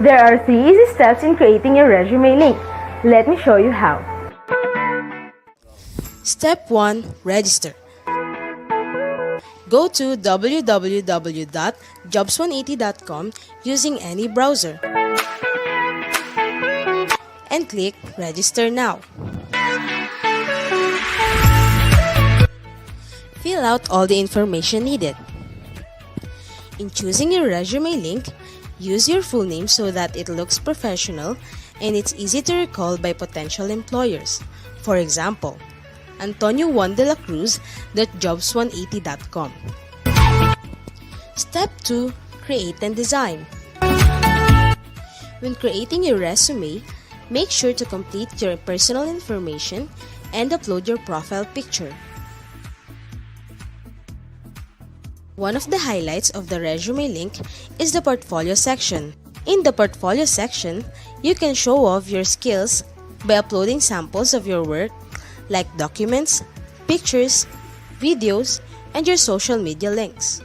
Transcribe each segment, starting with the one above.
There are 3 easy steps in creating your resume link. Let me show you how. Step 1. Register. Go to www.jobs180.com using any browser and click Register Now. Fill out all the information needed. In choosing your resume link, use your full name so that it looks professional and it's easy to recall by potential employers. For example, Antonio Juan de la Cruz.jobs180.com. Step 2. Create and design. When creating your resume, make sure to complete your personal information and upload your profile picture. One of the highlights of the resume link is the portfolio section. In the portfolio section, you can show off your skills by uploading samples of your work like documents, pictures, videos, and your social media links.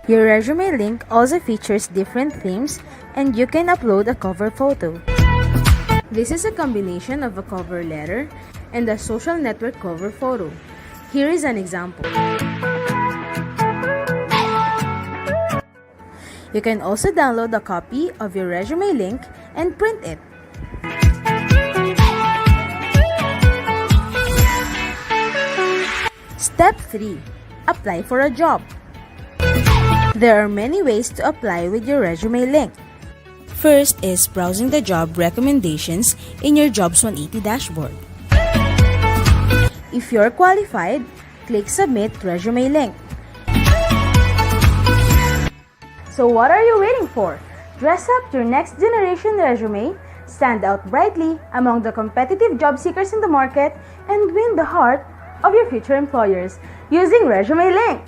Your resume link also features different themes and you can upload a cover photo. This is a combination of a cover letter and a social network cover photo. Here is an example. You can also download a copy of your resume link and print it. Step 3. Apply for a job. There are many ways to apply with your resume link. First is browsing the job recommendations in your Jobs 180 dashboard. If you're qualified, click Submit Resume Link. So what are you waiting for? Dress up your next generation resume, stand out brightly among the competitive job seekers in the market, and win the heart of your future employers using Resume Link.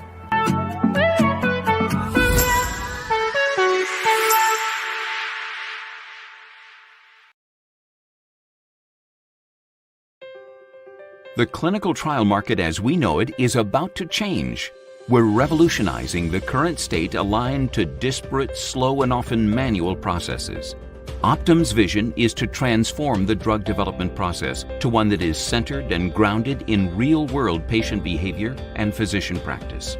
The clinical trial market as we know it is about to change. We're revolutionizing the current state aligned to disparate, slow, and often manual processes. Optum's vision is to transform the drug development process to one that is centered and grounded in real-world patient behavior and physician practice.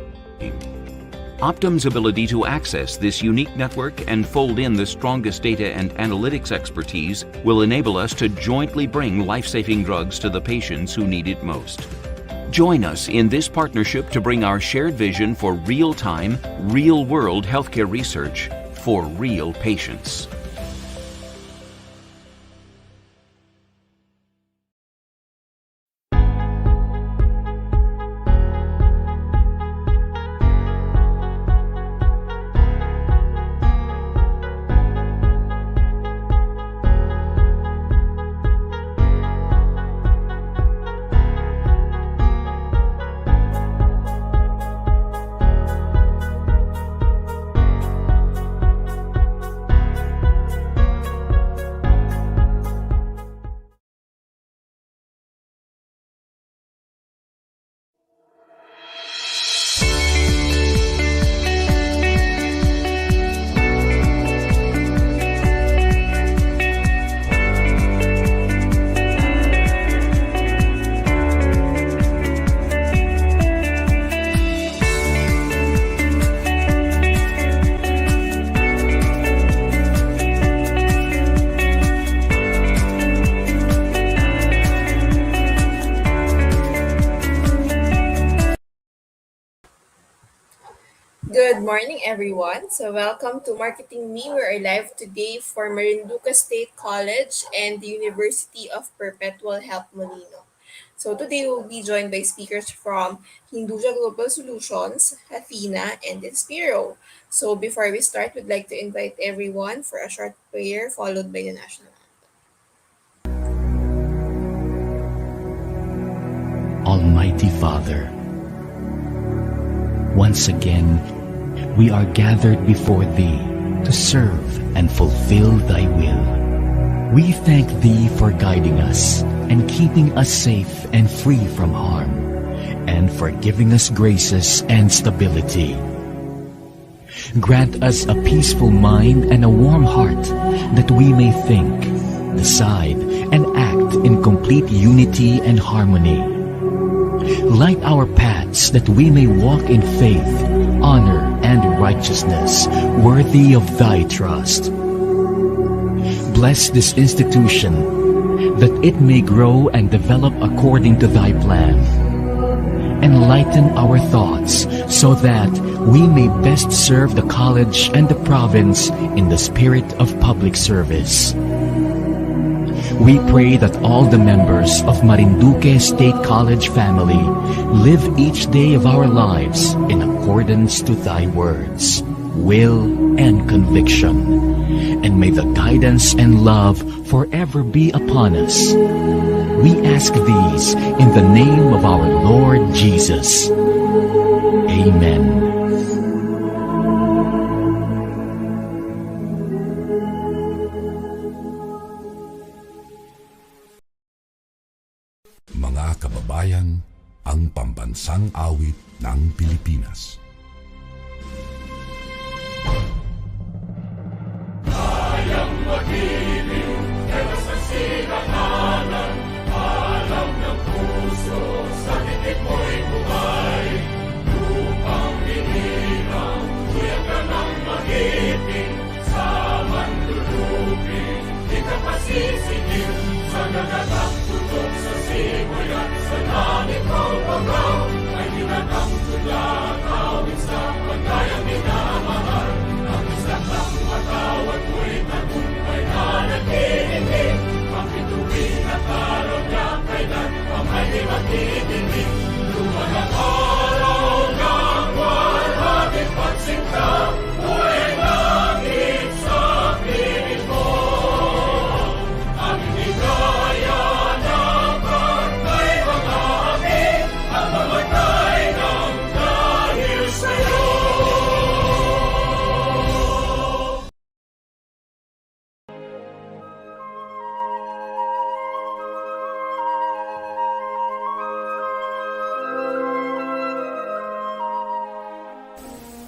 Optum's ability to access this unique network and fold in the strongest data and analytics expertise will enable us to jointly bring life-saving drugs to the patients who need it most. Join us in this partnership to bring our shared vision for real-time, real-world healthcare research for real patients. Good morning, everyone. So welcome to Marketing Me. We are live today for Marinduque State College and the University of Perpetual Help Molino. So today we'll be joined by speakers from Hinduja Global Solutions, Athena, and Inspiro. So before we start, we'd like to invite everyone for a short prayer followed by the national anthem. Almighty Father, once again, we are gathered before Thee to serve and fulfill Thy will. We thank Thee for guiding us and keeping us safe and free from harm, and for giving us graces and stability. Grant us a peaceful mind and a warm heart, that we may think, decide, and act in complete unity and harmony. Light our paths that we may walk in faith, honor, and righteousness, worthy of thy trust. Bless this institution, that it may grow and develop according to thy plan. Enlighten our thoughts, so that we may best serve the college and the province in the spirit of public service. We pray that all the members of Marinduque State College family live each day of our lives in accordance to thy words, will, and conviction. And may the guidance and love forever be upon us. We ask these in the name of our Lord Jesus. Amen. Mga kababayan, ang pambansang awit ng Pilipinas.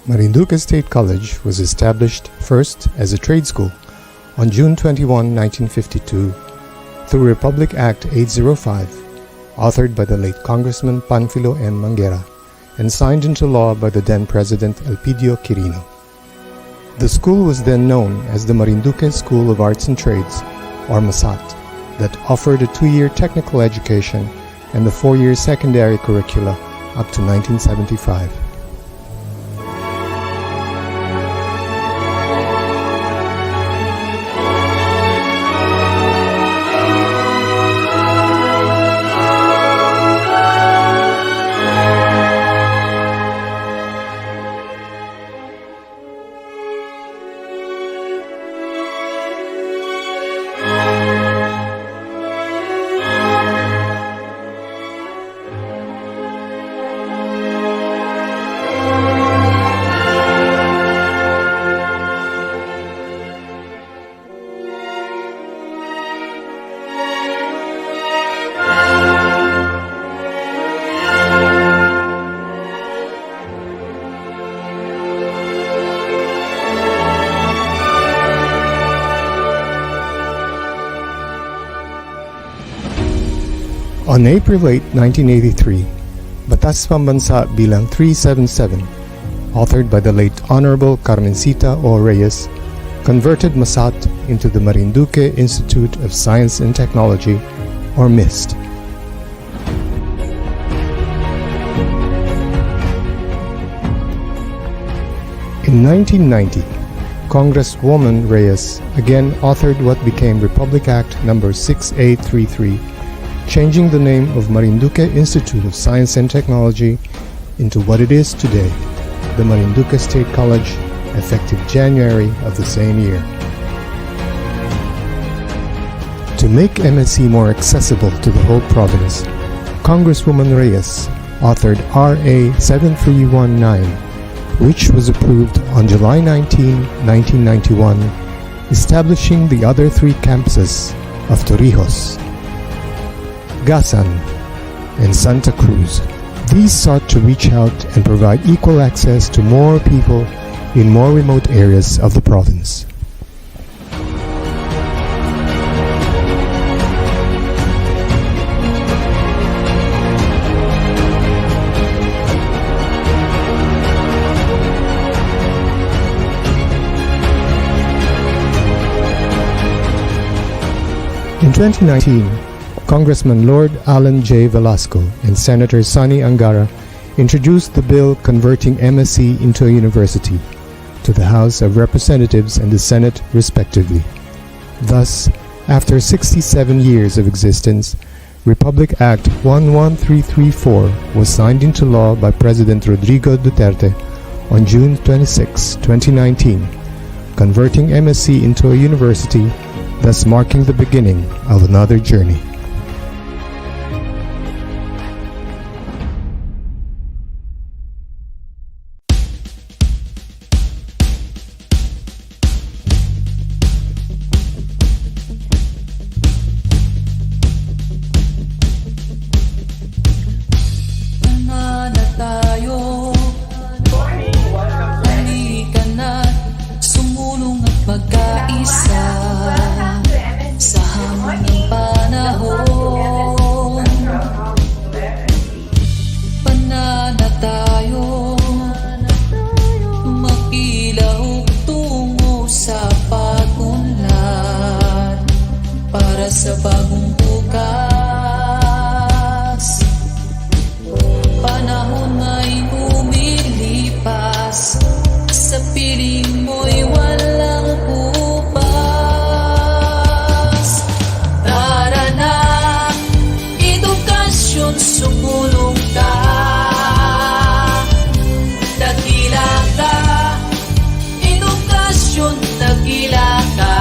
Marinduque State College was established first as a trade school on June 21, 1952 through Republic Act 805, authored by the late Congressman Panfilo M. Manguera and signed into law by the then President Elpidio Quirino. The school was then known as the Marinduque School of Arts and Trades, or MASAT, that offered a 2-year technical education and a 4-year secondary curricula up to 1975. On April 8, 1983, Batas Pambansa Bilang 377, authored by the late Honorable Carmencita O. Reyes, converted MASAT into the Marinduque Institute of Science and Technology, or MIST. In 1990, Congresswoman Reyes again authored what became Republic Act No. 6833, changing the name of Marinduque Institute of Science and Technology into what it is today, the Marinduque State College, effective January of the same year. To make MSC more accessible to the whole province, Congresswoman Reyes authored RA 7319, which was approved on July 19, 1991, establishing the other 3 campuses of Torrijos, Gasan, and Santa Cruz. These sought to reach out and provide equal access to more people in more remote areas of the province. In 2019, Congressman Lord Alan J. Velasco and Senator Sonny Angara introduced the bill converting MSC into a university to the House of Representatives and the Senate respectively. Thus, after 67 years of existence, Republic Act 11334 was signed into law by President Rodrigo Duterte on June 26, 2019, converting MSC into a university, thus marking the beginning of another journey. Sa bagong bukas, panahon ay umilipas, sa piling mo'y walang upas. Tara na, edukasyon, sumulong ka, dakila ka, edukasyon, dakila ka.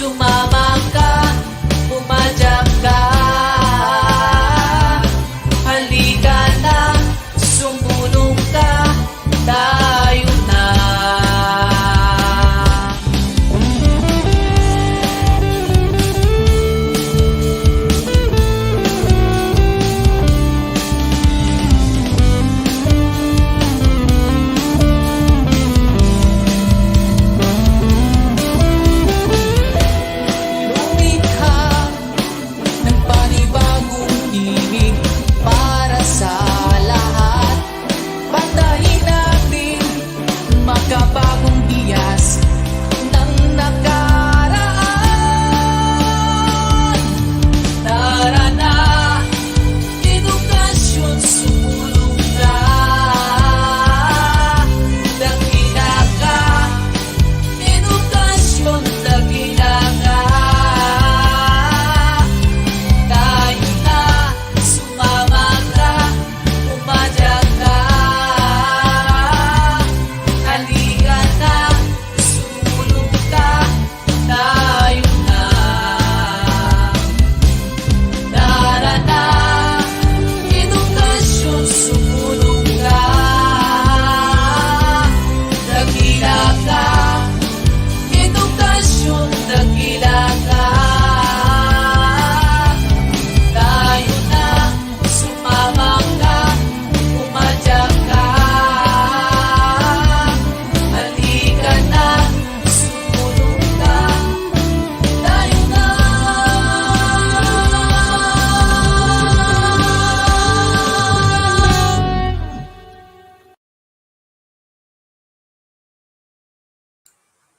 Sumama ka, pumadyak ka, halika na, sumbulong ka, tayo na. Makabagong biyas ng nakaraan. Tara na, edukasyon, sumulong ka, dakila ka, edukasyon, dakila ka. Tayo na, sumama ka, pumadyak ka.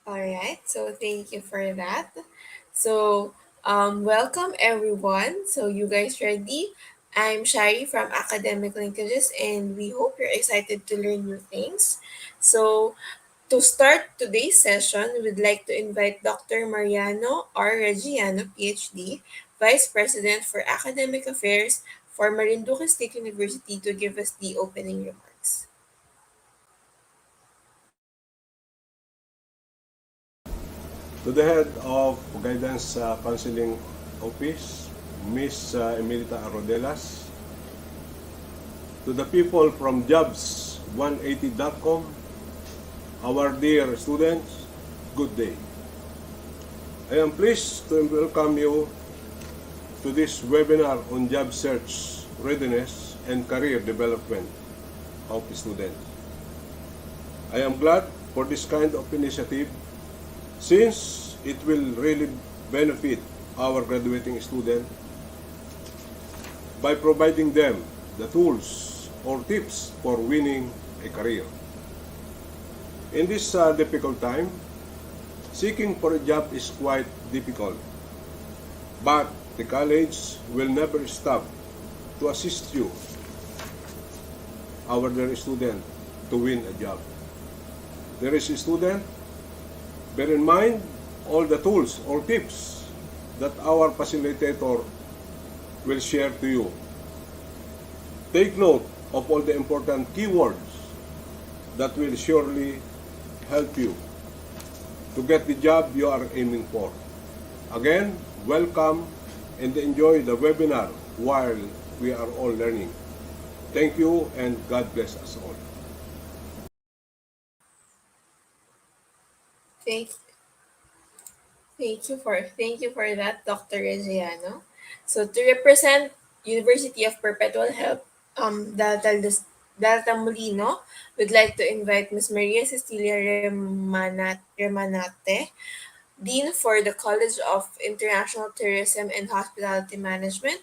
Alright, so thank you for that. So, welcome everyone. So, you guys ready? I'm Shari from Academic Linkages, and we hope you're excited to learn new things. So, to start today's session, we'd like to invite Dr. Mariano R. Reggiano, PhD, Vice President for Academic Affairs for Marinduque State University, to give us the opening remarks. To the head of Guidance Counseling Office, Ms. Emilita Arrodelas. To the people from jobs180.com, our dear students, good day. I am pleased to welcome you to this webinar on job search, readiness, and career development of students. I am glad for this kind of initiative since it will really benefit our graduating students by providing them the tools or tips for winning a career. In this difficult time, seeking for a job is quite difficult, but the college will never stop to assist you, our dear student, to win a job. There is a student, bear in mind all the tools or tips that our facilitator will share to you. Take note of all the important keywords that will surely help you to get the job you are aiming for. Again, welcome and enjoy the webinar while we are all learning. Thank you and God bless us all. Thank, thank you for that, Dr. Regiano. So to represent University of Perpetual Help, Delta Molino, would like to invite Ms. Maria Cecilia Remanate, Dean for the College of International Tourism and Hospitality Management,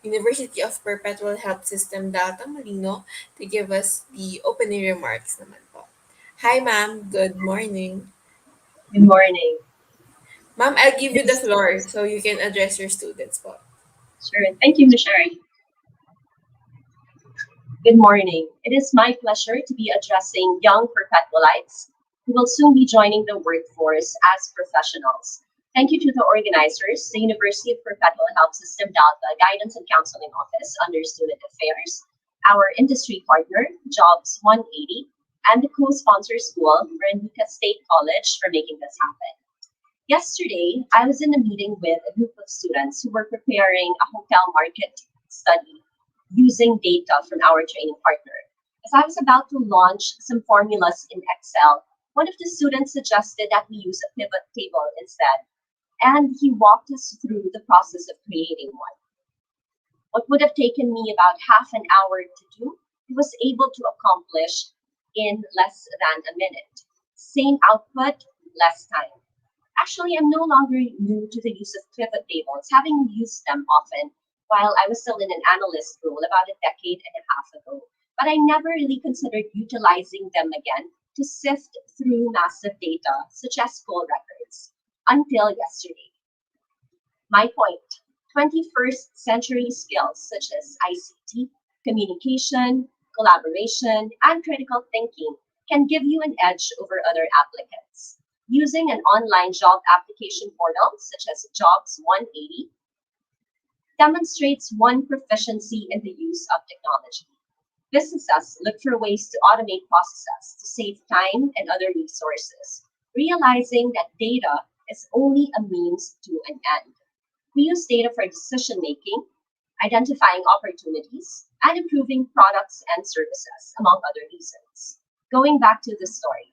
University of Perpetual Health System, Delta Molino, to give us the opening remarks naman po. Hi ma'am, good morning. Good morning. Ma'am, I'll give you the Yes, floor so you can address your students po. sure. Thank you, Ms. Shari. Good morning. It is my pleasure to be addressing young perpetualites who will soon be joining the workforce as professionals. Thank you to the organizers, the University of Perpetual Health System Delta Guidance and Counseling Office under Student Affairs, our industry partner, Jobs 180, and the co-sponsor school, Marinduque State College, for making this happen. Yesterday, I was in a meeting with a group of students who were preparing a hotel market study using data from our training partner. As I was about to launch some formulas in Excel, one of the students suggested that we use a pivot table instead, and he walked us through the process of creating one. What would have taken me about half an hour to do, he was able to accomplish in less than a minute. Same output, less time. Actually, I'm no longer new to the use of pivot tables, having used them often while I was still in an analyst role about a decade and a half ago. But I never really considered utilizing them again to sift through massive data, such as school records, until yesterday. My point, 21st century skills such as ICT, communication, collaboration, and critical thinking can give you an edge over other applicants. Using an online job application portal such as Jobs 180 demonstrates one proficiency in the use of technology. Businesses look for ways to automate processes to save time and other resources, realizing that data is only a means to an end. We use data for decision making, identifying opportunities, and improving products and services, among other reasons. Going back to the story,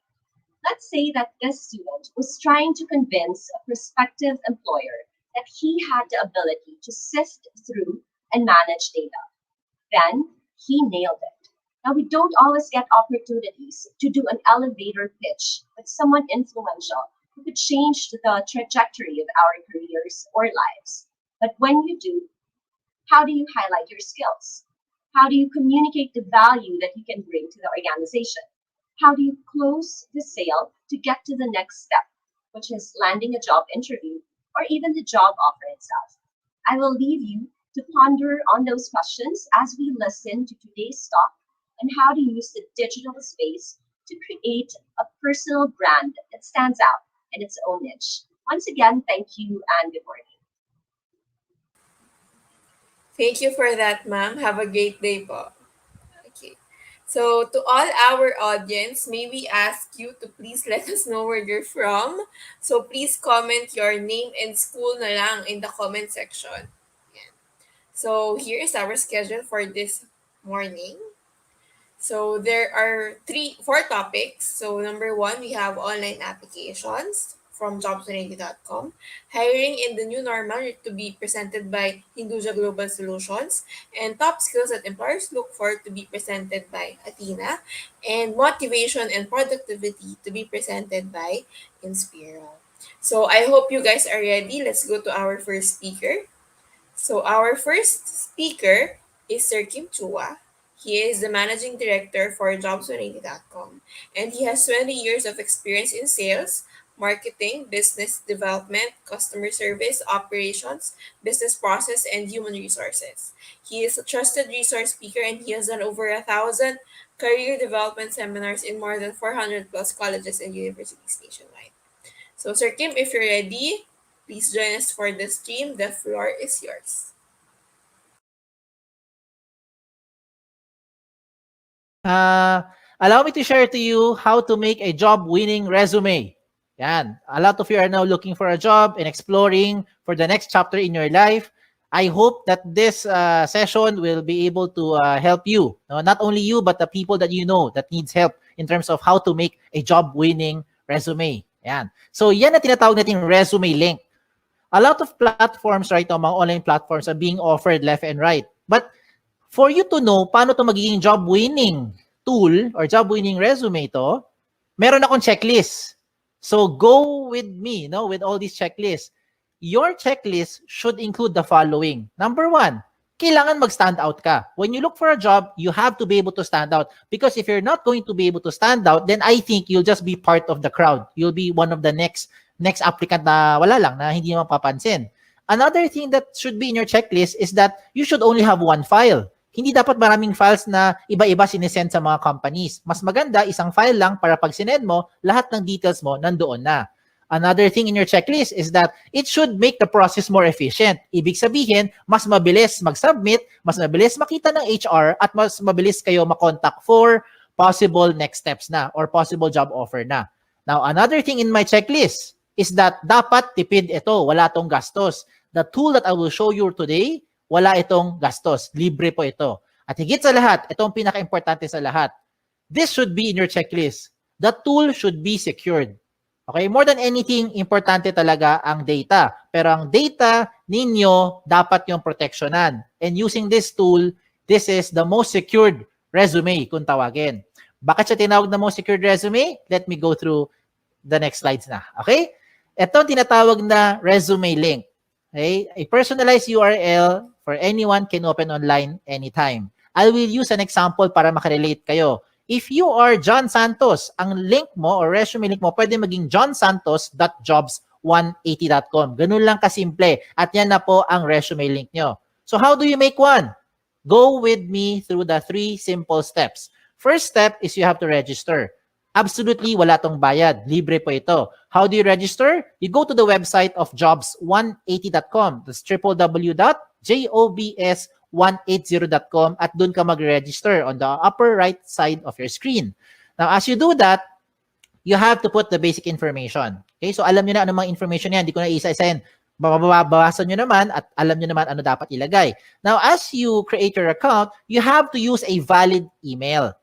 let's say that this student was trying to convince a prospective employer that he had the ability to sift through and manage data. Then he nailed it. Now, we don't always get opportunities to do an elevator pitch with someone influential who could change the trajectory of our careers or lives. But when you do, how do you highlight your skills? How do you communicate the value that you can bring to the organization? How do you close the sale to get to the next step, which is landing a job interview or even the job offer itself? I will leave you to ponder on those questions as we listen to today's talk on how to use the digital space to create a personal brand that stands out in its own niche. Once again, thank you and good morning. Thank you for that, ma'am. Have a great day po. Okay. So to all our audience, may we ask you to please let us know where you're from. So please comment your name and school na lang in the comment section. Yan. So here is our schedule for this morning. So there are four topics. So number one, we have online applications. from jobs180.com. Hiring in the New Normal to be presented by Hinduja Global Solutions. And top skills that employers look for to be presented by Athena. And motivation and productivity to be presented by Inspiro. So I hope you guys are ready. Let's go to our first speaker. So our first speaker is Sir Kim Chua. He is the managing director for jobs180.com, and he has 20 years of experience in sales, marketing, business development, customer service, operations, business process, and human resources. He is a trusted resource speaker, and he has done over 1,000 career development seminars in more than 400 plus colleges and universities nationwide. So, Sir Kim, if you're ready, please join us for the stream. The floor is yours. Allow me to share to you how to make a job-winning resume. Yan. A lot of you are now looking for a job and exploring for the next chapter in your life. I hope that this session will be able to help you. No, not only you, but the people that you know that needs help in terms of how to make a job-winning resume. Yan. So yan na tinatawag natin resume link. A lot of platforms right now, mga online platforms are being offered left and right. But for you to know paano to magiging job-winning tool or job-winning resume to, meron akong checklist. So go with me, no, with all these checklists. Your checklist should include the following. Number 1, kailangan mag-stand out ka. When you look for a job, you have to be able to stand out. Because if you're not going to be able to stand out, then I think you'll just be part of the crowd. You'll be one of the next applicant na wala lang, na hindi mapapansin. Another thing that should be in your checklist is that you should only have one file. Hindi dapat maraming files na iba-iba sinesend sa mga companies. Mas maganda, isang file lang para pag sinend mo, lahat ng details mo nandoon na. Another thing in your checklist is that it should make the process more efficient. Ibig sabihin, mas mabilis mag-submit, mas mabilis makita ng HR, at mas mabilis kayo makontak for possible next steps na or possible job offer na. Now, another thing in my checklist is that dapat tipid ito, wala tong gastos. The tool that I will show you today, wala itong gastos. Libre po ito. At higit sa lahat, itong pinaka-importante sa lahat, this should be in your checklist. The tool should be secured. Okay? More than anything, importante talaga ang data. Pero ang data ninyo, dapat yung protectionan. And using this tool, this is the most secured resume kung tawagin. Bakit siya tinawag na most secured resume? Let me go through the next slides na. Okay? Ito ang tinatawag na resume link. Okay? A personalized URL for anyone can open online anytime. I will use an example para makarelate kayo. If you are John Santos, ang link mo or resume link mo pwede maging johnsantos.jobs180.com. Ganun lang kasimple. At yan na po ang resume link nyo. So how do you make one? Go with me through the 3 simple steps. First step is you have to register. Absolutely, wala tong bayad. Libre po ito. How do you register? You go to the website of jobs180.com. That's www.jobs180.com at dun ka mag-register on the upper right side of your screen. Now, as you do that, you have to put the basic information. Okay? So, alam nyo na ano mga information yan. Hindi ko na isa-isahin. Babawasan nyo naman at alam nyo naman ano dapat ilagay. Now, as you create your account, you have to use a valid email.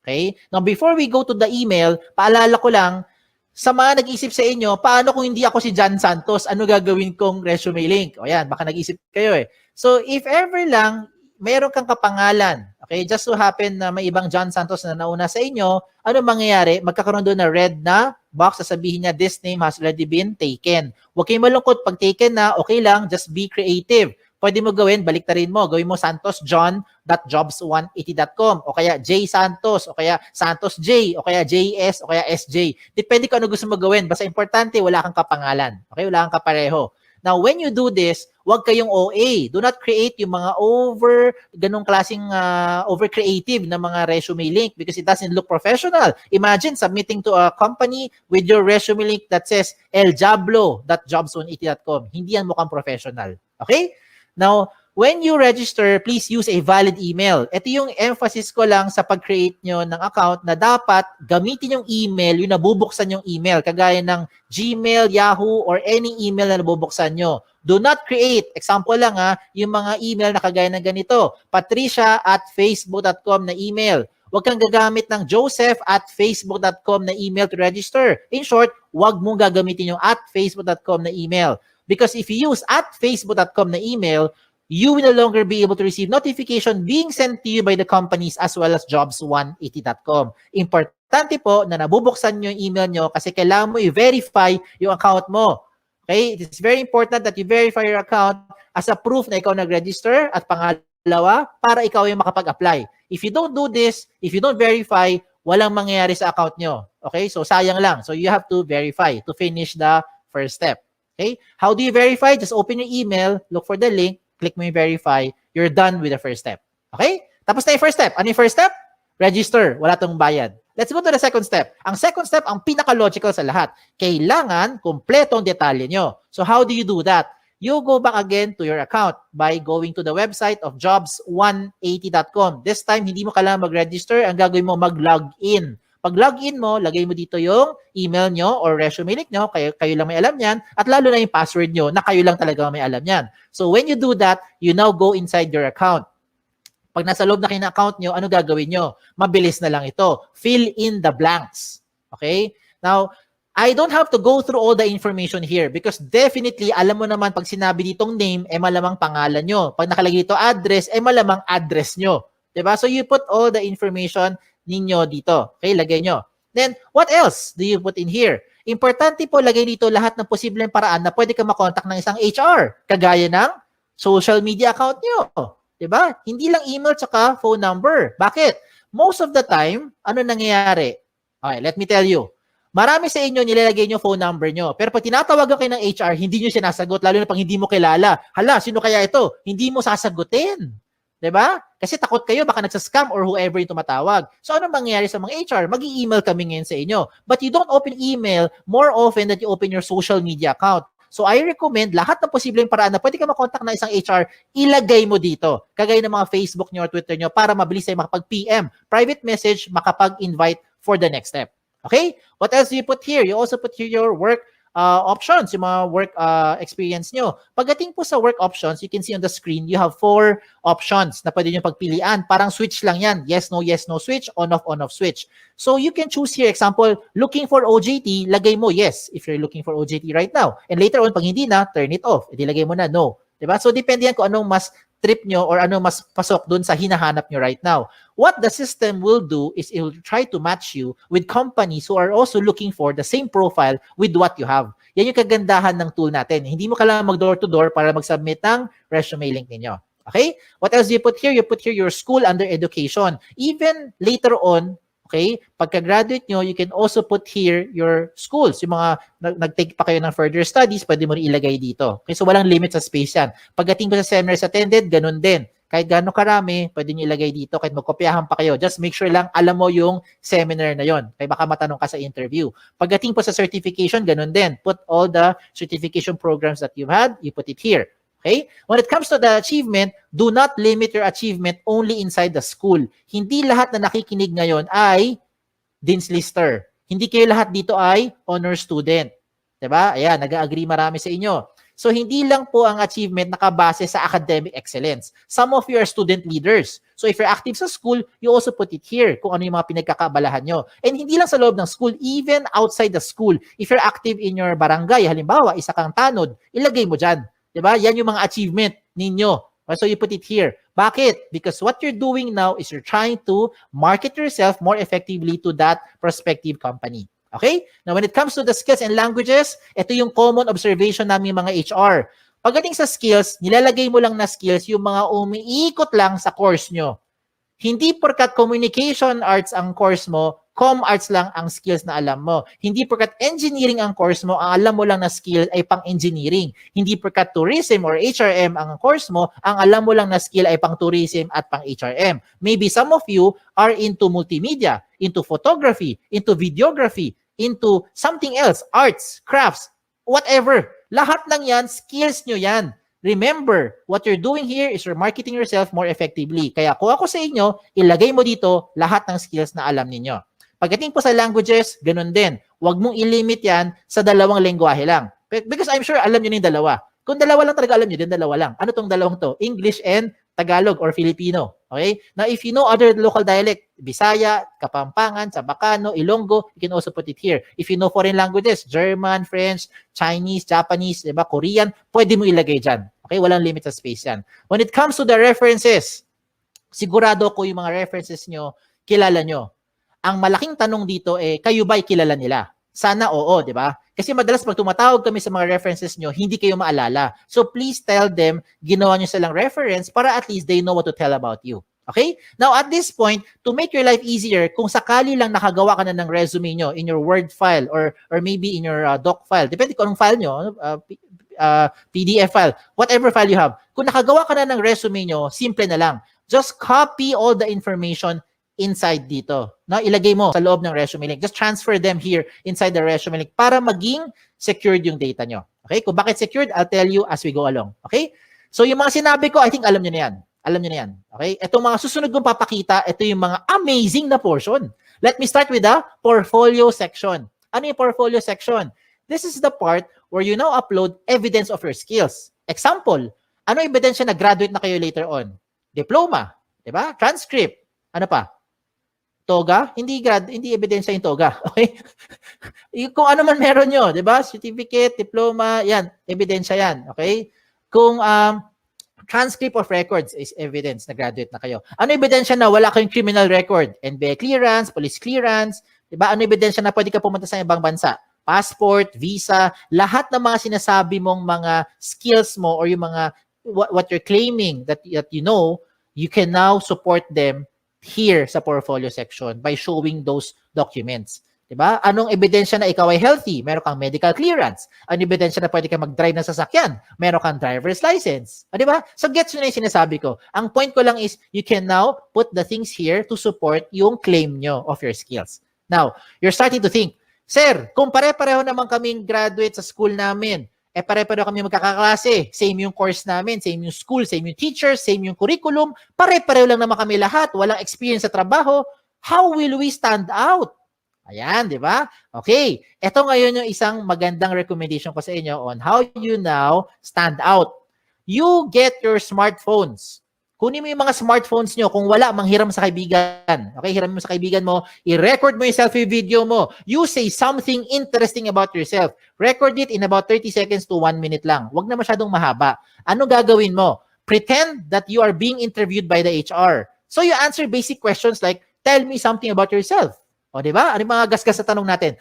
Okay? Now, before we go to the email, paalala ko lang, sa mga nag-isip sa inyo, paano kung hindi ako si John Santos, ano gagawin kong resume link? O yan, baka nag-isip kayo eh. So, if ever lang, mayroon kang kapangalan, okay, just so happen na may ibang John Santos na nauna sa inyo, ano mangyayari? Magkakaroon doon na red na box, sasabihin niya, this name has already been taken. Huwag kayong malungkot, pag taken na, okay lang, just be creative. Pwede mo gawin, baliktarin mo. Gawin mo santosjohn.jobs180.com o kaya J Santos o kaya Santos J o kaya JS o kaya SJ. Depende kung ano gusto mo gawin. Basta importante, wala kang kapangalan. Okay? Wala kang kapareho. Now, when you do this, huwag kayong OA. Do not create yung mga ganong klaseng over-creative na mga resume link because it doesn't look professional. Imagine submitting to a company with your resume link that says eljablo.jobs180.com. Hindi yan mukhang professional. Okay? Now, when you register, please use a valid email. Ito yung emphasis ko lang sa pag-create nyo ng account na dapat gamitin yung email, yung nabubuksan yung email, kagaya ng Gmail, Yahoo, or any email na nabubuksan nyo. Do not create, example lang yung mga email na kagaya ng ganito, patricia@facebook.com na email, Huwag kang gagamit ng joseph@facebook.com na email to register. In short, huwag mong gagamitin yung @facebook.com na email. Because if you use @facebook.com na email, you will no longer be able to receive notification being sent to you by the companies as well as jobs180.com. Importante po na nabubuksan nyo yung email nyo kasi kailangan mo i-verify yung account mo. Okay? It is very important that you verify your account as a proof na ikaw nag-register at pangalawa, para ikaw yung makapag-apply. If you don't do this, if you don't verify, walang mangyayari sa account nyo. Okay? So sayang lang. So you have to verify to finish the first step. Okay? How do you verify? Just open your email, look for the link, click mo yung verify, you're done with the first step. Okay? Tapos na yung first step. Ano yung first step? Register. Wala tong bayad. Let's go to the second step. Ang second step, ang pinaka-logical sa lahat. Kailangan kumpletong detalye nyo. So how do you do that? You go back again to your account by going to the website of jobs180.com. This time, hindi mo kailangan mag-register. Ang gagawin mo, mag-login. Pag login mo, lagay mo dito yung email nyo or resume link nyo, kayo lang may alam yan, at lalo na yung password nyo na kayo lang talaga may alam yan. So when you do that, you now go inside your account. Pag nasa loob na kayo ng account nyo, ano gagawin nyo? Mabilis na lang ito. Fill in the blanks. Okay? Now, I don't have to go through all the information here because definitely, alam mo naman pag sinabi ditong name, malamang pangalan nyo. Pag nakalagay dito address, malamang address nyo. Diba? So you put all the information ninyo dito. Okay, lagay nyo. Then, what else do you put in here? Importante po, lagay dito lahat ng posibleng paraan na pwede ka makontak ng isang HR. Kagaya ng social media account nyo. Diba? Hindi lang email tsaka phone number. Bakit? Most of the time, ano nangyayari? Okay, let me tell you. Marami sa inyo nilalagay nyo phone number nyo. Pero pag tinatawagan kayo ng HR, hindi nyo sinasagot. Lalo na pag hindi mo kilala. Hala, sino kaya ito? Hindi mo sasagutin. Diba? Kasi takot kayo, baka nagsascam or whoever yung tumatawag. So, ano mangyayari sa mga HR? Mag-i-email kami ngayon sa inyo. But you don't open email more often than you open your social media account. So, I recommend lahat ng posibleng paraan na pwede ka makontak na isang HR, ilagay mo dito. Kagaya ng mga Facebook nyo or Twitter nyo para mabilis tayo makapag-PM. Private message, makapag-invite for the next step. Okay? What else do you put here? You also put here your work options, yung mga work experience nyo. Pagdating po sa work options, you can see on the screen, you have 4 options na pwede nyo pagpilian. Parang switch lang yan. Yes, no switch, on, off switch. So you can choose here, example, looking for OJT, lagay mo yes, if you're looking for OJT right now. And later on, pag hindi na, turn it off. Edi lagay mo na no. Diba? So depende yan kung anong mas trip nyo or ano mas pasok dun sa hinahanap nyo right now. What the system will do is it will try to match you with companies who are also looking for the same profile with what you have. Yan yung kagandahan ng tool natin. Hindi mo kailangan mag-door-to-door para mag-submit ng resume link ninyo. Okay? What else do you put here? You put here your school under education. Even later on, okay, pagka-graduate nyo, you can also put here your schools. Yung mga nag-take pa kayo ng further studies, pwede mo rin ilagay dito. Okay, so walang limit sa space yan. Pagdating ko sa seminars attended, ganun din. Kahit gaano karami, pwede nyo ilagay dito. Kahit magkopyahan pa kayo. Just make sure lang, alam mo yung seminar na yon. Kaya baka matanong ka sa interview. Pagdating po sa certification, ganun din. Put all the certification programs that you've had, you put it here. Okay? When it comes to the achievement, do not limit your achievement only inside the school. Hindi lahat na nakikinig ngayon ay Dean's Lister. Hindi kayo lahat dito ay honor student. Diba? Ayan, nag-agree marami sa inyo. So, hindi lang po ang achievement nakabase sa academic excellence. Some of you are student leaders. So, if you're active sa school, you also put it here kung ano yung mga pinagkakabalahan nyo. And hindi lang sa loob ng school, even outside the school. If you're active in your barangay, halimbawa, isa kang tanod, ilagay mo dyan. Diba? Yan yung mga achievement ninyo. So you put it here. Bakit? Because what you're doing now is you're trying to market yourself more effectively to that prospective company. Okay? Now, when it comes to the skills and languages, ito yung common observation namin mga HR. Pagdating sa skills, nilalagay mo lang na skills yung mga umiikot lang sa course nyo. Hindi porkat communication arts ang course mo, com arts lang ang skills na alam mo. Hindi porkat engineering ang course mo, ang alam mo lang na skill ay pang-engineering. Hindi porkat tourism or HRM ang course mo, ang alam mo lang na skill ay pang-tourism at pang-HRM. Maybe some of you are into multimedia, into photography, into videography, into something else, arts, crafts, whatever. Lahat ng yan, skills nyo yan. Remember, what you're doing here is you're marketing yourself more effectively. Kaya kung ako sa inyo, ilagay mo dito lahat ng skills na alam ninyo. Pagdating po sa languages, ganun din. Huwag mong ilimit yan sa 2 lengguwahe lang. Because I'm sure alam nyo na yung 2. Kung 2 lang talaga alam nyo, din 2 lang. Ano tong 2 to? English and Tagalog or Filipino. Okay? Now, if you know other local dialect, Bisaya, Kapampangan, Sabacano, Ilonggo, you can also put it here. If you know foreign languages, German, French, Chinese, Japanese, diba, Korean, pwede mo ilagay dyan. Okay, walang limit sa space yan. When it comes to the references, sigurado ko yung mga references nyo, kilala nyo. Ang malaking tanong dito kayo ba'y kilala nila? Sana oo, di ba? Kasi madalas pag tumatawag kami sa mga references nyo, hindi kayo maalala. So please tell them, ginawa nyo silang reference para at least they know what to tell about you. Okay? Now, at this point, to make your life easier, kung sakali lang nakagawa ka na ng resume nyo in your Word file or maybe in your doc file, depende kung anong file nyo, PDF file, whatever file you have, kung nakagawa ka na ng resume nyo, simple na lang. Just copy all the information inside dito. No, ilagay mo sa loob ng resume link. Just transfer them here inside the resume link para maging secured yung data nyo. Okay? Kung bakit secured, I'll tell you as we go along. Okay? So, yung mga sinabi ko, I think alam nyo na yan. Alam nyo na yan. Okay? Itong mga susunod kong papakita, ito yung mga amazing na portion. Let me start with the portfolio section. Ano yung portfolio section? This is the part where you now upload evidence of your skills. Example, ano ebidensya na graduate na kayo later on? Diploma, di ba? Transcript. Ano pa? Toga? Hindi ebidensya yung toga. Okay? Kung ano man meron nyo, di ba? Certificate, diploma, yan. Ebidensya yan. Okay? Kung transcript of records is evidence na graduate na kayo. Ano ebidensya na wala kayong criminal record? NBA clearance, police clearance, di ba? Ano ebidensya na pwede ka pumunta sa ibang bansa? Passport, visa, lahat ng mga sinasabi mong mga skills mo or yung mga what you're claiming that you know, you can now support them here sa portfolio section by showing those documents. Diba? Anong ebidensya na ikaw ay healthy? Meron kang medical clearance. Anong ebidensya na pwede kang mag-drive ng sasakyan? Meron kang driver's license. Diba? So gets nyo na yung sinasabi ko. Ang point ko lang is you can now put the things here to support yung claim nyo of your skills. Now, you're starting to think, Sir, kung pare-pareho naman kaming graduate sa school namin, pare-pareho kami magkakaklase, same yung course namin, same yung school, same yung teachers, same yung curriculum, pare-pareho lang naman kami lahat, walang experience sa trabaho, how will we stand out? Ayan, di ba? Okay, ito ngayon yung isang magandang recommendation ko sa inyo on how you now stand out. You get your smartphones. Kunin mo yung mga smartphones nyo. Kung wala, manghiram sa kaibigan. Okay, hiram mo sa kaibigan mo. I-record mo yung selfie video mo. You say something interesting about yourself. Record it in about 30 seconds to 1 minute lang. Huwag na masyadong mahaba. Ano gagawin mo? Pretend that you are being interviewed by the HR. So you answer basic questions like, tell me something about yourself. O, di ba? Ano yung mga gasgas sa tanong natin?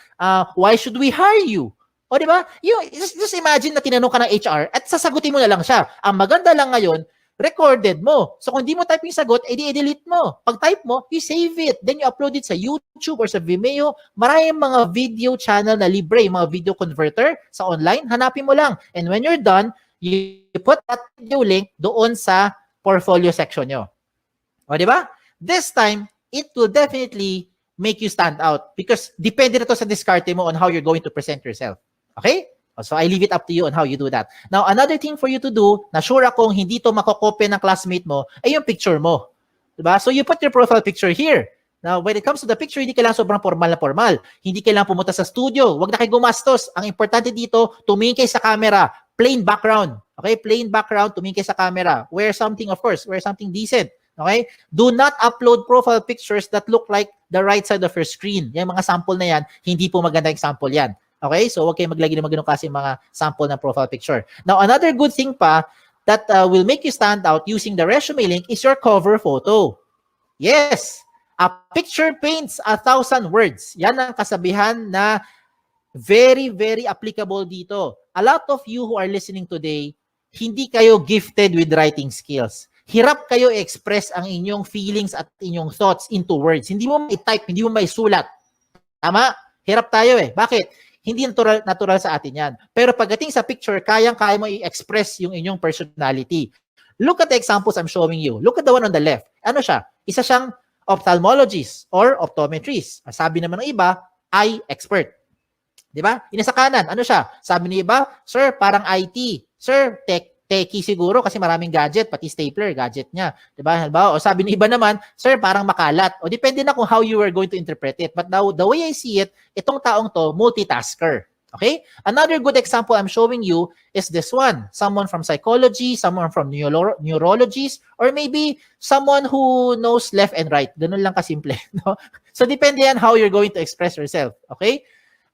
Why should we hire you? O, di ba? Just imagine na tinanong ka ng HR at sasagutin mo na lang siya. Ang maganda lang ngayon, recorded mo. So, kung di mo type yung sagot, i-delete mo. Pag type mo, you save it. Then you upload it sa YouTube or sa Vimeo. Maraming mga video channel na libre, mga video converter sa online. Hanapin mo lang. And when you're done, you put that video link doon sa portfolio section nyo. O, di ba? This time, it will definitely make you stand out because depende na to sa diskarte mo on how you're going to present yourself. Okay? So I leave it up to you on how you do that. Now, another thing for you to do, na sure akong hindi to makokopya ng classmate mo, ay yung picture mo. Diba? So you put your profile picture here. Now, when it comes to the picture, hindi kailangan sobrang formal na formal. Hindi kailangan pumunta sa studio. Huwag na kayo gumastos. Ang importante dito, tumingin kayo sa camera. Plain background. Okay? Plain background, tumingin kayo sa camera. Wear something, of course. Wear something decent. Okay? Do not upload profile pictures that look like the right side of your screen. Yung mga sample na yan, hindi po maganda example yan. Okay? So, huwag kayo maglagay ng mga ganun kasi mga sample ng profile picture. Now, another good thing pa that will make you stand out using the resume link is your cover photo. Yes! A picture paints 1,000 words. Yan ang kasabihan na very, very applicable dito. A lot of you who are listening today, hindi kayo gifted with writing skills. Hirap kayo i-express ang inyong feelings at inyong thoughts into words. Hindi mo i-type, hindi mo maisulat. Tama? Hirap tayo eh. Bakit? Hindi natural sa atin yan. Pero pagdating sa picture, kayang-kaya mo i-express yung inyong personality. Look at the examples I'm showing you. Look at the one on the left. Ano siya? Isa siyang ophthalmologist or optometrist. Sabi naman ng iba, eye expert. Diba? Ina sa kanan, ano siya? Sabi ng iba, sir, parang IT. Sir, techie siguro kasi maraming gadget, pati stapler, gadget niya. Diba? O sabi ng iba naman, sir, parang makalat. O depende na kung how you are going to interpret it. But now, the way I see it, itong taong to, multitasker. Okay? Another good example I'm showing you is this one. Someone from psychology, someone from neurologies, or maybe someone who knows left and right. Ganun lang kasimple. No? So, depende yan how you're going to express yourself. Okay?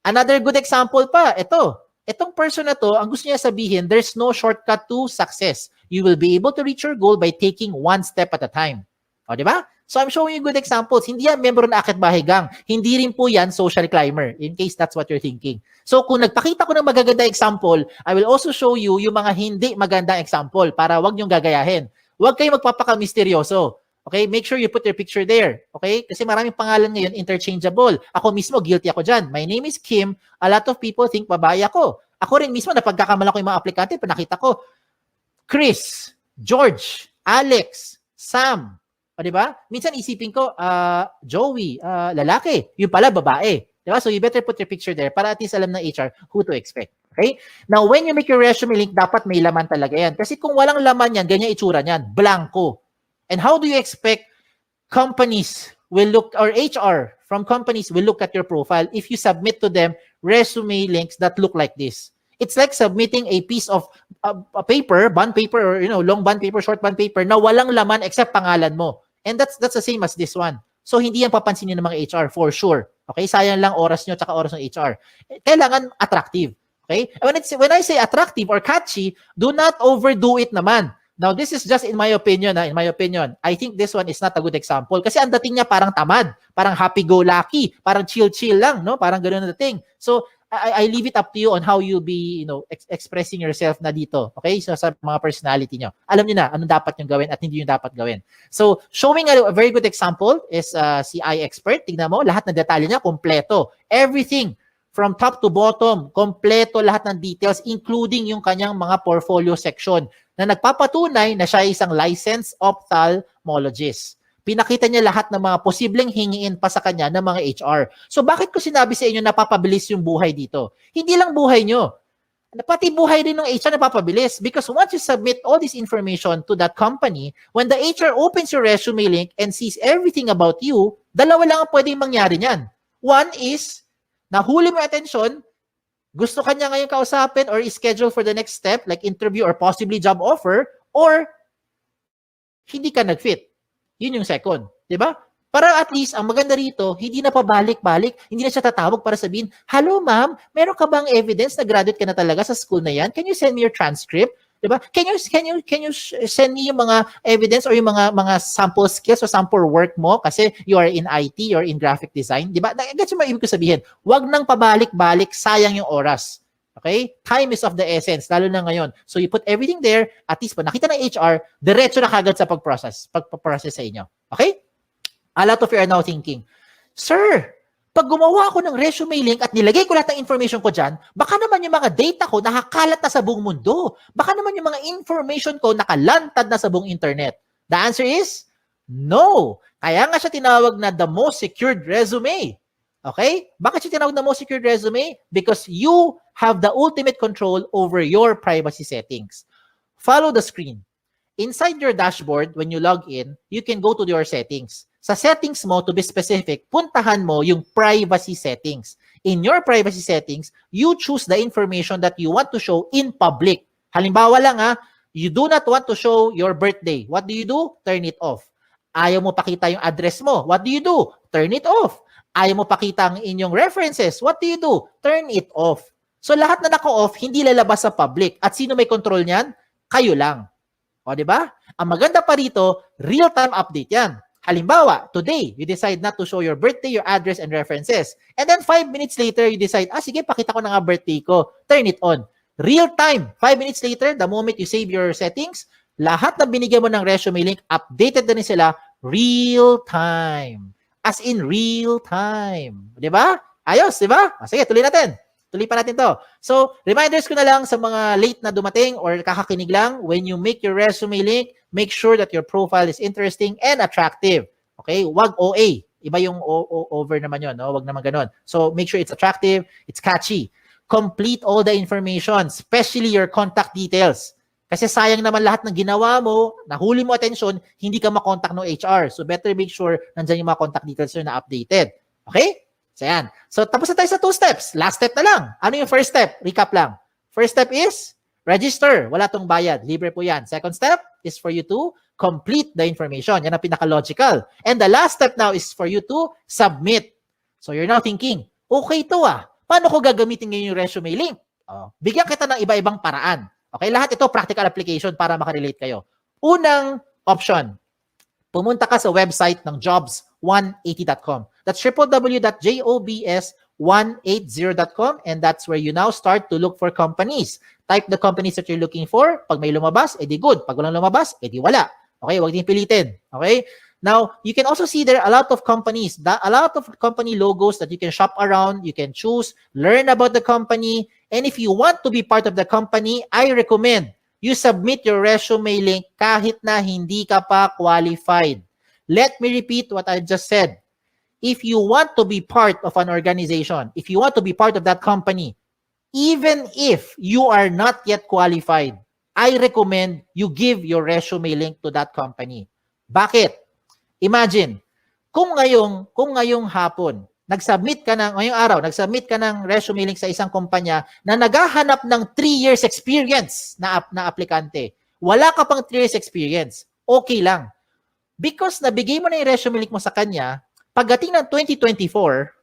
Another good example pa, ito. Itong person na to, ang gusto niya sabihin, there's no shortcut to success. You will be able to reach your goal by taking one step at a time. O, di ba? So, I'm showing you good examples. Hindi yan membro ng Akit Bahay Gang. Hindi rin po yan social climber, in case that's what you're thinking. So, kung nagpakita ko ng magaganda example, I will also show you yung mga hindi magandang example para wag niyong gagayahin. Huwag kayong magpapaka-misteryoso. Okay? Make sure you put your picture there. Okay? Kasi maraming pangalan ngayon, interchangeable. Ako mismo, guilty ako dyan. My name is Kim. A lot of people think babae ako. Ako rin mismo, napagkakamala ko yung mga aplikante, pinakita ko, Chris, George, Alex, Sam. O, diba? Minsan isipin ko, Joey, lalaki. Yung pala, babae. Diba? So, you better put your picture there para at least alam ng HR who to expect. Okay? Now, when you make your resume link, dapat may laman talaga yan. Kasi kung walang laman yan, ganyan itsura niyan. Blanco. And how do you expect companies will look, or HR from companies will look at your profile if you submit to them resume links that look like this? It's like submitting a piece of a paper, bond paper, or long bond paper, short bond paper na walang laman except pangalan mo. And that's the same as this one. So hindi yan papansinin ng mga HR for sure. Okay? Sayang lang oras nyo tsaka oras ng HR. Kailangan attractive. Okay? When I say attractive or catchy, do not overdo it naman. Now, this is just in my opinion. In my opinion, I think this one is not a good example. Kasi ang dating niya parang tamad, parang happy-go-lucky, parang chill-chill lang, no? Parang ganoon na dating. So, I leave it up to you on how you'll be, expressing yourself na dito. Okay? So, sa mga personality nyo. Alam niyo na anong dapat nyo gawin at hindi nyo dapat gawin. So, showing a very good example is si iExpert. Tignan mo, lahat ng detalye niya, kompleto. Everything from top to bottom, kompleto lahat ng details, including yung kanyang mga portfolio section na nagpapatunay na siya ay isang licensed ophthalmologist. Pinakita niya lahat ng mga posibleng hingiin pa sa kanya ng mga HR. So bakit ko sinabi sa inyo na napapabilis yung buhay dito? Hindi lang buhay nyo. Pati buhay din ng HR napapabilis because once you submit all this information to that company, when the HR opens your resume link and sees everything about you, dalawa lang ang pwedeng mangyari niyan. One is, nahuli mo attention, gusto kanya ngayon kausapin or schedule for the next step like interview or possibly job offer, or hindi ka nag-fit. Yun yung second. Diba? Para at least, ang maganda rito, hindi na pabalik-balik, hindi na siya tatawag para sabihin, hello ma'am, meron ka bang evidence na graduate ka na talaga sa school na yan? Can you send me your transcript? Diba? Can you send me yung mga evidence or yung mga sample skills or sample work mo kasi you are in IT or in graphic design? Diba? That's yung ibig ko sabihin. Huwag nang pabalik-balik, sayang yung oras. Okay? Time is of the essence, lalo na ngayon. So you put everything there, at least pag nakita ng HR, diretso na kagad sa pagprocess sa inyo. Okay? A lot of you are now thinking, Sir, pag gumawa ako ng resume link at nilagay ko lahat ng information ko dyan, baka naman yung mga data ko nakakalat na sa buong mundo. Baka naman yung mga information ko nakalantad na sa buong internet. The answer is, no. Kaya nga siya tinawag na the most secured resume. Okay? Bakit siya tinawag na most secured resume? Because you have the ultimate control over your privacy settings. Follow the screen. Inside your dashboard, when you log in, you can go to your settings. Sa settings mo, to be specific, puntahan mo yung privacy settings. In your privacy settings, you choose the information that you want to show in public. Halimbawa lang you do not want to show your birthday. What do? Turn it off. Ayaw mo pakita yung address mo. What do? Turn it off. Ayaw mo pakita ang inyong references. What do? Turn it off. So lahat na naka-off, hindi lalabas sa public. At sino may control niyan? Kayo lang. O, di ba? Ang maganda pa rito, real-time update yan. Halimbawa, today, you decide not to show your birthday, your address, and references. And then 5 minutes later, you decide, sige, pakita ko na nga birthday ko. Turn it on. Real time. 5 minutes later, the moment you save your settings, lahat na binigyan mo ng resume link, updated na rin sila real time. As in real time. Di ba? Ayos, di ba? Sige, tuloy natin. Tuloy pa natin to. So, reminders ko na lang sa mga late na dumating or kakakinig lang, when you make your resume link, make sure that your profile is interesting and attractive. Okay? Wag OA. Iba yung over naman yun. No? Wag naman ganun. So, make sure it's attractive, it's catchy. Complete all the information, especially your contact details. Kasi sayang naman lahat ng ginawa mo, nahuli mo attention, hindi ka makontak ng HR. So, better make sure nandyan yung mga contact details na updated. Okay? So, yan. So, tapos na tayo sa 2 steps. Last step na lang. Ano yung first step? Recap lang. First step is register. Wala tong bayad. Libre po yan. Second step is for you to complete the information. Yan ang pinaka-logical. And the last step now is for you to submit. So, you're now thinking, okay to paano ko gagamitin ngayon yung resume link? Bigyan kita ng iba-ibang paraan. Okay, lahat ito practical application para makarelate kayo. Unang option, pumunta ka sa website ng jobs180.com. That's www.jobs180.com, and that's where you now start to look for companies. Type the companies that you're looking for. Pag may lumabas, edi good. Pag walang lumabas, edi wala. Okay, huwag din pilitin. Okay? Now, you can also see there a lot of companies, a lot of company logos that you can shop around, you can choose, learn about the company, and if you want to be part of the company, I recommend you submit your resume link kahit na hindi ka pa qualified. Let me repeat what I just said. If you want to be part of an organization, if you want to be part of that company, even if you are not yet qualified, I recommend you give your resume link to that company. Bakit? Imagine, kung ngayong hapon, ngayong araw, nagsubmit ka ng resume link sa isang kumpanya na naghahanap ng 3 years experience na aplikante. Wala ka pang 3 years experience. Okay lang. Because nabigay mo na yung resume link mo sa kanya, pagdating ng 2024,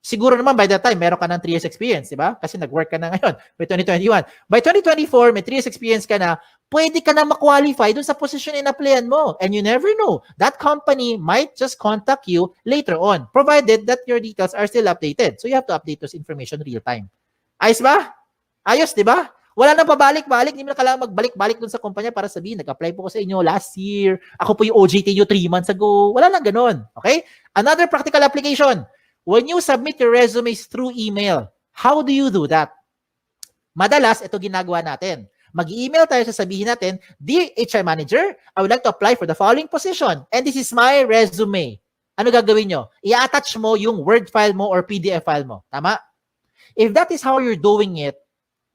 siguro naman by that time, meron ka ng 3 years experience, di ba? Kasi nag-work ka na ngayon by 2021. By 2024, may 3 years experience ka na, pwede ka na ma-qualify dun sa position in-applyan mo. And you never know. That company might just contact you later on, provided that your details are still updated. So you have to update those information real time. Ayos ba? Ayos, di ba? Wala nang pabalik-balik. Hindi mo na kailangan magbalik-balik dun sa kumpanya para sabihin, nag-apply po ko sa inyo last year. Ako po yung OJT nyo 3 months ago. Wala nang ganun. Okay? Another practical application. When you submit your resumes through email, how do you do that? Madalas, ito ginagawa natin. Mag-email tayo, sasabihin natin, Dear HR Manager, I would like to apply for the following position, and this is my resume. Ano gagawin nyo? I-attach mo yung Word file mo or PDF file mo. Tama? If that is how you're doing it,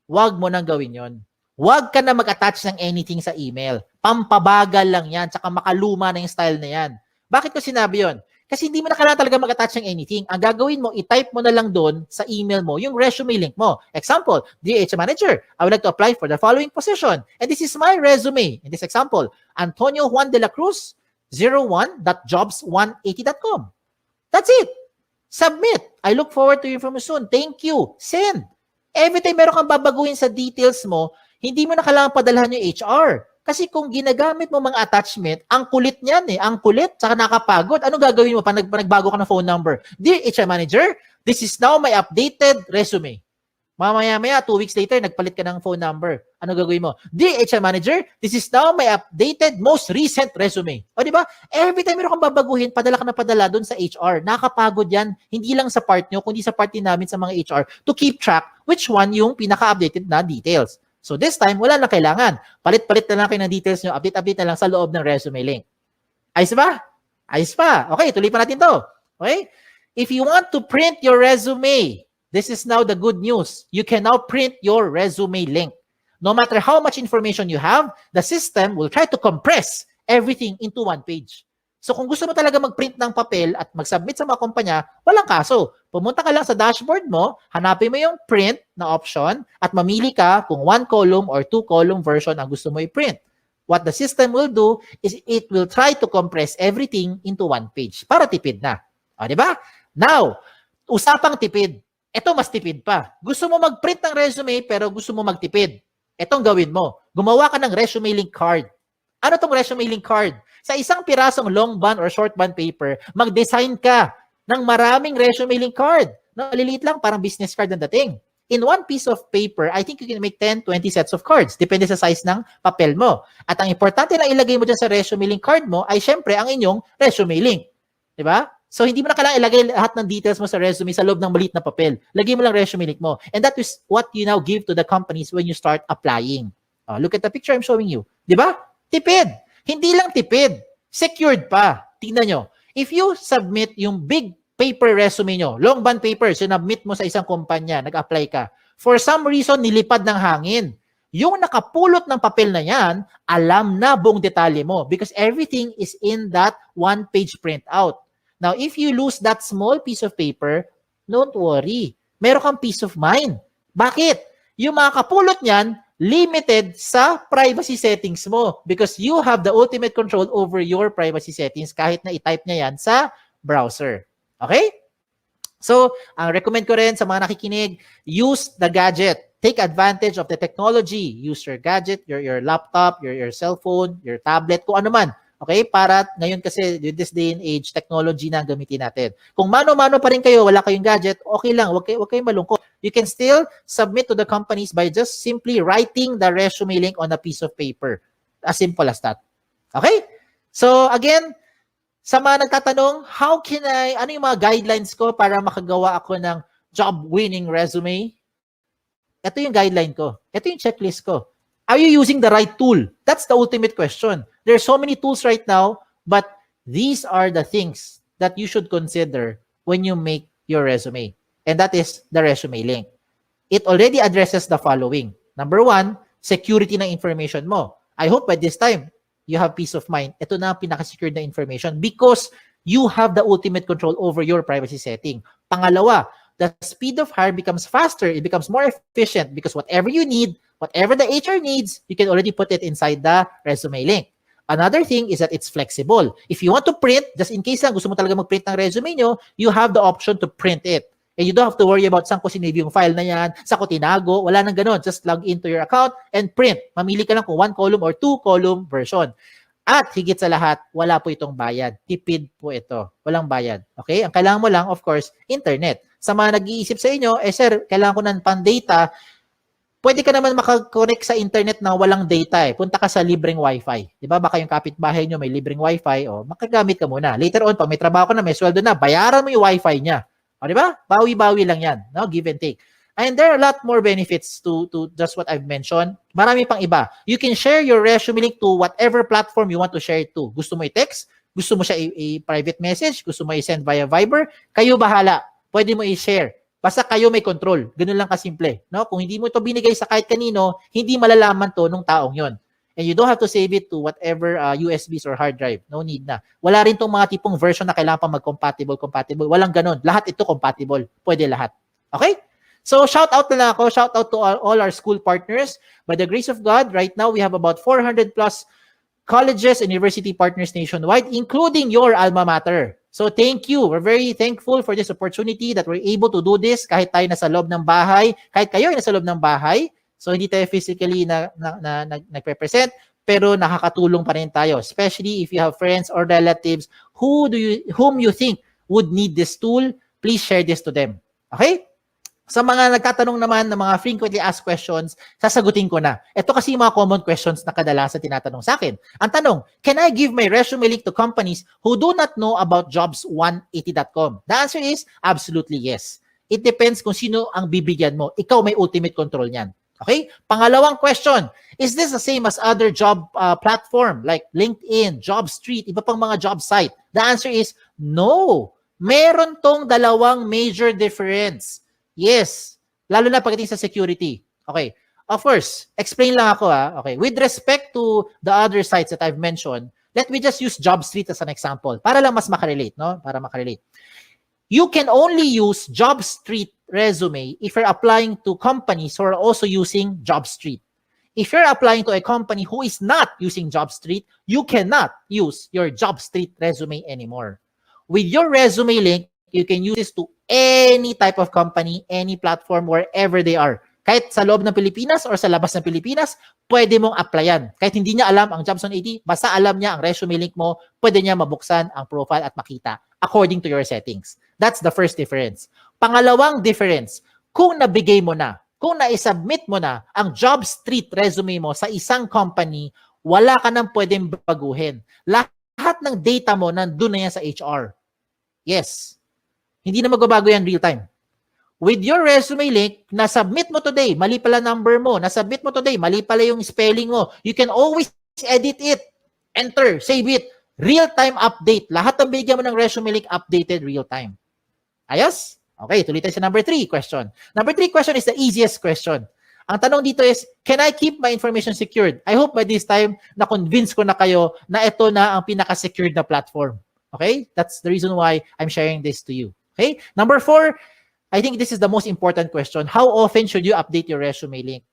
wag mo nang gawin yon. Wag ka na mag-attach ng anything sa email. Pampabagal lang yan, tsaka makaluma na yung style na yan. Bakit ko sinabi yon? Kasi hindi mo na kailangan talaga mag-attach ng anything. Ang gagawin mo, i-type mo na lang doon sa email mo yung resume link mo. Example, Dear HR Manager, I would like to apply for the following position. And this is my resume. In this example, Antonio Juan de la Cruz, 01.jobs180.com. That's it. Submit. I look forward to your information. Thank you. Send. Every time meron kang babaguhin sa details mo, hindi mo na kailangan padalhan yung HR. Kasi kung ginagamit mo mga attachment, ang kulit niyan ang kulit, saka nakapagod. Ano gagawin mo pag nagbago ka ng phone number? Dear HR Manager, this is now my updated resume. Mamaya-maya, 2 weeks later, nagpalit ka ng phone number. Ano gagawin mo? Dear HR Manager, this is now my updated, most recent resume. O di ba? Every time meron kang babaguhin, padala ka na padala doon sa HR. Nakakapagod yan, hindi lang sa part nyo, kundi sa part din namin sa mga HR to keep track which one yung pinaka-updated na details. So this time, wala na kailangan. Palit-palit na lang kayo ng details nyo, update-update na lang sa loob ng resume link. Ayos ba? Ayos pa. Okay, tuloy pa natin to. Okay? If you want to print your resume, this is now the good news. You can now print your resume link. No matter how much information you have, the system will try to compress everything into one page. So kung gusto mo talaga mag-print ng papel at mag-submit sa mga kumpanya, walang kaso. Pumunta ka lang sa dashboard mo, hanapin mo yung print na option at mamili ka kung 1 column or 2 column version ang gusto mo i-print. What the system will do is it will try to compress everything into one page para tipid na. O, di ba? Now, usapang tipid. Ito mas tipid pa. Gusto mo mag-print ng resume pero gusto mo magtipid. Itong gawin mo. Gumawa ka ng resume link card. Ano tong resume link card? Sa isang pirasong long bond or short bond paper, mag-design ka ng maraming resume link card. Maliliit lang, parang business card ang dating. In one piece of paper, I think you can make 10, 20 sets of cards. Depende sa size ng papel mo. At ang importante lang ilagay mo dyan sa resume link card mo ay syempre ang inyong resume link. Diba? So, hindi mo na kailangan ilagay lahat ng details mo sa resume sa loob ng maliit na papel. Lagay mo lang resume link mo. And that is what you now give to the companies when you start applying. Look at the picture I'm showing you. Diba? Tipid. Hindi lang tipid. Secured pa. Tingnan nyo. If you submit yung big paper resume nyo, long bond paper, sinubmit mo sa isang kumpanya, nag-apply ka. For some reason, nilipad ng hangin. Yung nakapulot ng papel na yan, alam na buong detalye mo because everything is in that one-page printout. Now, if you lose that small piece of paper, don't worry. Meron kang peace of mind. Bakit? Yung mga kapulot niyan, limited sa privacy settings mo because you have the ultimate control over your privacy settings kahit na i-type niya yan sa browser. Okay? So, ang recommend ko rin sa mga nakikinig, use the gadget. Take advantage of the technology. Use your gadget, your laptop, your cell phone, your tablet, kung ano man. Okay? Para ngayon kasi, with this day and age, technology na ang gamitin natin. Kung mano-mano pa rin kayo, wala kayong gadget, okay lang. Huwag kayong malungkot. You can still submit to the companies by just simply writing the resume link on a piece of paper. As simple as that. Okay? So, again, sa mga nagtatanong, ano yung mga guidelines ko para makagawa ako ng job-winning resume? Ito yung guideline ko. Ito yung checklist ko. Are you using the right tool? That's the ultimate question. There are so many tools right now, but these are the things that you should consider when you make your resume. And that is the resume link. It already addresses the following. Number 1, security ng information mo. I hope by this time, you have peace of mind. Ito na ang pinaka-secured na information because you have the ultimate control over your privacy setting. Pangalawa, the speed of hire becomes faster. It becomes more efficient because whatever you need, whatever the HR needs, you can already put it inside the resume link. Another thing is that it's flexible. If you want to print, just in case lang gusto mo talaga mag-print ng resume nyo, you have the option to print it. And you don't have to worry about saan ko sinave yung file na yan, saan ko tinago, wala nang ganun. Just log into your account and print. Mamili ka lang kung 1 column or 2 column version. At higit sa lahat, wala po itong bayad. Tipid po ito. Walang bayad. Okay? Ang kailangan mo lang, of course, internet. Sa mga nag-iisip sa inyo, sir, kailangan ko ng pan-data, pwede ka naman makakonect sa internet na walang data eh. Punta ka sa libreng wifi. Di ba? Baka yung kapitbahay nyo may libreng wifi, makagamit ka muna. Later on, pag may trabaho ka na, may sweldo na, bayaran mo yung wifi niya. O, di ba? Bawi-bawi lang yan. No? Give and take. And there are a lot more benefits to just what I've mentioned. Marami pang iba. You can share your resume link to whatever platform you want to share it to. Gusto mo i-text? Gusto mo siya i-private message? Gusto mo i-send via Viber? Kayo bahala. Pwede mo i-share. Basta kayo may control. Ganun lang kasimple. No? Kung hindi mo ito binigay sa kahit kanino, hindi malalaman to nung taong yon. And you don't have to save it to whatever USBs or hard drive. No need na. Wala rin tong mga tipong version na kailangan pa mag-compatible. Walang ganun. Lahat ito compatible. Pwede lahat. Okay? So, shout out na lang ako. Shout out to all our school partners. By the grace of God, right now we have about 400 plus colleges and university partners nationwide, including your alma mater. So, thank you. We're very thankful for this opportunity that we're able to do this kahit tayo nasa loob ng bahay, kahit kayo ay nasa loob ng bahay. So, hindi tayo physically nagpe-present, pero nakakatulong pa rin tayo. Especially if you have friends or relatives whom you think would need this tool, please share this to them. Okay? Sa mga nagtatanong naman ng mga frequently asked questions, sasagutin ko na. Ito kasi yung mga common questions na kadalasan tinatanong sa akin. Ang tanong, can I give my resume link to companies who do not know about jobs180.com? The answer is absolutely yes. It depends kung sino ang bibigyan mo. Ikaw may ultimate control niyan. Okay? Pangalawang question, is this the same as other job platform like LinkedIn, JobStreet, iba pang mga job site? The answer is no. Meron tong dalawang major difference. Yes. Lalo na pagdating sa security. Okay. Of course, explain lang ako Okay. With respect to the other sites that I've mentioned, let me just use JobStreet as an example para lang mas makarelate, no? Para makarelate. You can only use JobStreet resume if you're applying to companies who are also using JobStreet. If you're applying to a company who is not using JobStreet, you cannot use your JobStreet resume anymore. With your resume link, you can use this to any type of company, any platform, wherever they are. Kahit sa loob ng Pilipinas or sa labas ng Pilipinas, pwede mong applyan. Kahit hindi niya alam ang Jobs 180, basta alam niya ang resume link mo, pwede niya mabuksan ang profile at makita according to your settings. That's the first difference. Pangalawang difference, kung nabigay mo na, kung na-submit mo na ang JobStreet resume mo sa isang company, wala ka nang pwedeng baguhin. Lahat ng data mo nandun na yan sa HR. Yes. Hindi na magbabago yan real time. With your resume link, na-submit mo today, mali pala number mo, na-submit mo today, mali pala yung spelling mo, you can always edit it, enter, save it, real-time update. Lahat ng bigyan mo ng resume link, updated real-time. Ayos? Okay, tuloy tayo sa number 3 question. Number 3 question is the easiest question. Ang tanong dito is, can I keep my information secured? I hope by this time, na-convince ko na kayo na ito na ang pinaka-secured na platform. Okay? That's the reason why I'm sharing this to you. Okay? Number 4, I think this is the most important question. How often should you update your resume link?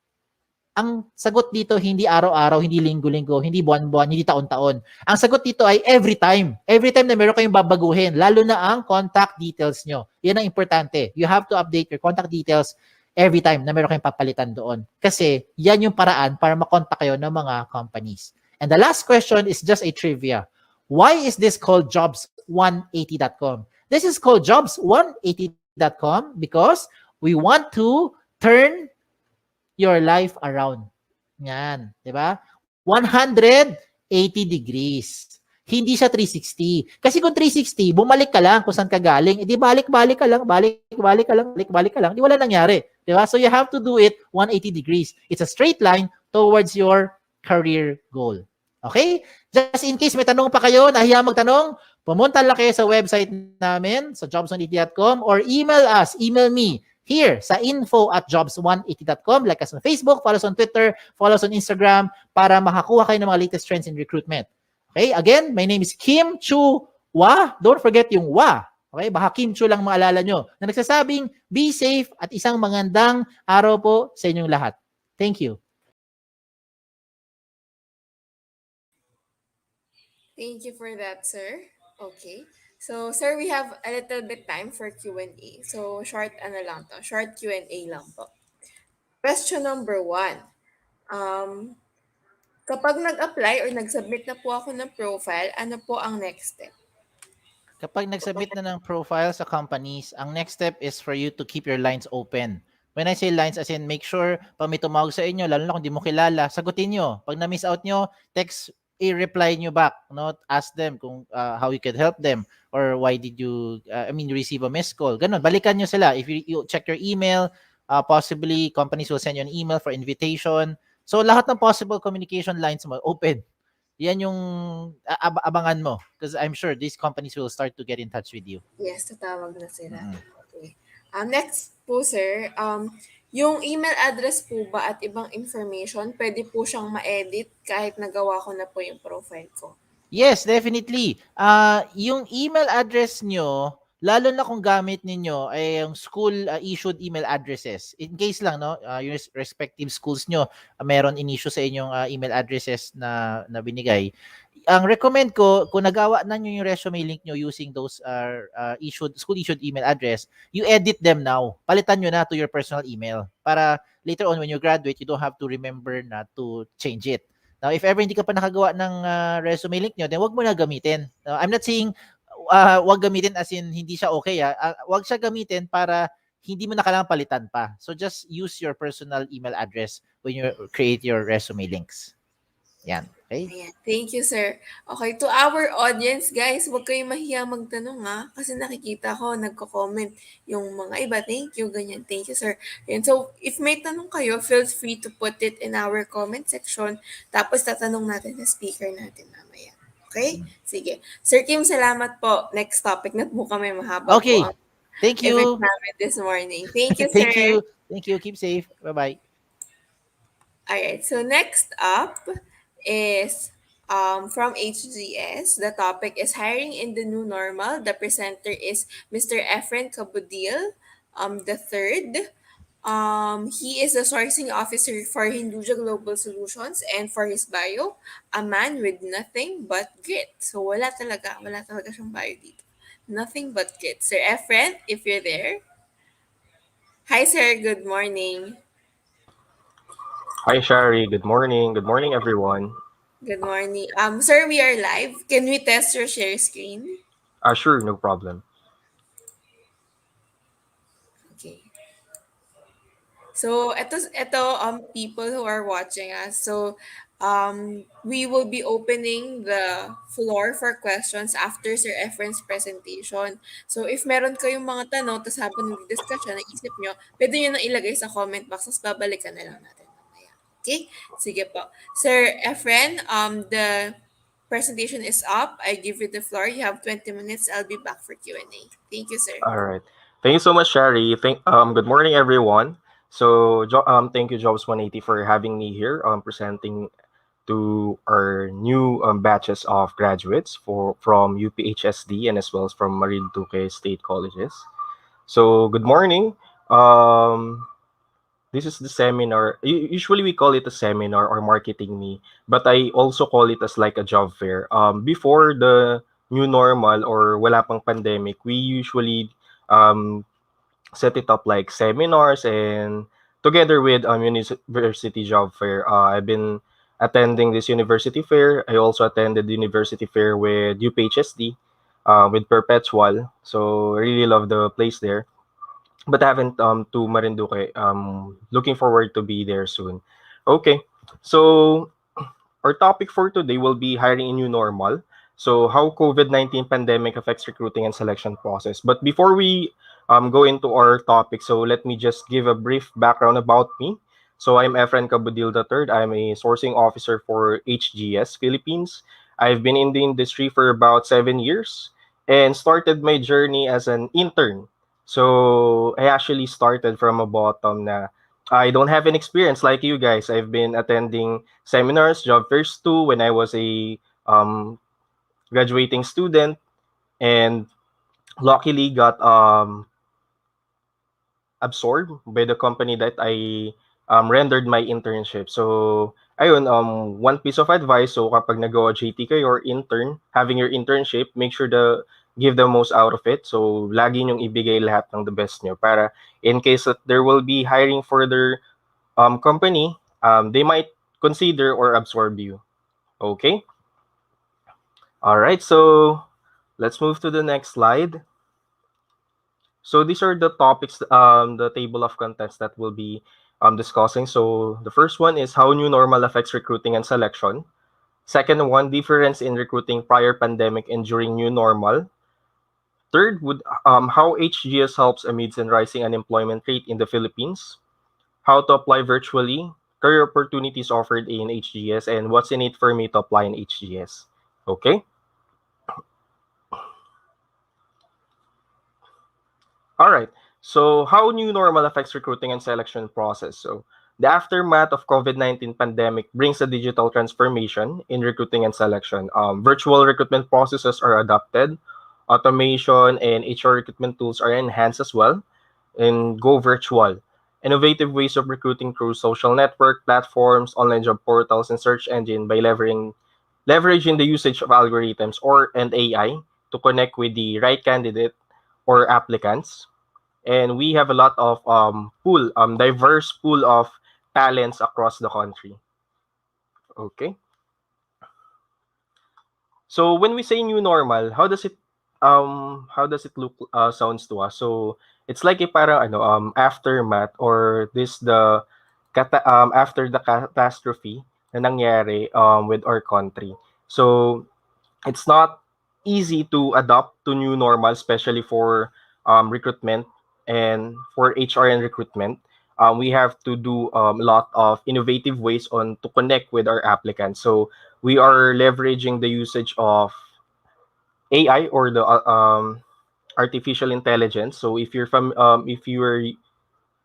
Ang sagot dito, hindi araw-araw, hindi linggo-linggo, hindi buwan-buwan, hindi taon-taon. Ang sagot dito ay every time. Every time na meron kayong babaguhin, lalo na ang contact details nyo. Yan ang importante. You have to update your contact details every time na meron kayong papalitan doon. Kasi yan yung paraan para makontak kayo ng mga companies. And the last question is just a trivia. Why is this called jobs180.com? This is called jobs180.com because we want to turn your life around. Yan, 'di ba? 180 degrees. Hindi siya 360. Kasi kung 360, bumalik ka lang kung saan ka galing. Di balik-balik ka lang, balik-balik ka lang, balik-balik ka lang. Di wala nangyari. Di ba? So you have to do it 180 degrees. It's a straight line towards your career goal. Okay? Just in case may tanong pa kayo, nahiya magtanong, pumunta lang kayo sa website namin, sa jobs180.com or email me here sa info@jobs180.com. Like us on Facebook, follow us on Twitter, follow us on Instagram para makakuha kayo ng mga latest trends in recruitment. Okay, again, my name is Kim Chu Wa. Don't forget yung Wa. Okay, baka Kim Chu lang maalala nyo. Na nagsasabing, be safe at isang magandang araw po sa inyong lahat. Thank you. Thank you for that, sir. Okay. So, sir, we have a little bit time for Q&A. So, short ano lang to, short Q&A lang po. Question number 1. Kapag nag-apply or nag-submit na po ako ng profile, ano po ang next step? Kapag nag-submit na ng profile sa companies, ang next step is for you to keep your lines open. When I say lines, as in make sure pag may tumawag sa inyo, lalo na kung di mo kilala, sagutin nyo. Pag na-miss out nyo, text, i-reply nyo back. No? Ask them kung how you could help them or why did you, receive a missed call. Ganun, balikan nyo sila. If you check your email, possibly companies will send you an email for invitation. So lahat ng possible communication lines mo, open. Yan yung abangan mo because I'm sure these companies will start to get in touch with you. Yes, tatawag na sila. Okay. Next po, sir, yung email address po ba at ibang information, pwede po siyang ma-edit kahit nagawa ko na po yung profile ko? Yes, definitely. Yung email address nyo, lalo na kung gamit ninyo ay yung school issued email addresses. In case lang, no, yung respective schools nyo, meron in-issue sa inyong email addresses na binigay. Ang recommend ko, kung nagawa na nyo yung resume link nyo using those school issued email address, you edit them now. Palitan nyo na to your personal email para later on when you graduate, you don't have to remember na to change it. Now, if ever hindi ka pa nakagawa ng resume link nyo, then wag mo na gamitin. I'm not saying wag gamitin as in hindi siya okay. Wag siya gamitin para hindi mo na kailangan palitan pa. So just use your personal email address when you create your resume links. Yan. Okay? Ayan. Thank you, sir. Okay, to our audience, guys, huwag kayong mahiya magtanong ha. Kasi nakikita ko, nagko-comment yung mga iba. Thank you, ganyan. Thank you, sir. And so, if may tanong kayo, feel free to put it in our comment section. Tapos tatanong natin sa speaker natin mamaya. Okay? Sige. Sir Kim, salamat po. Next topic na po kami, mahaba okay. po ang Thank you. event namin this morning. Thank you, sir. Thank you. Thank you. Keep safe. Bye-bye. All right. So next up is from HGS. The topic is hiring in the new normal. The presenter is Mr. Efren Kabudil, the third. He is the sourcing officer for Hinduja Global Solutions, and for his bio, a man with nothing but grit. So wala talaga siyang bio dito. Nothing but grit. Sir Efren, if you're there. Hi, sir. Good morning. Hi, Shari. Good morning. Good morning, everyone. Good morning. Sir, we are live. Can we test your share screen? Sure, no problem. Okay. So, ito people who are watching us. So, we will be opening the floor for questions after Sir Efren's presentation. So, if meron kayong mga tanong, tapos habang nag-discussion, naisip nyo, pwede nyo nang ilagay sa comment box, tapos babalikan na lang natin. Okay? Sige po. Sir Efren, the presentation is up. I give you the floor. You have 20 minutes. I'll be back for Q&A. Thank you, sir. All right. Thank you so much, Shari. Good morning, everyone. So, thank you, Jobs 180, for having me here presenting to our new batches of graduates from UPHSD and as well as from Marinduque State Colleges. So good morning. Um, this is the seminar. Usually we call it a seminar or marketing me, but I also call it as like a job fair. Before the new normal or wala pang pandemic, we usually um, set it up like seminars and together with university job fair. I've been attending this university fair. I also attended the university fair with UPHSD, with Perpetual. So I really love the place there. But I haven't to Marinduque. Looking forward to be there soon. Okay, so our topic for today will be hiring a new normal. So how COVID-19 pandemic affects recruiting and selection process. But before we go into our topic, so let me just give a brief background about me. So I'm Efren Cabudil III. I'm a sourcing officer for HGS Philippines. I've been in the industry for about 7 years and started my journey as an intern. So I actually started from a bottom na I don't have an experience like you guys. I've been attending seminars, job fairs too when I was a graduating student, and luckily got absorbed by the company that I rendered my internship. So ayun, one piece of advice, so kapag nag-OJT kayo or intern, having your internship, make sure to give the most out of it. So lagi nyong ibigay lahat ng the best nyo para in case that there will be hiring further company, they might consider or absorb you. Okay. All right. So let's move to the next slide. So these are the topics, the table of contents that we'll be discussing. So the first one is how new normal affects recruiting and selection. Second one, difference in recruiting prior pandemic and during new normal. Third, would how HGS helps amidst a rising unemployment rate in the Philippines. How to apply virtually, career opportunities offered in HGS, and what's in it for me to apply in HGS. Okay. All right. So how new normal affects recruiting and selection process. So the aftermath of COVID-19 pandemic brings a digital transformation in recruiting and selection. Virtual recruitment processes are adopted. Automation and HR recruitment tools are enhanced as well and go virtual. Innovative ways of recruiting through social network platforms, online job portals, and search engine by leveraging the usage of algorithms or and AI to connect with the right candidate or applicants. And we have a lot of diverse pool of talents across the country. Okay. So when we say new normal, how does it look sounds to us? So it's like a parang aftermath or after the catastrophe na nangyari with our country. So it's not easy to adapt to new normal, especially for recruitment and for HR and recruitment. We have to do a lot of innovative ways on to connect with our applicants. So we are leveraging the usage of AI or the artificial intelligence. So if you are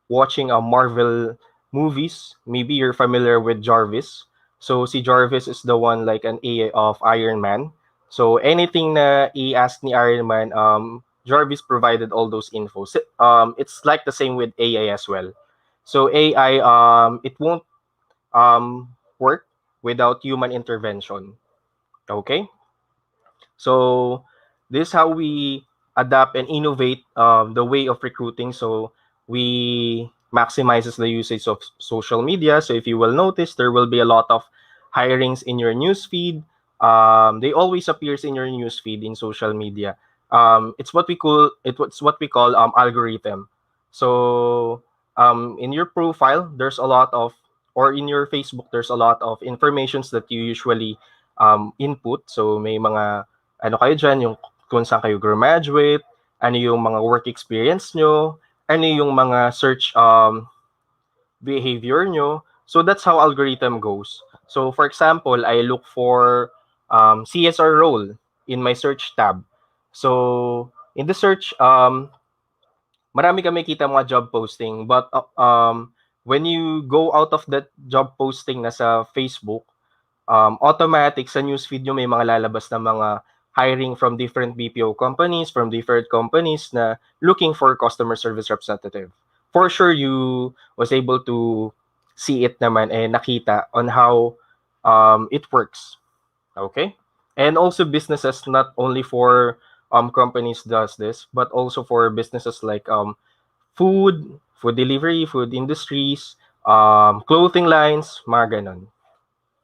watching a Marvel movies, maybe you're familiar with Jarvis. So si Jarvis is the one like an AI of Iron Man. So anything na i-ask ni Iron Man, Jarvis provided all those infos. It's like the same with AI as well. So AI, it won't work without human intervention. Okay? So this is how we adapt and innovate the way of recruiting. So we maximizes the usage of social media. So if you will notice, there will be a lot of hirings in your newsfeed. They always appears in your newsfeed in social media. It's what we call algorithm. So in your profile, there's a lot of, or in your Facebook, there's a lot of informations that you usually input. So may mga ano kayo dyan, yung kung saan kayo graduate, ano yung mga work experience nyo, ano yung mga search behavior nyo. So that's how algorithm goes. So for example, I look for CSR role in my search tab. So in the search, marami kami kita mga job posting, but when you go out of that job posting na sa Facebook, automatic sa newsfeed nyo may mga lalabas na mga hiring from different BPO companies, from different companies na looking for customer service representative. For sure, you was able to see it naman and nakita on how it works. Okay? And also businesses, not only for companies does this, but also for businesses like food delivery, food industries, clothing lines, mga ganon.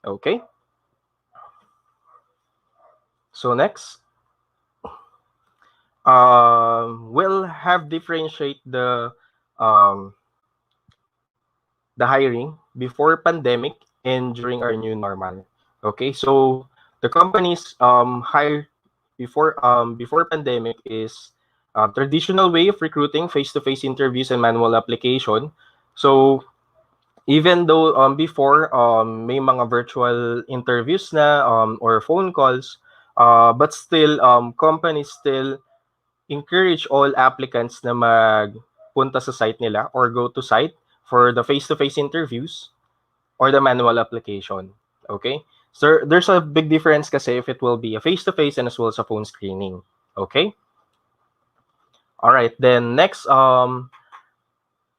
Okay? So next, we'll have differentiate um, the hiring before pandemic and during our new normal. Okay, so the companies hire before pandemic is traditional way of recruiting, face-to-face interviews and manual application. So even though before may mga virtual interviews na or phone calls, but still companies still encourage all applicants na magpunta sa site nila or go to site for the face-to-face interviews or the manual application. Okay? So there's a big difference kasi if it will be a face-to-face and as well as a phone screening. Okay? All right, then next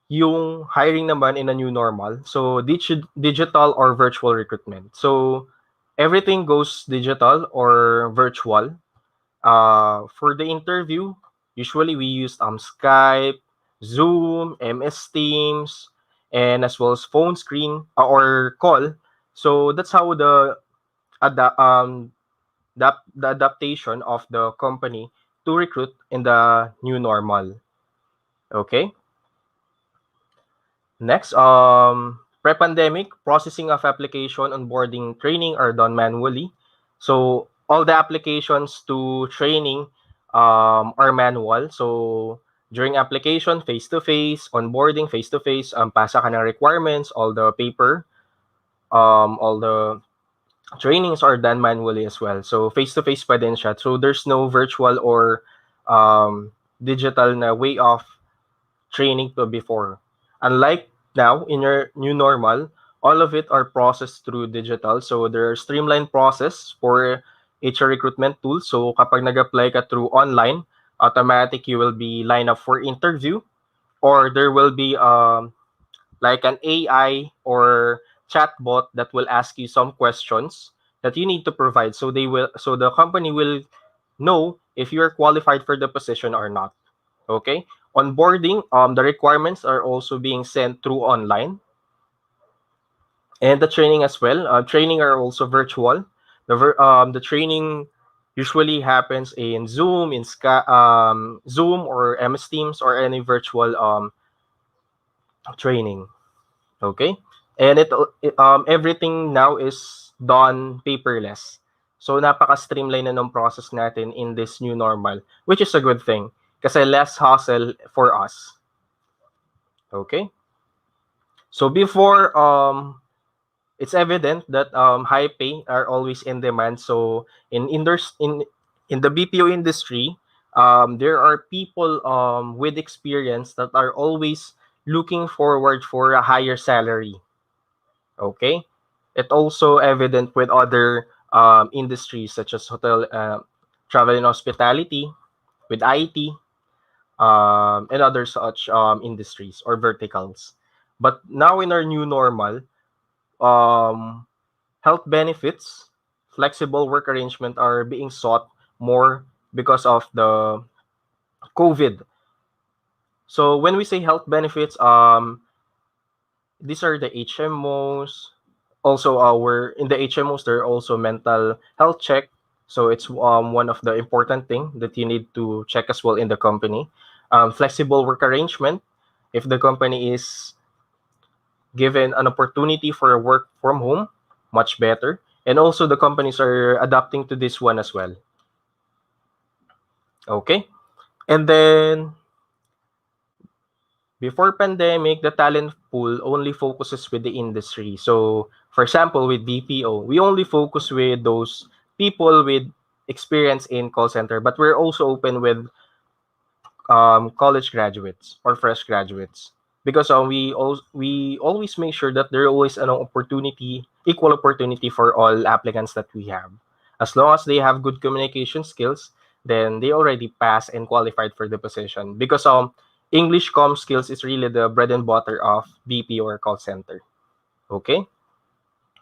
yung hiring naman in a new normal. So digital or virtual recruitment. So everything goes digital or virtual. For the interview, usually we use Skype, Zoom, MS Teams, and as well as phone screen or call. So that's how ada- um, the adaptation of the company to recruit in the new normal. Okay. Next, pre-pandemic, processing of application, onboarding, training are done manually. So all the applications to training are manual. So during application, face-to-face, onboarding, face-to-face, pasa ka ng requirements, all the paper, all the trainings are done manually as well. So face-to-face pa din siya. So there's no virtual or digital na way of training to before. Unlike now, in your new normal, all of it are processed through digital. So there are streamlined process for HR recruitment tools. So kapag nag-apply ka through online, automatic you will be lined up for interview, or there will be like an AI or chatbot that will ask you some questions that you need to provide. So the company will know if you're qualified for the position or not. Okay. Onboarding, the requirements are also being sent through online, and the training as well. Training are also virtual. The training usually happens in Zoom, Zoom or MS Teams or any virtual training. Okay, and everything now is done paperless. So napaka-streamline na ng process natin in this new normal, which is a good thing kasi less hassle for us. Okay. So before it's evident that high pay are always in demand. So in the BPO industry, there are people with experience that are always looking forward for a higher salary. Okay, it also evident with other industries such as hotel, travel and hospitality, with IT, and other such industries or verticals. But now in our new normal, health benefits, flexible work arrangement are being sought more because of the COVID. So when we say health benefits, these are the HMOs. Also, we're in the HMOs. There are also mental health check. So it's one of the important thing that you need to check as well in the company. Flexible work arrangement. If the company is given an opportunity for a work from home, much better. And also the companies are adapting to this one as well. Okay. And then before pandemic, the talent pool only focuses with the industry. So for example, with BPO, we only focus with those people with experience in call center, but we're also open with college graduates or fresh graduates because we always make sure that there always an opportunity, equal opportunity for all applicants that we have. As long as they have good communication skills, then they already pass and qualified for the position, because English com skills is really the bread and butter of BP or call center. Okay?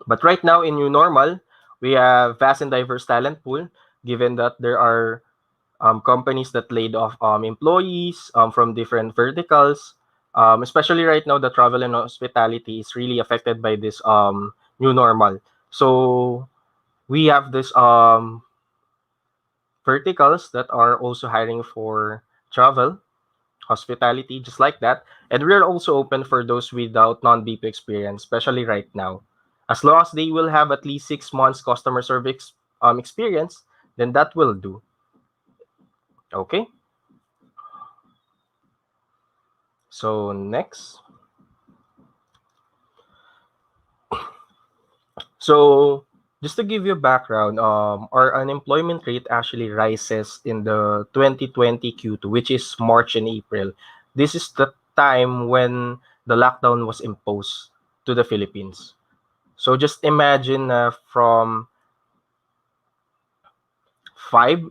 But right now in new normal, we have vast and diverse talent pool, given that there are companies that laid off employees from different verticals. Especially right now, the travel and hospitality is really affected by this new normal. So we have this verticals that are also hiring for travel, hospitality, just like that. And we're also open for those without non-BP experience, especially right now. As long as they will have at least 6 months customer service experience, then that will do. Okay. So next. So just to give you a background, our unemployment rate actually rises in the 2020 Q2, which is March and April. This is the time when the lockdown was imposed to the Philippines. So just imagine from 5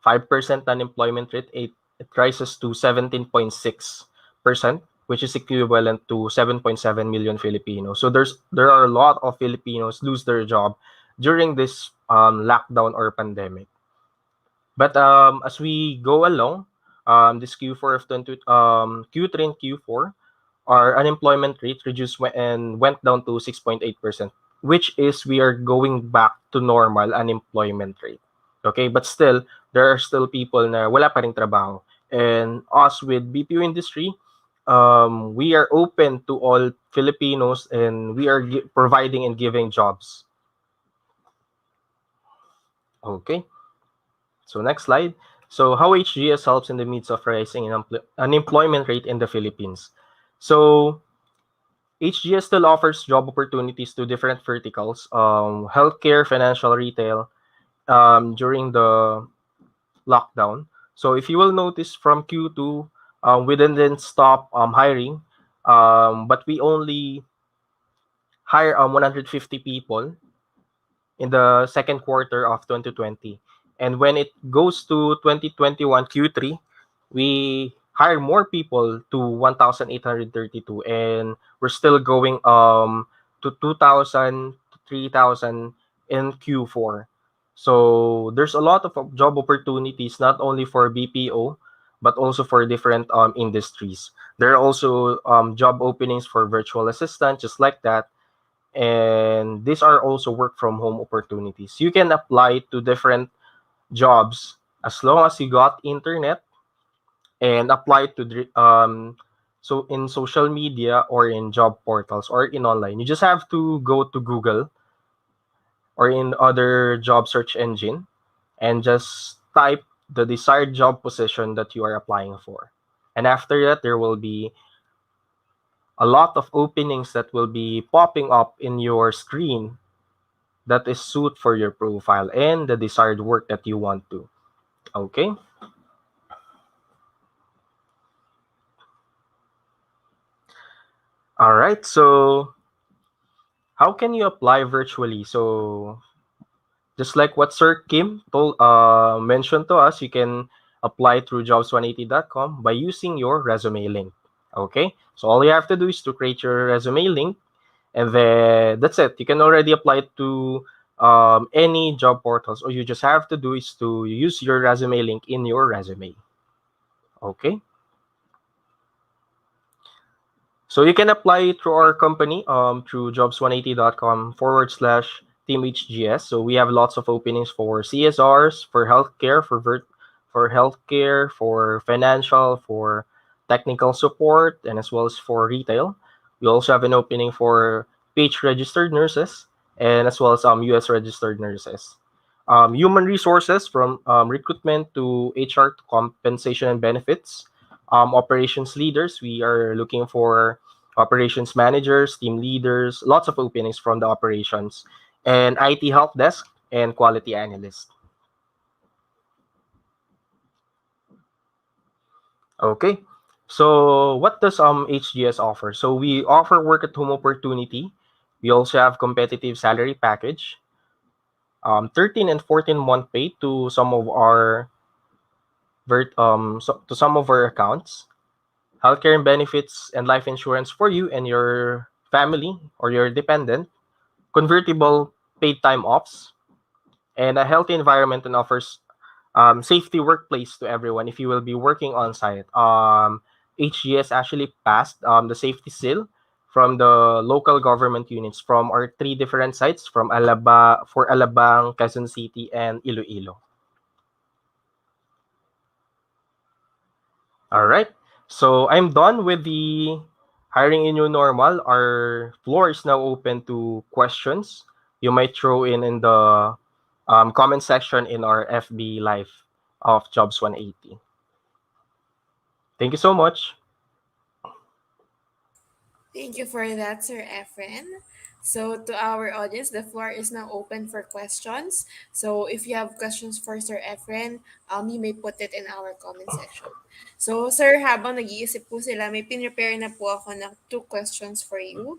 5% unemployment rate, it rises to 17.6%, which is equivalent to 7.7 million Filipinos. So there are a lot of Filipinos lose their job during this lockdown or pandemic. But as we go along, this Q4 of Q3 and Q4, our unemployment rate reduced and went down to 6.8%, which is we are going back to normal unemployment rate. Okay, but still, there are still people na wala pa ring trabaho. And us with BPO industry, we are open to all Filipinos, and we are providing and giving jobs. Okay. So next slide. So how HGS helps in the midst of rising unemployment rate in the Philippines. So HGS still offers job opportunities to different verticals, healthcare, financial, retail, during the lockdown. So if you will notice from Q2, we didn't stop hiring, but we only hire 150 people in the second quarter of 2020. And when it goes to 2021 Q3, we hire more people to 1,832, and we're still going to 2,000 to 3,000 in Q4. So there's a lot of job opportunities, not only for BPO, but also for different industries. There are also job openings for virtual assistant, just like that. And these are also work from home opportunities. You can apply to different jobs as long as you got internet and apply to so in social media or in job portals or in online. You just have to go to Google or in other job search engine and just type the desired job position that you are applying for. And after that, there will be a lot of openings that will be popping up in your screen that is suit for your profile and the desired work that you want to. Okay. All right. So how can you apply virtually? So just like what Sir Kim mentioned to us, you can apply through jobs180.com by using your resume link. Okay. So all you have to do is to create your resume link, and then that's it. You can already apply to any job portals. All you just have to do is to use your resume link in your resume. Okay. So you can apply through our company through jobs180.com/teamhgs. So we have lots of openings for CSRs, for healthcare, for healthcare, for financial, for technical support, and as well as for retail. We also have an opening for PH registered nurses and as well as US registered nurses. Human resources, from recruitment to HR to compensation and benefits. Operations leaders, we are looking for operations managers, team leaders, lots of openings from the operations, and IT help desk and quality analyst. Okay, so what does HGS offer? So we offer work at home opportunity. We also have competitive salary package. 13 and 14-month pay to some of our to some of our accounts, healthcare and benefits and life insurance for you and your family or your dependent, convertible paid time offs, and a healthy environment and offers safety workplace to everyone if you will be working on site. HGS actually passed the safety seal from the local government units from our three different sites from Alabang, Quezon City, and Iloilo. All right. So I'm done with the hiring in new normal. Our floor is now open to questions you might throw in the comment section in our FB Live of Jobs 180. Thank you so much. Thank you for that, Sir Efren. So, to our audience, the floor is now open for questions. So, if you have questions for Sir Efren, you may put it in our comment section. So, Sir, habang nag-iisip po sila, may pinrepare na po ako ng two questions for you.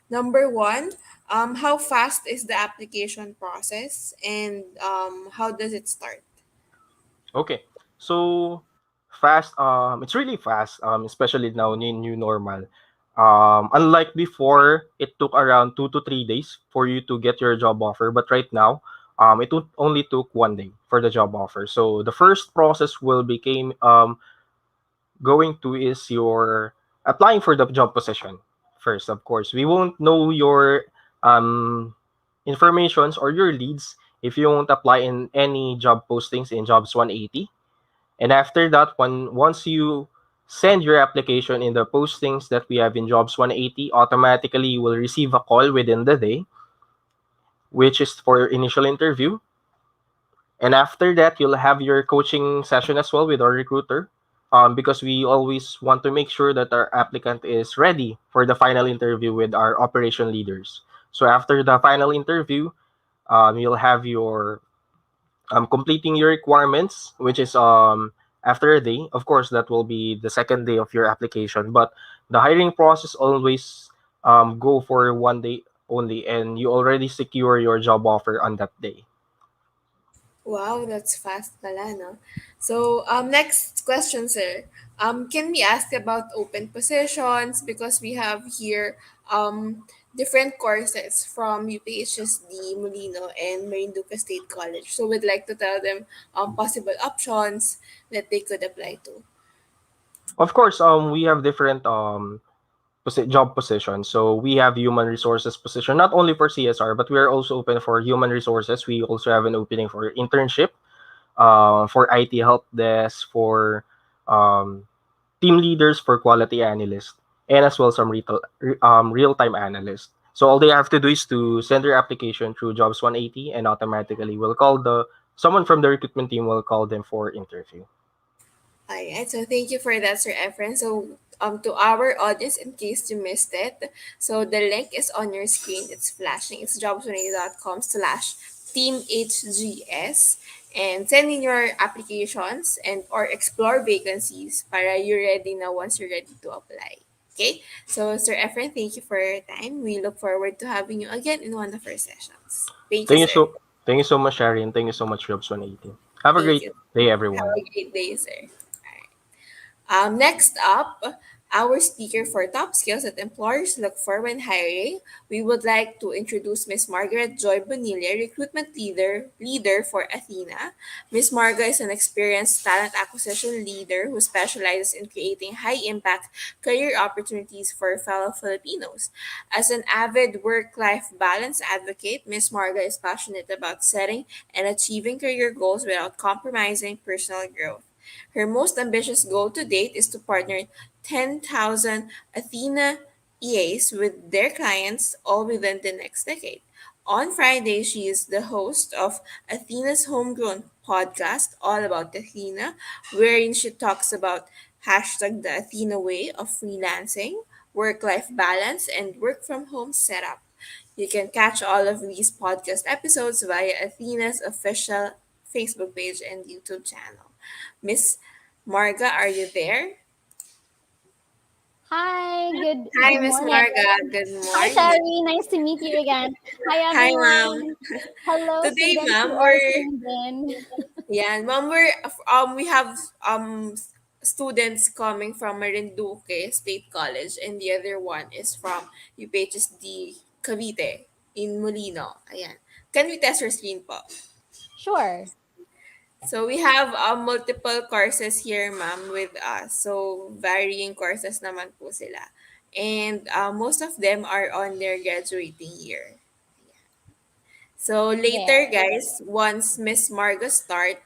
Number one, how fast is the application process and how does it start? Okay. So fast, it's really fast, especially now in new normal. Unlike before, it took around 2 to 3 days for you to get your job offer, but right now, only took 1 day for the job offer. So the first process will became going to is your applying for the job position first. Of course, we won't know your um informations or your leads if you won't apply in any job postings in Jobs 180. And after that, once you send your application in the postings that we have in Jobs 180, automatically you will receive a call within the day, which is for initial interview. And after that, you'll have your coaching session as well with our recruiter, because we always want to make sure that our applicant is ready for the final interview with our operation leaders. So after the final interview, you'll have your completing your requirements, which is after a day. Of course, that will be the second day of your application. But the hiring process always go for 1 day only, and you already secure your job offer on that day. Wow, that's fast pala, no? So, next question, sir. Can we ask about open positions? Because we have here different courses from UPHSD Molino and Marinduque State College. So, we'd like to tell them possible options that they could apply to. Of course, we have different job positions. So we have human resources position, not only for CSR, but we are also open for human resources. We also have an opening for internship, for IT help desk, for um, team leaders, for quality analysts, and as well some real-time analysts. So all they have to do is to send their application through Jobs 180, and automatically will call the someone from the recruitment team will call them for interview. Alright, so thank you for that, Sir Efren. So, to our audience, in case you missed it, so the link is on your screen. It's flashing. It's jobs180.com/teamhgs, and send in your applications and or explore vacancies para you're ready now once you're ready to apply. Okay, so Sir Efren, thank you for your time. We look forward to having you again in one of our sessions. Thank you, Thank you sir. so thank you so much, Sharon. Thank you so much, Jobs 180. Have a Thank great you. day, Have everyone. a great day, sir. Next up, our speaker for top skills that employers look for when hiring. We would like to introduce Miss Margaret Joy Bonilla, recruitment leader for Athena. Miss Marga is an experienced talent acquisition leader who specializes in creating high-impact career opportunities for fellow Filipinos. As an avid work-life balance advocate, Miss Marga is passionate about setting and achieving career goals without compromising personal growth. Her most ambitious goal to date is to partner 10,000 Athena EAs with their clients all within the next decade. On Friday, she is the host of Athena's Homegrown podcast, all about Athena, wherein she talks about hashtag the Athena way of freelancing, work life balance, and work from home setup. You can catch all of these podcast episodes via Athena's official Facebook page and YouTube channel. Miss Marga, are you there? Hi, Hi, good Miss morning. Marga. Good Hi, morning. Terry. Nice to meet you again. Hi, Hi, ma'am. everyone. Hello, Today, students who ma'am, are we're tuned in. yeah, ma'am, we have students coming from Marinduque State College, and the other one is from UPHSD Cavite in Molino. Ayan. Can we test your screen po? Sure. So we have multiple courses here, ma'am, with us. So varying courses naman po sila. And most of them are on their graduating year. So later, There. guys, once Miss Marga start,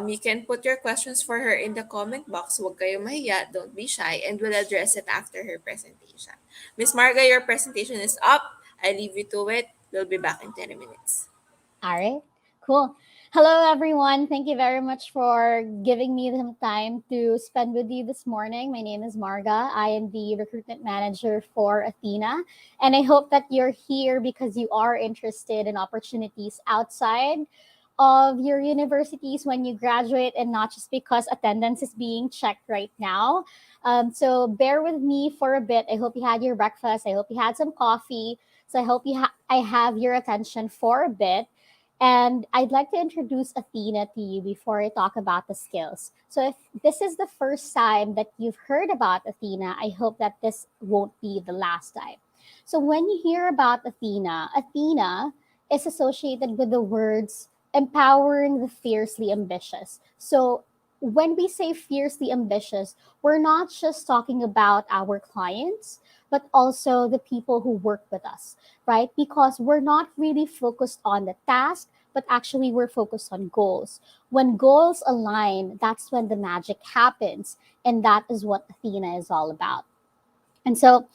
you can put your questions for her in the comment box. Huwag kayo mahiya, don't be shy, and we'll address it after her presentation. Miss Marga, your presentation is up. I leave you to it. We'll be back in 10 minutes. All right. Cool. Hello, everyone. Thank you very much for giving me some time to spend with you this morning. My name is Marga. I am the recruitment manager for Athena. And I hope that you're here because you are interested in opportunities outside of your universities when you graduate and not just because attendance is being checked right now. So bear with me for a bit. I hope you had your breakfast. I hope you had some coffee. So I hope I have your attention for a bit. And I'd like to introduce Athena to you before I talk about the skills. So, if this is the first time that you've heard about Athena, I hope that this won't be the last time. So, when you hear about Athena, Athena is associated with the words empowering the fiercely ambitious. So, when we say fiercely ambitious, we're not just talking about our clients, but also the people who work with us, right? Because we're not really focused on the task, but actually we're focused on goals. When goals align, that's when the magic happens. And that is what Athena is all about. And so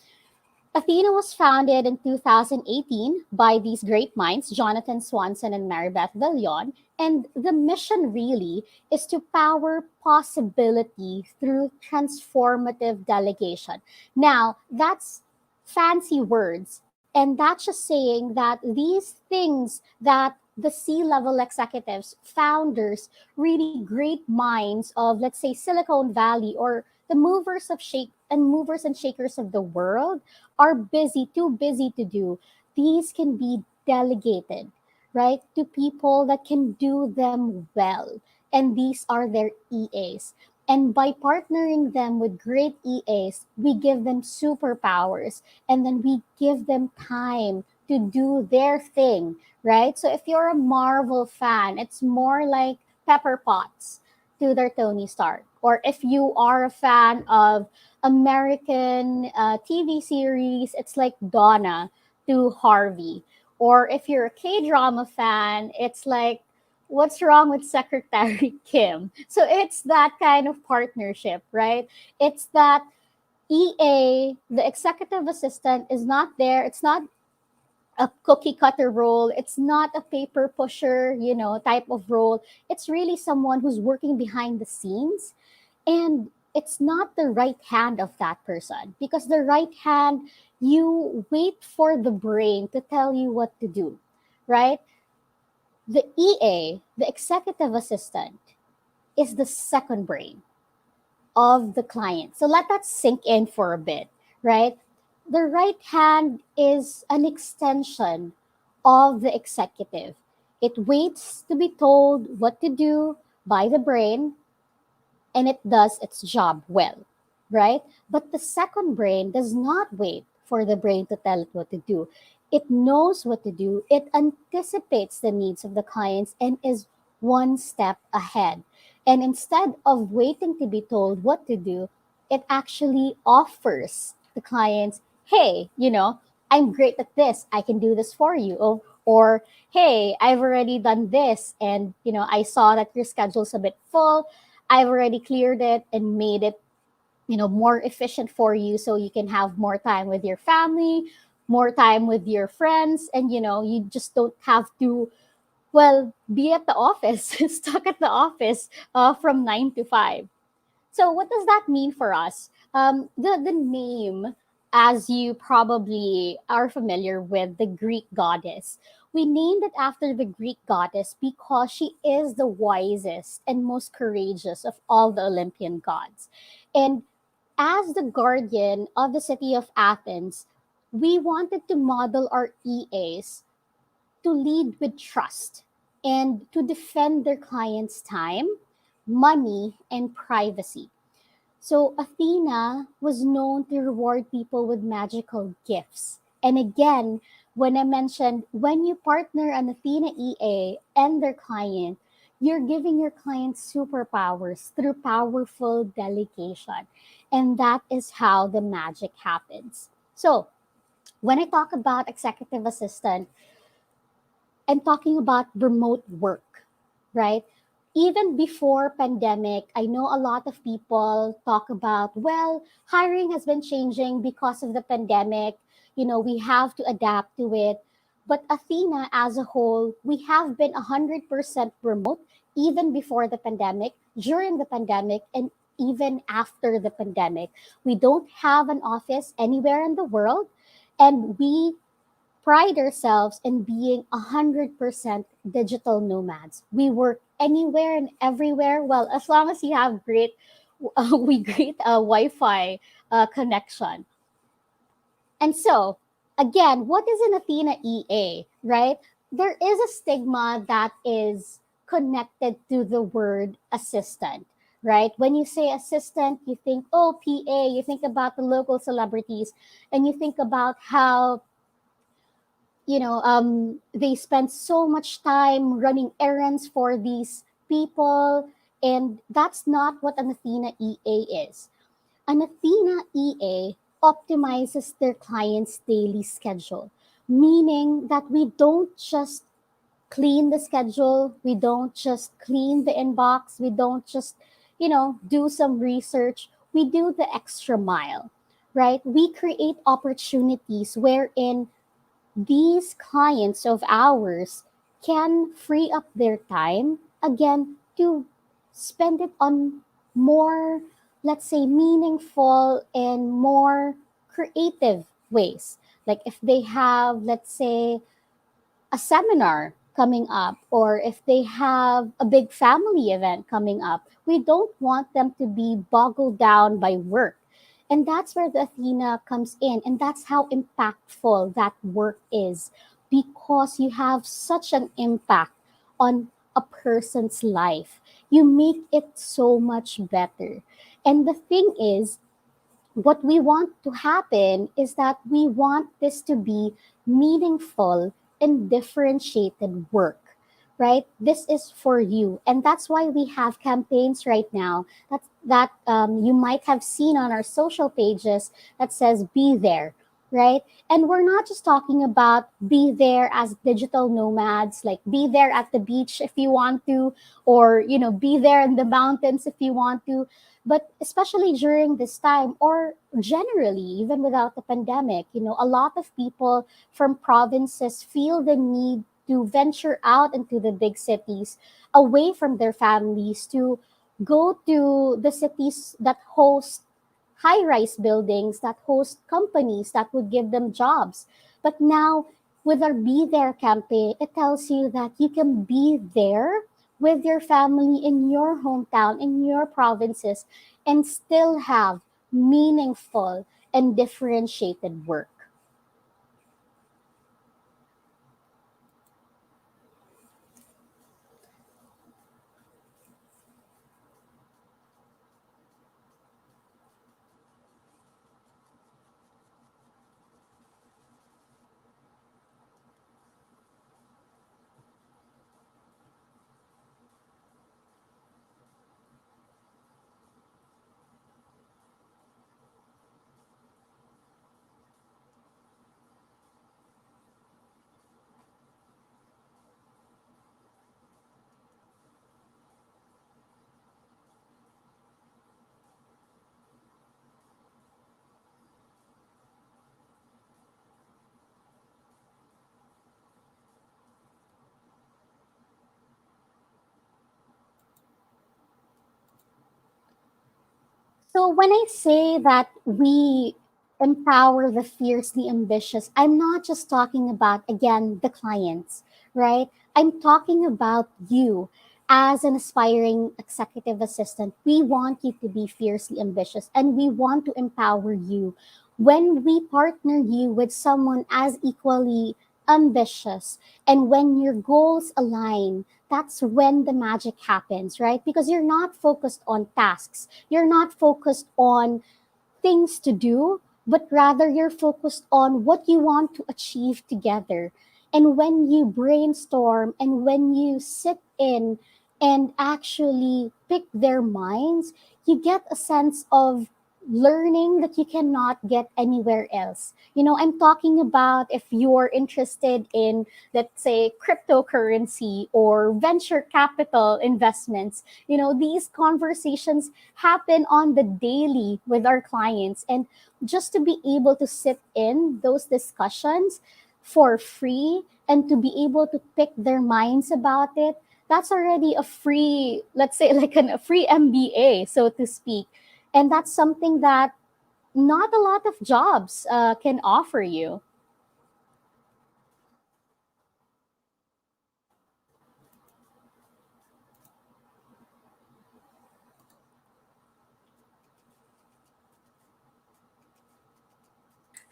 Athena was founded in 2018 by these great minds, Jonathan Swanson and Maribeth Villion. And the mission really is to power possibility through transformative delegation. Now, that's fancy words. And that's just saying that these things that the C-level executives, founders, really great minds of, let's say, Silicon Valley or the movers and shakers of the world are busy, too busy to do. These can be delegated, right, to people that can do them well. And these are their EAs. And by partnering them with great EAs, we give them superpowers and then we give them time to do their thing, right? So if you're a Marvel fan, it's more like Pepper Potts to their Tony Stark. Or if you are a fan of American TV series, it's like Donna to Harvey. Or if you're a K drama fan, it's like, what's wrong with Secretary Kim? So it's that kind of partnership, right? It's that EA, the executive assistant, is not there. It's not a cookie cutter role. It's not a paper pusher, type of role. It's really someone who's working behind the scenes, and it's not the right hand of that person, because the right hand, you wait for the brain to tell you what to do, right? The EA, the executive assistant, is the second brain of the client. So let that sink in for a bit, right? The right hand is an extension of the executive. It waits to be told what to do by the brain, and it does its job well, right? But the second brain does not wait for the brain to tell it what to do. It knows what to do, it anticipates the needs of the clients and is one step ahead. And instead of waiting to be told what to do, it actually offers the clients, hey, I'm great at this. I can do this for you. Or hey, I've already done this and I saw that your schedule's a bit full. I've already cleared it and made it, more efficient for you so you can have more time with your family, more time with your friends, and you just don't have to, well, be at the office, stuck at the office from 9 to 5. So, what does that mean for us? The name, as you probably are familiar with, the Greek goddess, we named it after the Greek goddess because she is the wisest and most courageous of all the Olympian gods. And as the guardian of the city of Athens, we wanted to model our EAs to lead with trust and to defend their clients' time, money, and privacy. So Athena was known to reward people with magical gifts. And again, when I mentioned when you partner an Athena EA and their client, you're giving your client superpowers through powerful delegation. And that is how the magic happens. So when I talk about executive assistant, I'm talking about remote work, right? Even before pandemic, I know a lot of people talk about, well, hiring has been changing because of the pandemic. You know, we have to adapt to it. But Athena as a whole, we have been 100% remote even before the pandemic, during the pandemic, and even after the pandemic. We don't have an office anywhere in the world, and we pride ourselves in being 100% digital nomads. We work anywhere and everywhere. Well, as long as you have great, we great Wi-Fi connection. And so, again, what is an Athena EA, right? There is a stigma that is connected to the word assistant, right? When you say assistant, you think, oh, PA, you think about the local celebrities, and you think about how they spend so much time running errands for these people, and that's not what an Athena EA is. An Athena EA optimizes their client's daily schedule, meaning that we don't just clean the schedule, we don't just clean the inbox, we don't just do some research, we do the extra mile, right? We create opportunities wherein these clients of ours can free up their time again to spend it on more, let's say, meaningful and more creative ways. Like if they have, let's say, a seminar coming up, or if they have a big family event coming up, we don't want them to be boggled down by work. And that's where the Athena comes in. And that's how impactful that work is, because you have such an impact on a person's life. You make it so much better. And the thing is, what we want to happen is that we want this to be meaningful and differentiated work, right? This is for you, and that's why we have campaigns right now that you might have seen on our social pages that says "Be there." Right? And we're not just talking about be there as digital nomads, like be there at the beach if you want to, or be there in the mountains if you want to, but especially during this time, or generally even without the pandemic, a lot of people from provinces feel the need to venture out into the big cities, away from their families, to go to the cities that host high-rise buildings, that host companies that would give them jobs. But now with our Be There campaign, it tells you that you can be there with your family in your hometown, in your provinces, and still have meaningful and differentiated work. So when I say that we empower the fiercely ambitious, I'm not just talking about, again, the clients, right? I'm talking about you. as an aspiring executive assistant, we want you to be fiercely ambitious and we want to empower you. When we partner you with someone as equally ambitious and when your goals align, that's when the magic happens, right? Because you're not focused on tasks, you're not focused on things to do, but rather you're focused on what you want to achieve together. And when you brainstorm and when you sit in and actually pick their minds, you get a sense of learning that you cannot get anywhere else. I'm talking about if you're interested in, let's say, cryptocurrency or venture capital investments. These conversations happen on the daily with our clients. And just to be able to sit in those discussions for free and to be able to pick their minds about it, that's already a free, let's say, like a free MBA, so to speak. And that's something that not a lot of jobs can offer you.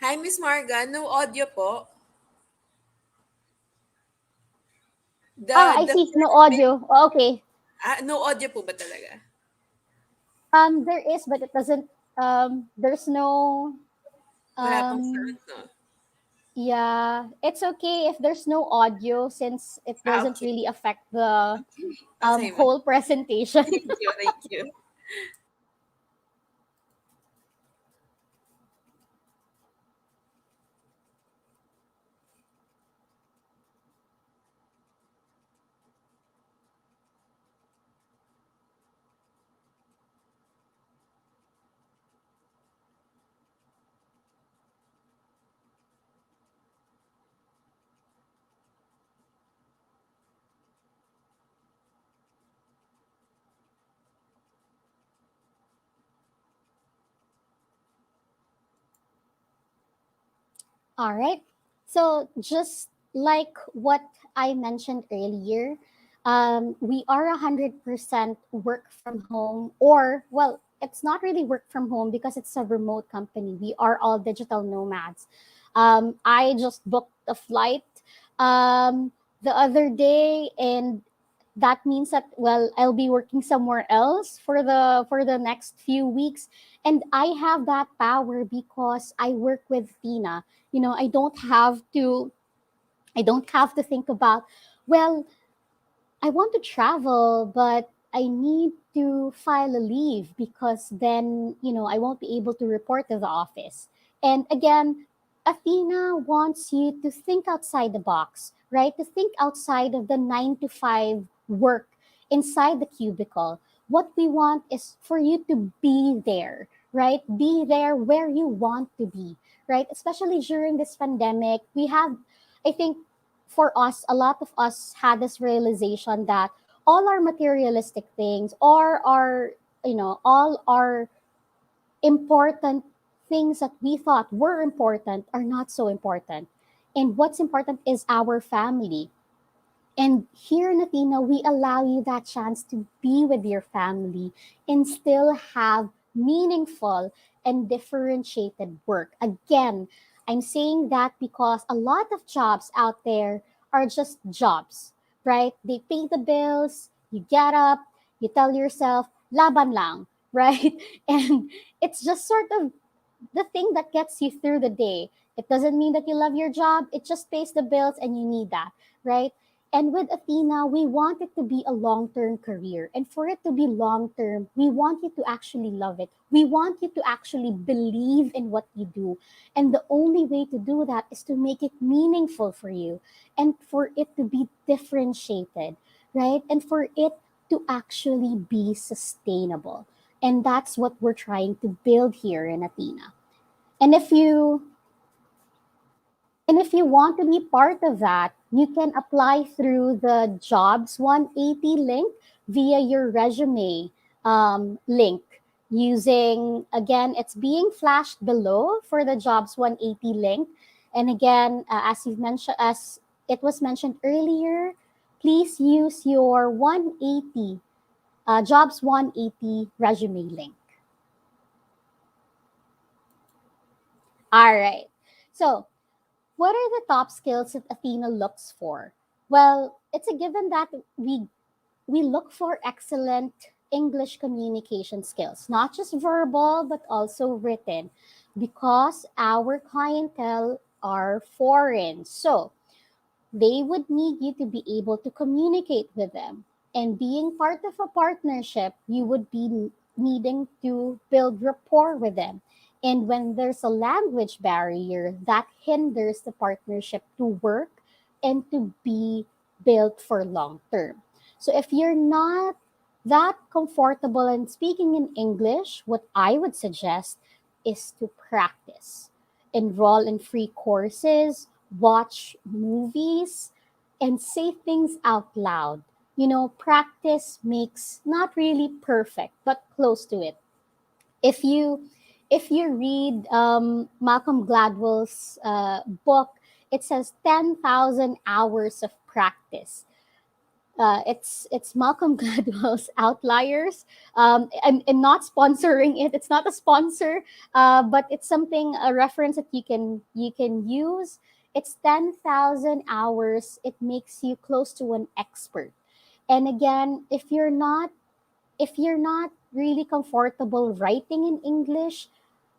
Hi, Miss Marga. No audio po. Ah, The I the see. No first bit, audio. Okay. no audio po ba talaga? There is, but it doesn't. There's no. Wala pang Um, sound, no? yeah, it's okay if there's no audio since it doesn't Okay. really affect the Okay. Okay, ma'am. whole presentation. Thank you. Thank you. All right. So just like what I mentioned earlier, we are 100% work from home, or well, it's not really work from home because it's a remote company. We are all digital nomads. I just booked a flight um, the other day, and that means that, well, I'll be working somewhere else for the next few weeks, and I have that power because I work with Tina. I don't have to think about, well, I want to travel, but I need to file a leave because then, I won't be able to report to the office. And again, Athena wants you to think outside the box, right? To think outside of the 9 to 5 work inside the cubicle. What we want is for you to be there, right? Be there where you want to be, right? Especially during this pandemic, I think, for us, a lot of us had this realization that all our materialistic things, or all our important things that we thought were important are not so important. And what's important is our family. And here in Athena, we allow you that chance to be with your family and still have meaningful and differentiated work. Again, I'm saying that because a lot of jobs out there are just jobs, right? They pay the bills, you get up, you tell yourself, laban lang, right? And it's just sort of the thing that gets you through the day. It doesn't mean that you love your job, it just pays the bills and you need that, right? And with Athena, we want it to be a long term career. And for it to be long term, we want you to actually love it. We want you to actually believe in what you do. And the only way to do that is to make it meaningful for you and for it to be differentiated, right? And for it to actually be sustainable. And that's what we're trying to build here in Athena. And if you want to be part of that, you can apply through the Jobs 180 link via your resume link. Using, again, it's being flashed below for the Jobs 180 link. And again, as it was mentioned earlier, please use your 180 jobs 180 resume link. All right. So, what are the top skills that Athena looks for? Well, it's a given that we look for excellent English communication skills, not just verbal but also written, because our clientele are foreign. So, they would need you to be able to communicate with them. And being part of a partnership, you would be needing to build rapport with them. And when there's a language barrier, that hinders the partnership to work and to be built for long term. So if you're not that comfortable in speaking in English, what I would suggest is to practice. Enroll in free courses, watch movies, and say things out loud. You know, practice makes not really perfect, but close to it. If you read Malcolm Gladwell's book, it says 10,000 hours of practice. It's Malcolm Gladwell's Outliers. I'm not sponsoring it. It's not a sponsor, but it's something a reference that you can use. It's 10,000 hours. It makes you close to an expert. And again, if you're not really comfortable writing in English,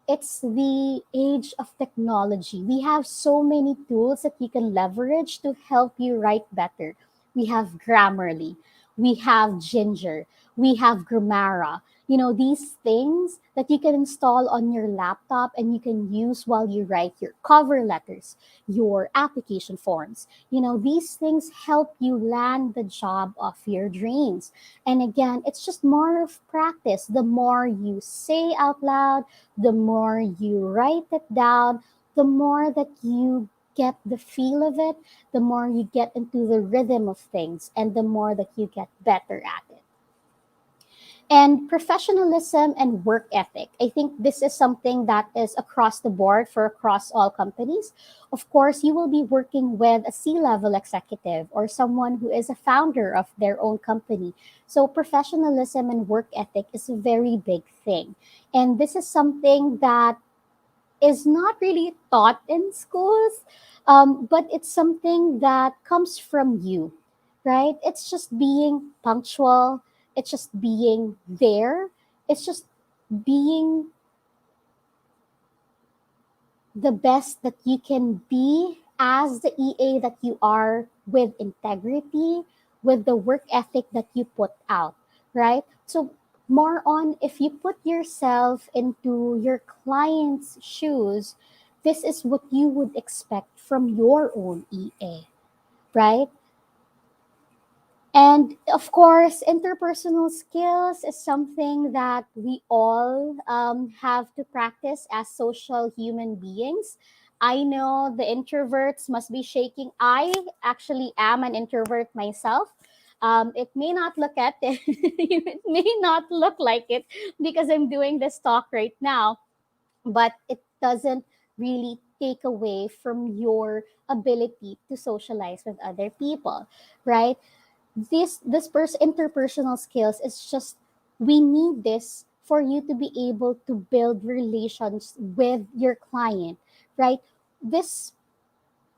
it's the age of technology. We have so many tools that you can leverage to help you write better. We have Grammarly, we have Ginger, we have Grammara. You know, these things that you can install on your laptop and you can use while you write your cover letters, your application forms. You know, these things help you land the job of your dreams. And again, it's just more of practice. The more you say out loud, the more you write it down, the more that you get the feel of it, the more you get into the rhythm of things, and the more that you get better at it. And professionalism and work ethic. I think this is something that is across the board for across all companies. Of course, you will be working with a C-level executive or someone who is a founder of their own company. So professionalism and work ethic is a very big thing. And this is something that is not really taught in schools, but it's something that comes from you, right? It's just being punctual, it's just being there, it's just being the best that you can be as the EA that you are, with integrity, with the work ethic that you put out, right? So, more on if you put yourself into your client's shoes, this is what you would expect from your own EA, right? And of course, interpersonal skills is something that we all have to practice as social human beings. I know the introverts must be shaking. I actually am an introvert myself. It may not look at it, it may not look like it because I'm doing this talk right now, but it doesn't really take away from your ability to socialize with other people, right? This interpersonal skills is just, we need this for you to be able to build relations with your client, right? This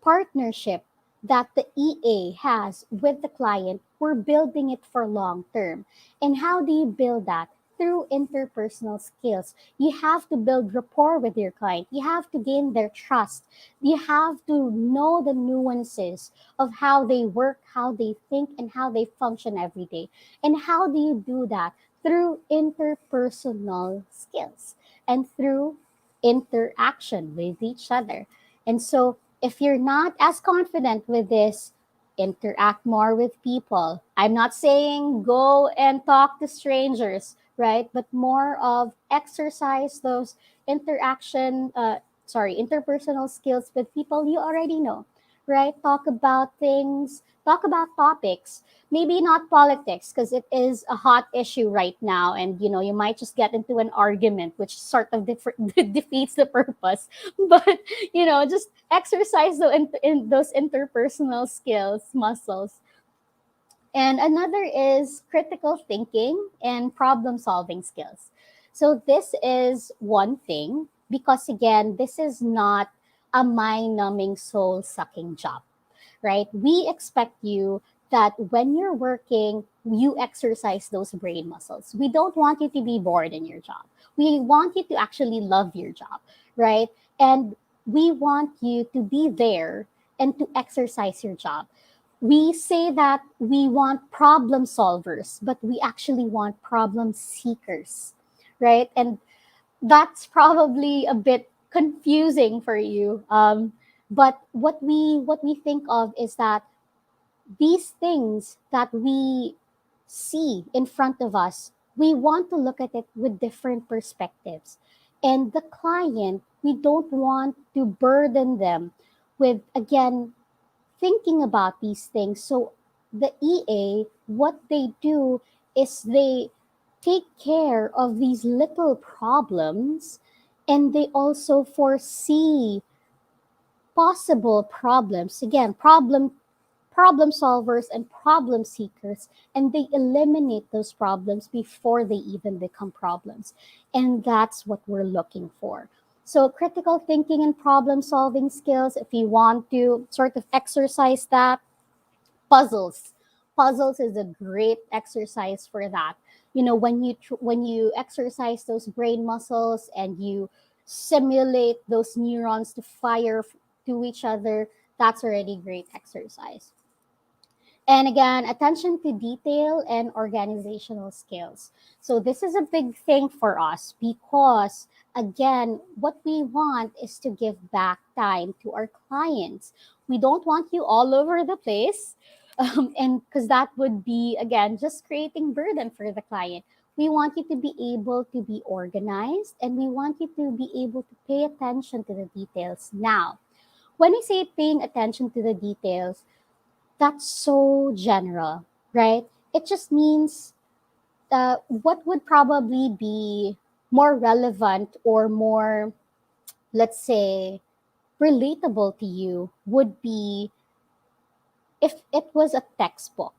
partnership that the EA has with the client, we're building it for long term. And how do you build that? Through interpersonal skills. You have to build rapport with your client. You have to gain their trust. You have to know the nuances of how they work, how they think, and how they function every day. And how do you do that? Through interpersonal skills and through interaction with each other. And so, if you're not as confident with this, interact more with people. I'm not saying go and talk to strangers, right? But more of exercise those interpersonal skills with people you already know, right? Talk about things, talk about topics, maybe not politics because it is a hot issue right now, and you might just get into an argument which sort of defeats the purpose. But just exercise in those interpersonal skills muscles. And another is critical thinking and problem solving skills. So this is one thing because again, this is not a mind numbing, soul sucking job, right? We expect you that when you're working, you exercise those brain muscles. We don't want you to be bored in your job. We want you to actually love your job, right? And we want you to be there and to exercise your job. We say that we want problem solvers, but we actually want problem seekers, right? And that's probably a bit confusing for you. But what we think of is that these things that we see in front of us, we want to look at it with different perspectives. And the client, we don't want to burden them with, again, thinking about these things. So the EA, what they do is they take care of these little problems and they also foresee possible problems. Again, problem solvers and problem seekers, and they eliminate those problems before they even become problems. And that's what we're looking for. So critical thinking and problem solving skills, if you want to sort of exercise that, puzzles. Puzzles is a great exercise for that. You know, when you exercise those brain muscles and you simulate those neurons to fire to each other, that's already great exercise. And again, attention to detail and organizational skills. So this is a big thing for us because again, what we want is to give back time to our clients. We don't want you all over the place. And because that would be again just creating burden for the client. We want you to be able to be organized and we want you to be able to pay attention to the details. Now, when we say paying attention to the details, that's so general, right? It just means what would probably be more relevant or more, let's say, relatable to you would be if it was a textbook,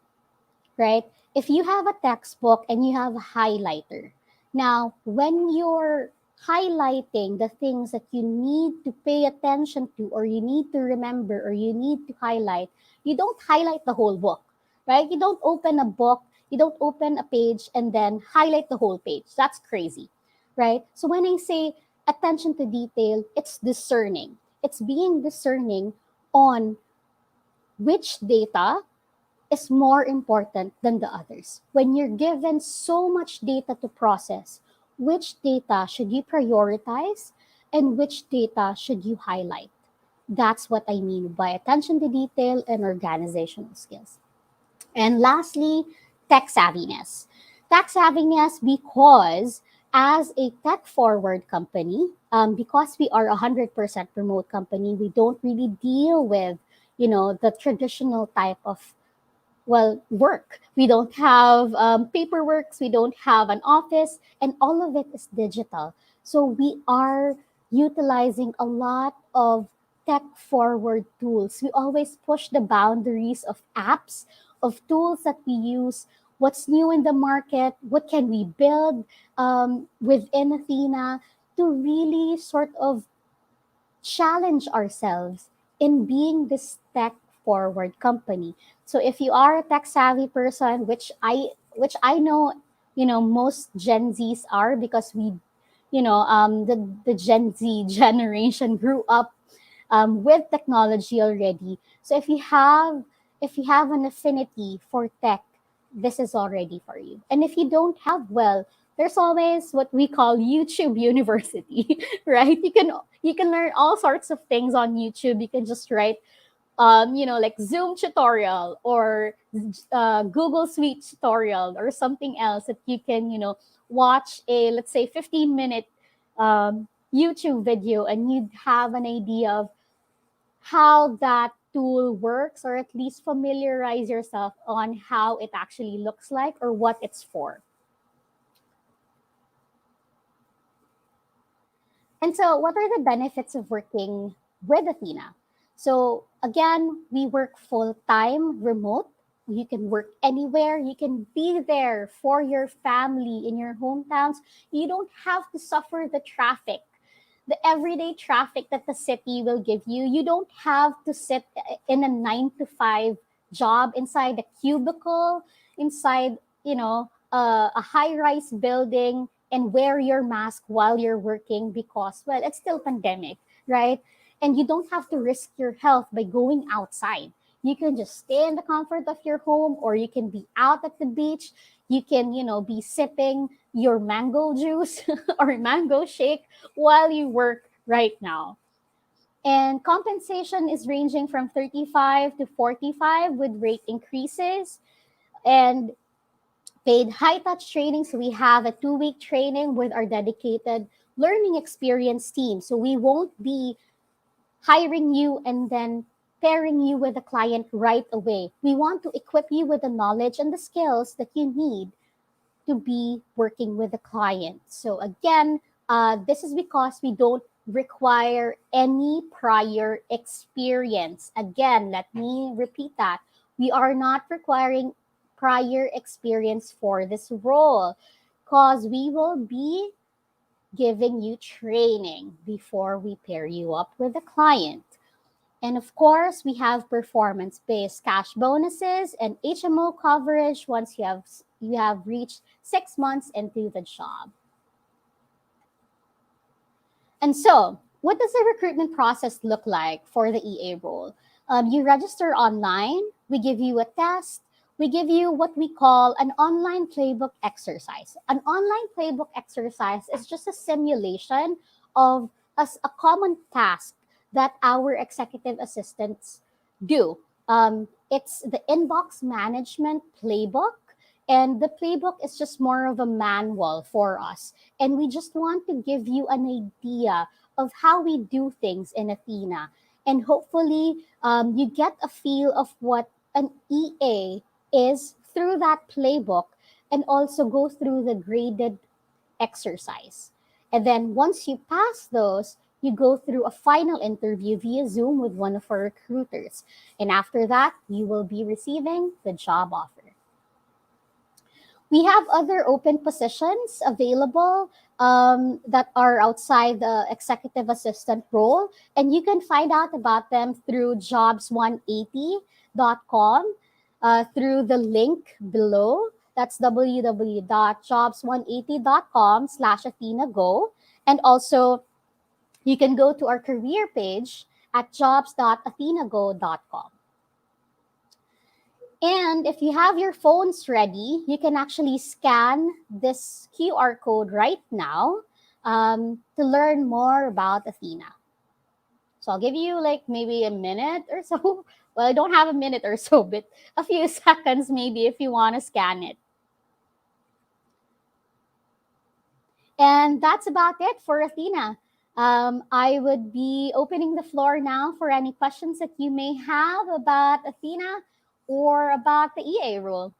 right? If you have a textbook and you have a highlighter, now when you're highlighting the things that you need to pay attention to, or you need to remember, or you need to highlight, you don't highlight the whole book, right? You don't open a book, you don't open a page and then highlight the whole page. That's crazy, right? So when I say attention to detail, it's discerning. It's being discerning on which data is more important than the others. When you're given so much data to process, which data should you prioritize and which data should you highlight? That's what I mean by attention to detail and organizational skills. And lastly, tech savviness. Tech savviness because as a tech forward company, because we are a 100% remote company, we don't really deal with, the traditional type of work. We don't have paperwork, we don't have an office, and all of it is digital. So we are utilizing a lot of tech forward tools. We always push the boundaries of apps, of tools that we use, what's new in the market, what can we build within Athena to really sort of challenge ourselves in being this tech forward company. So if you are a tech savvy person, which I know, most Gen Zs are because the Gen Z generation grew up with technology already. So if you have an affinity for tech, this is already for you. And if you don't have, well, there's always what we call YouTube University, right? You can learn all sorts of things on YouTube. You can just write like Zoom tutorial or Google Suite tutorial or something else that you can, watch a, let's say, 15-minute YouTube video and you'd have an idea of how that tool works, or at least familiarize yourself on how it actually looks like or what it's for. And so, what are the benefits of working with Athena? So, again, we work full time remote. You can work anywhere. You can be there for your family in your hometowns. You don't have to suffer the traffic, the everyday traffic that the city will give you. You don't have to sit in a 9 to 5 job inside a cubicle, inside, a high rise building and wear your mask while you're working because, well, it's still pandemic, right? And you don't have to risk your health by going outside. You can just stay in the comfort of your home, or you can be out at the beach. You can, be sipping your mango juice or mango shake while you work right now. And compensation is ranging from 35 to 45 with rate increases and paid high touch training. So we have a 2 week training with our dedicated learning experience team. So we won't be hiring you and then pairing you with a client right away. We want to equip you with the knowledge and the skills that you need to be working with the client. So again, this is because we don't require any prior experience. Again, let me repeat that. We are not requiring prior experience for this role because we will be giving you training before we pair you up with a client. And of course, we have performance-based cash bonuses and HMO coverage once you have reached 6 months into the job. And so, what does the recruitment process look like for the EA role? You register online, we give you a test, we give you what we call an online playbook exercise. An online playbook exercise is just a simulation of a common task that our executive assistants do. It's the inbox management playbook, and the playbook is just more of a manual for us. And we just want to give you an idea of how we do things in Athena. And hopefully, you get a feel of what an EA is through that playbook and also go through the graded exercise. And then once you pass those, you go through a final interview via Zoom with one of our recruiters. And after that, you will be receiving the job offer. We have other open positions available that are outside the executive assistant role, and you can find out about them through jobs180.com, through the link below. That's www.jobs180.com/AthenaGo. And also, you can go to our career page at jobs.athenago.com. And if you have your phones ready, you can actually scan this QR code right now to learn more about Athena. So I'll give you like maybe a minute or so. Well, I don't have a minute or so, but a few seconds maybe if you want to scan it. And that's about it for Athena. I would be opening the floor now for any questions that you may have about Athena or about the EA role.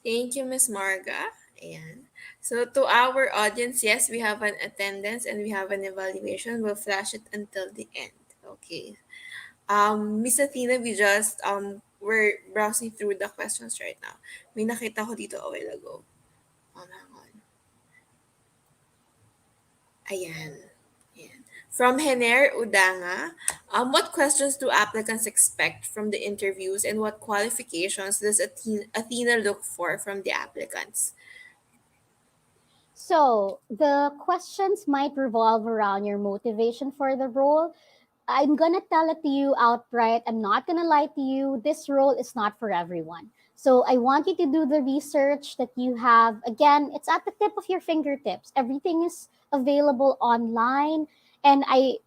Thank you, Miss Marga. Ayan. So to our audience, yes, we have an attendance and we have an evaluation. We'll flash it until the end. Okay. Miss Athena, we're browsing through the questions right now. May nakita ko dito a while ago. Hang on. Ayan. Ayan. From Hener Udanga, what questions do applicants expect from the interviews and what qualifications does Athena look for from the applicants? So the questions might revolve around your motivation for the role. I'm gonna tell it to you outright. I'm not gonna lie to you. This role is not for everyone. So I want you to do the research that you have. Again, it's at the tip of your fingertips. Everything is available online. And I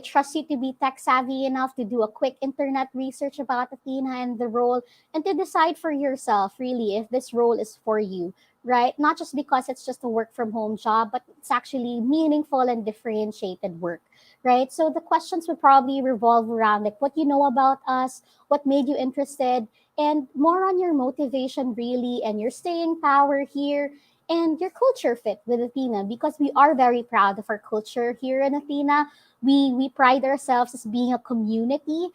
trust you to be tech savvy enough to do a quick internet research about Athena and the role and to decide for yourself really if this role is for you, right? Not just because it's just a work from home job, but it's actually meaningful and differentiated work, right? So the questions would probably revolve around like what you know about us, what made you interested, and more on your motivation really and your staying power here and your culture fit with Athena because we are very proud of our culture here in Athena. We pride ourselves as being a community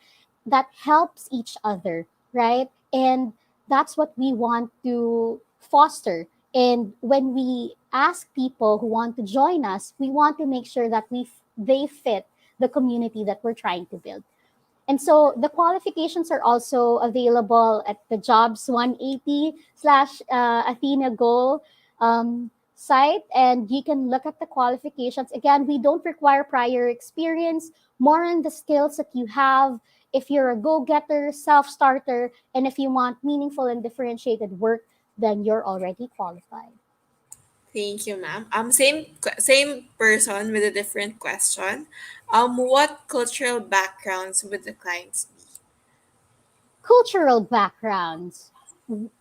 that helps each other. right? And that's what we want to foster. And when we ask people who want to join us, we want to make sure that they fit the community that we're trying to build. And so the qualifications are also available at the Jobs 180 slash Athena Go site. And you can look at the qualifications. Again, we don't require prior experience, more on the skills that you have. If you're a go getter, self starter, and if you want meaningful and differentiated work, then you're already qualified. Thank you, ma'am. Same person with a different question. What cultural backgrounds would the clients be? Cultural backgrounds.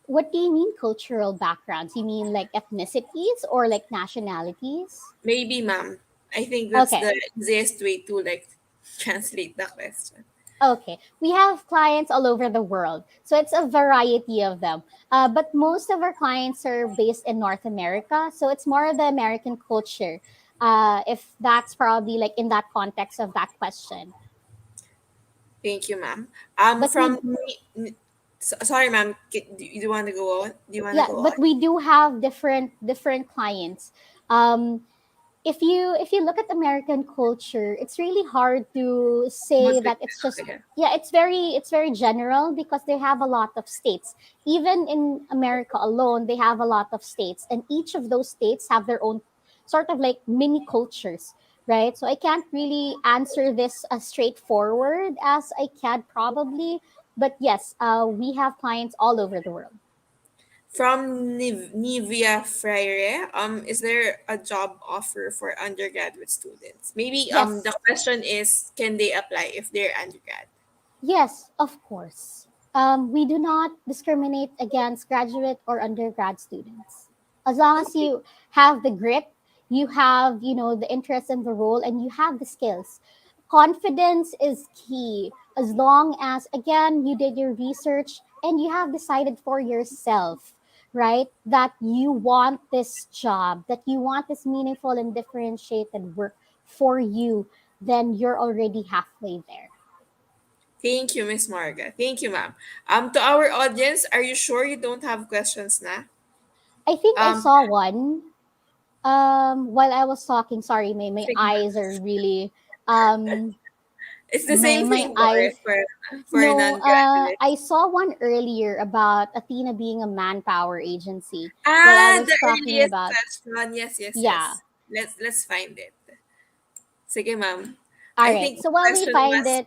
What do you mean cultural backgrounds? You mean like ethnicities or like nationalities? Maybe, ma'am. I think that's Okay. the easiest way to like translate the question. Okay. We have clients all over the world. So it's a variety of them. But most of our clients are based in North America. So it's more of the American culture. If that's probably like in that context of that question. Thank you, ma'am. But we Sorry, ma'am. Do you want to go on? Do you want to yeah, go on? but we do have different clients. Um, if you look at American culture, it's really hard to say What the- that it's just okay. yeah, it's very general because they have a lot of states. Even in America alone, they have a lot of states, and each of those states have their own sort of like mini cultures, right? So I can't really answer this as straightforward as I can probably, but yes, we have clients all over the world. From Nivea Freire, is there a job offer for undergraduate students? Maybe Yes. the question is, can they apply if they're undergrad? Yes, of course. We do not discriminate against graduate or undergrad students. As long as Okay. you have the grit, you have, the interest in the role, and you have the skills. Confidence is key. As long as, again, you did your research and you have decided for yourself, right, that you want this job, that you want this meaningful and differentiated work for you, then you're already halfway there. Thank you, Miss Marga. Thank you, ma'am. To our audience, are you sure you don't have questions na? I think I Um, saw one while I was talking. Sorry, my Sige, ma'am. eyes are really um It's the my same my thing, boy, eyes. for No, non-graduate. I saw one earlier about Athena being a manpower agency. While I Ah, was the talking earliest about question. Yes, yes, yeah. yes. Let's find it. Sige, ma'am. All I right. think So the while we question find was,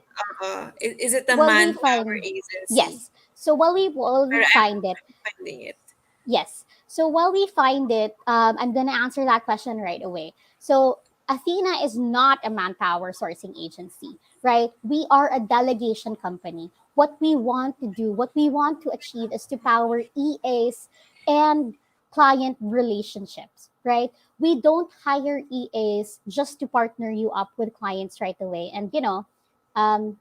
it, is it a while we manpower find agency? yes. So while we Pero find it, I'm finding it. yes. So while we find it, I'm going to answer that question right away. So Athena is not a manpower sourcing agency, right? We are a delegation company. What we want to do, what we want to achieve is to power EAs and client relationships, right? We don't hire EAs just to partner you up with clients right away. And,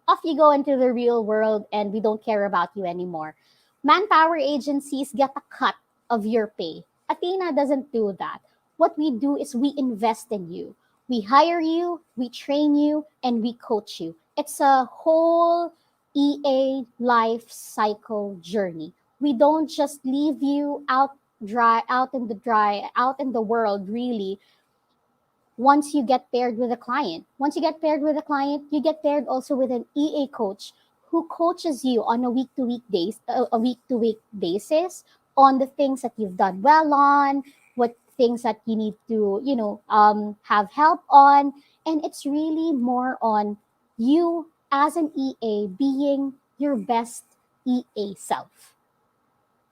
off you go into the real world and we don't care about you anymore. Manpower agencies get a cut of your pay. Athena doesn't do that. What we do is we invest in you. We hire you, we train you, and we coach you. It's a whole EA life cycle journey. We don't just leave you out in the world really once you get paired with a client. Once you get paired with a client, you get paired also with an EA coach who coaches you on a week to week basis on the things that you've done well on, what things that you need to, have help on. And it's really more on you as an EA being your best EA self.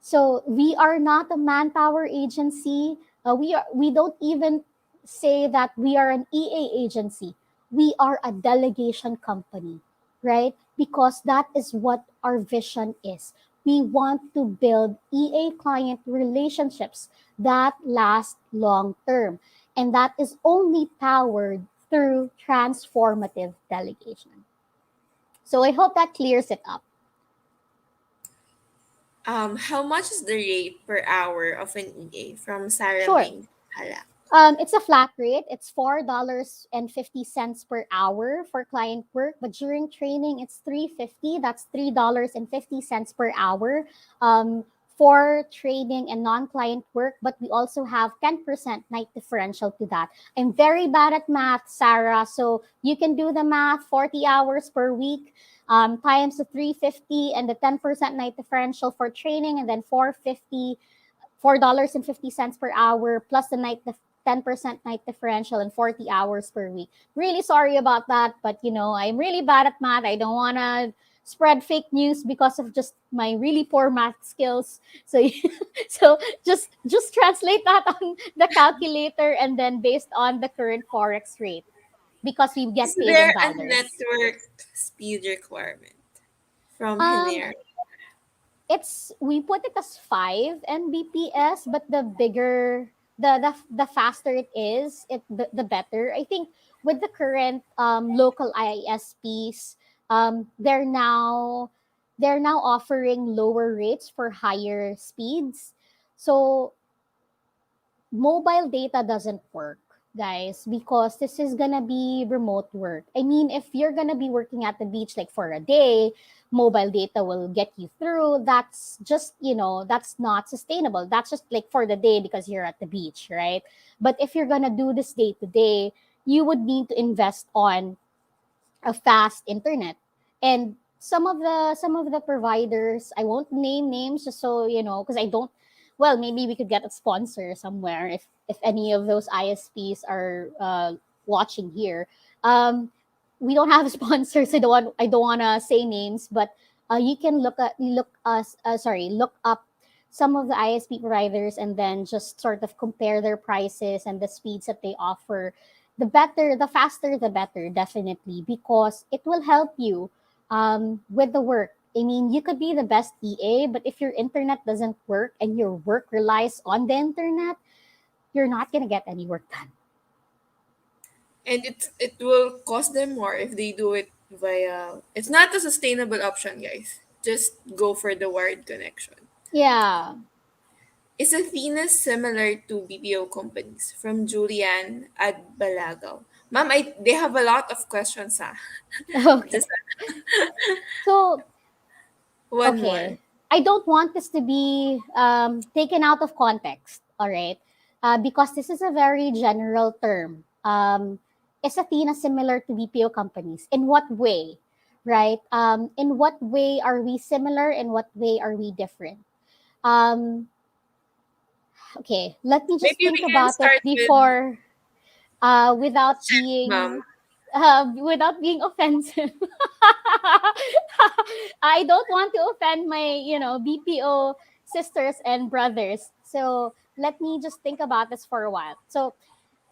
So we are not a manpower agency. We don't even say that we are an EA agency. We are a delegation company, right? Because that is what our vision is. We want to build EA client relationships that last long term. And that is only powered through transformative delegation. So I hope that clears it up. How much is the rate per hour of an EA from Sarah Sure. Ming Hala? It's a flat rate. It's $4.50 per hour for client work, but during training, it's $3.50. That's $3.50 per hour for training and non-client work. But we also have 10% night differential to that. I'm very bad at math, Sarah. So you can do the math. 40 hours per week times the 350 and the 10% night differential for training, and then 450 $4.50 per hour plus the 10% night differential and 40 hours per week. Really sorry about that, but I'm really bad at math. I don't want to spread fake news because of just my really poor math skills. So so just translate that on the calculator and then based on the current forex rate because we Is get paid in there a dollars. network speed requirement from Um Hinera? it's we put it as 5 Mbps, but the bigger the faster it is, the better. I think with the current local ISPs, they're now offering lower rates for higher speeds. So mobile data doesn't work, guys, because this is gonna be remote work. I mean, if you're gonna be working at the beach like for a day, mobile data will get you through. That's just, that's not sustainable. That's just like for the day because you're at the beach, right? But if you're gonna do this day to day, you would need to invest on a fast internet. And some of the providers, I won't name names just so because I don't, well, maybe we could get a sponsor somewhere if any of those ISPs are watching here. We don't have sponsors. I don't want to say names, but you can look up some of the ISP providers and then just sort of compare their prices and the speeds that they offer. The faster, the better, definitely, because it will help you with the work. I mean, you could be the best EA, but if your internet doesn't work and your work relies on the internet, you're not going to get any work done. And it will cost them more if they do it via. It's not a sustainable option, guys. Just go for the wired connection. Yeah. Is Athena similar to BPO companies? From Julian at Balagaw. Ma'am, they have a lot of questions, ha? Okay. Just So, one more. okay. I don't want this to be taken out of context, all right? Because this is a very general term. Is Athena similar to BPO companies? In what way, right? In what way are we similar? In what way are we different? Um, okay, let me just Maybe we think can about it start with before, without ma'am. being offensive. I don't want to offend my, BPO sisters and brothers. So let me just think about this for a while. So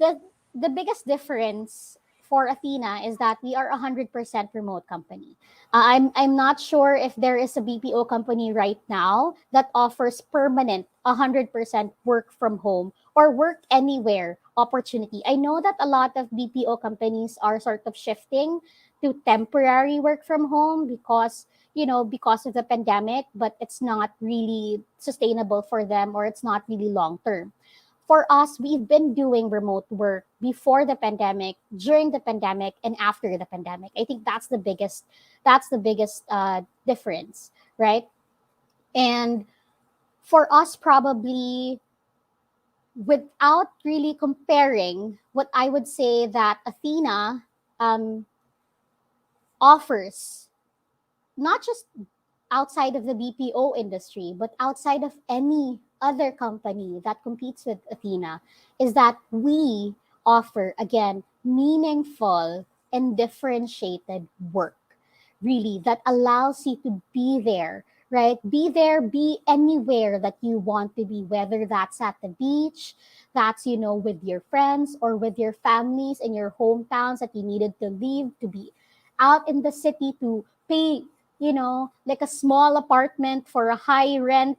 the the biggest difference for Athena is that we are a 100% remote company. I'm not sure if there is a BPO company right now that offers permanent 100% work from home or work anywhere opportunity. I know that a lot of BPO companies are sort of shifting to temporary work from home because of the pandemic, but it's not really sustainable for them or it's not really long term. For us, we've been doing remote work before the pandemic, during the pandemic, and after the pandemic. I think that's the biggest difference, right? And for us, probably without really comparing, what I would say that Athena um, offers, not just outside of the BPO industry, but outside of any other company that competes with Athena, is that we offer, again, meaningful and differentiated work, really, that allows you to be there, right? Be there, be anywhere that you want to be, whether that's at the beach, that's, with your friends or with your families in your hometowns that you needed to leave to be out in the city to pay like a small apartment for a high rent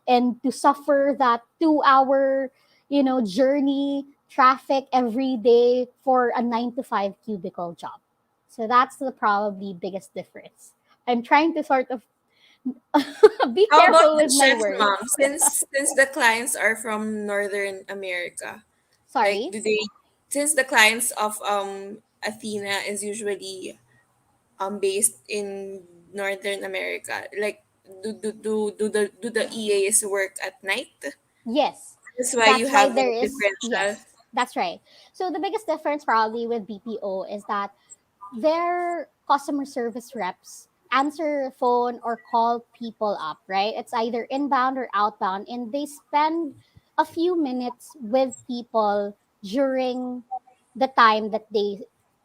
and to suffer that 2 hour, journey, traffic every day for a 9 to 5 cubicle job. So that's the probably biggest difference. I'm trying to sort of be How about careful the with my shift, words. ma'am? Since the clients are from Northern America, Like, Sorry. do they, since the clients of Athena is usually based in Northern America, like, do the EAs work at night? Yes. That's why you That's why have there a is, differential. yes, that's right. So the biggest difference probably with BPO is that their customer service reps answer phone or call people up, right? It's either inbound or outbound, and they spend a few minutes with people during the time that they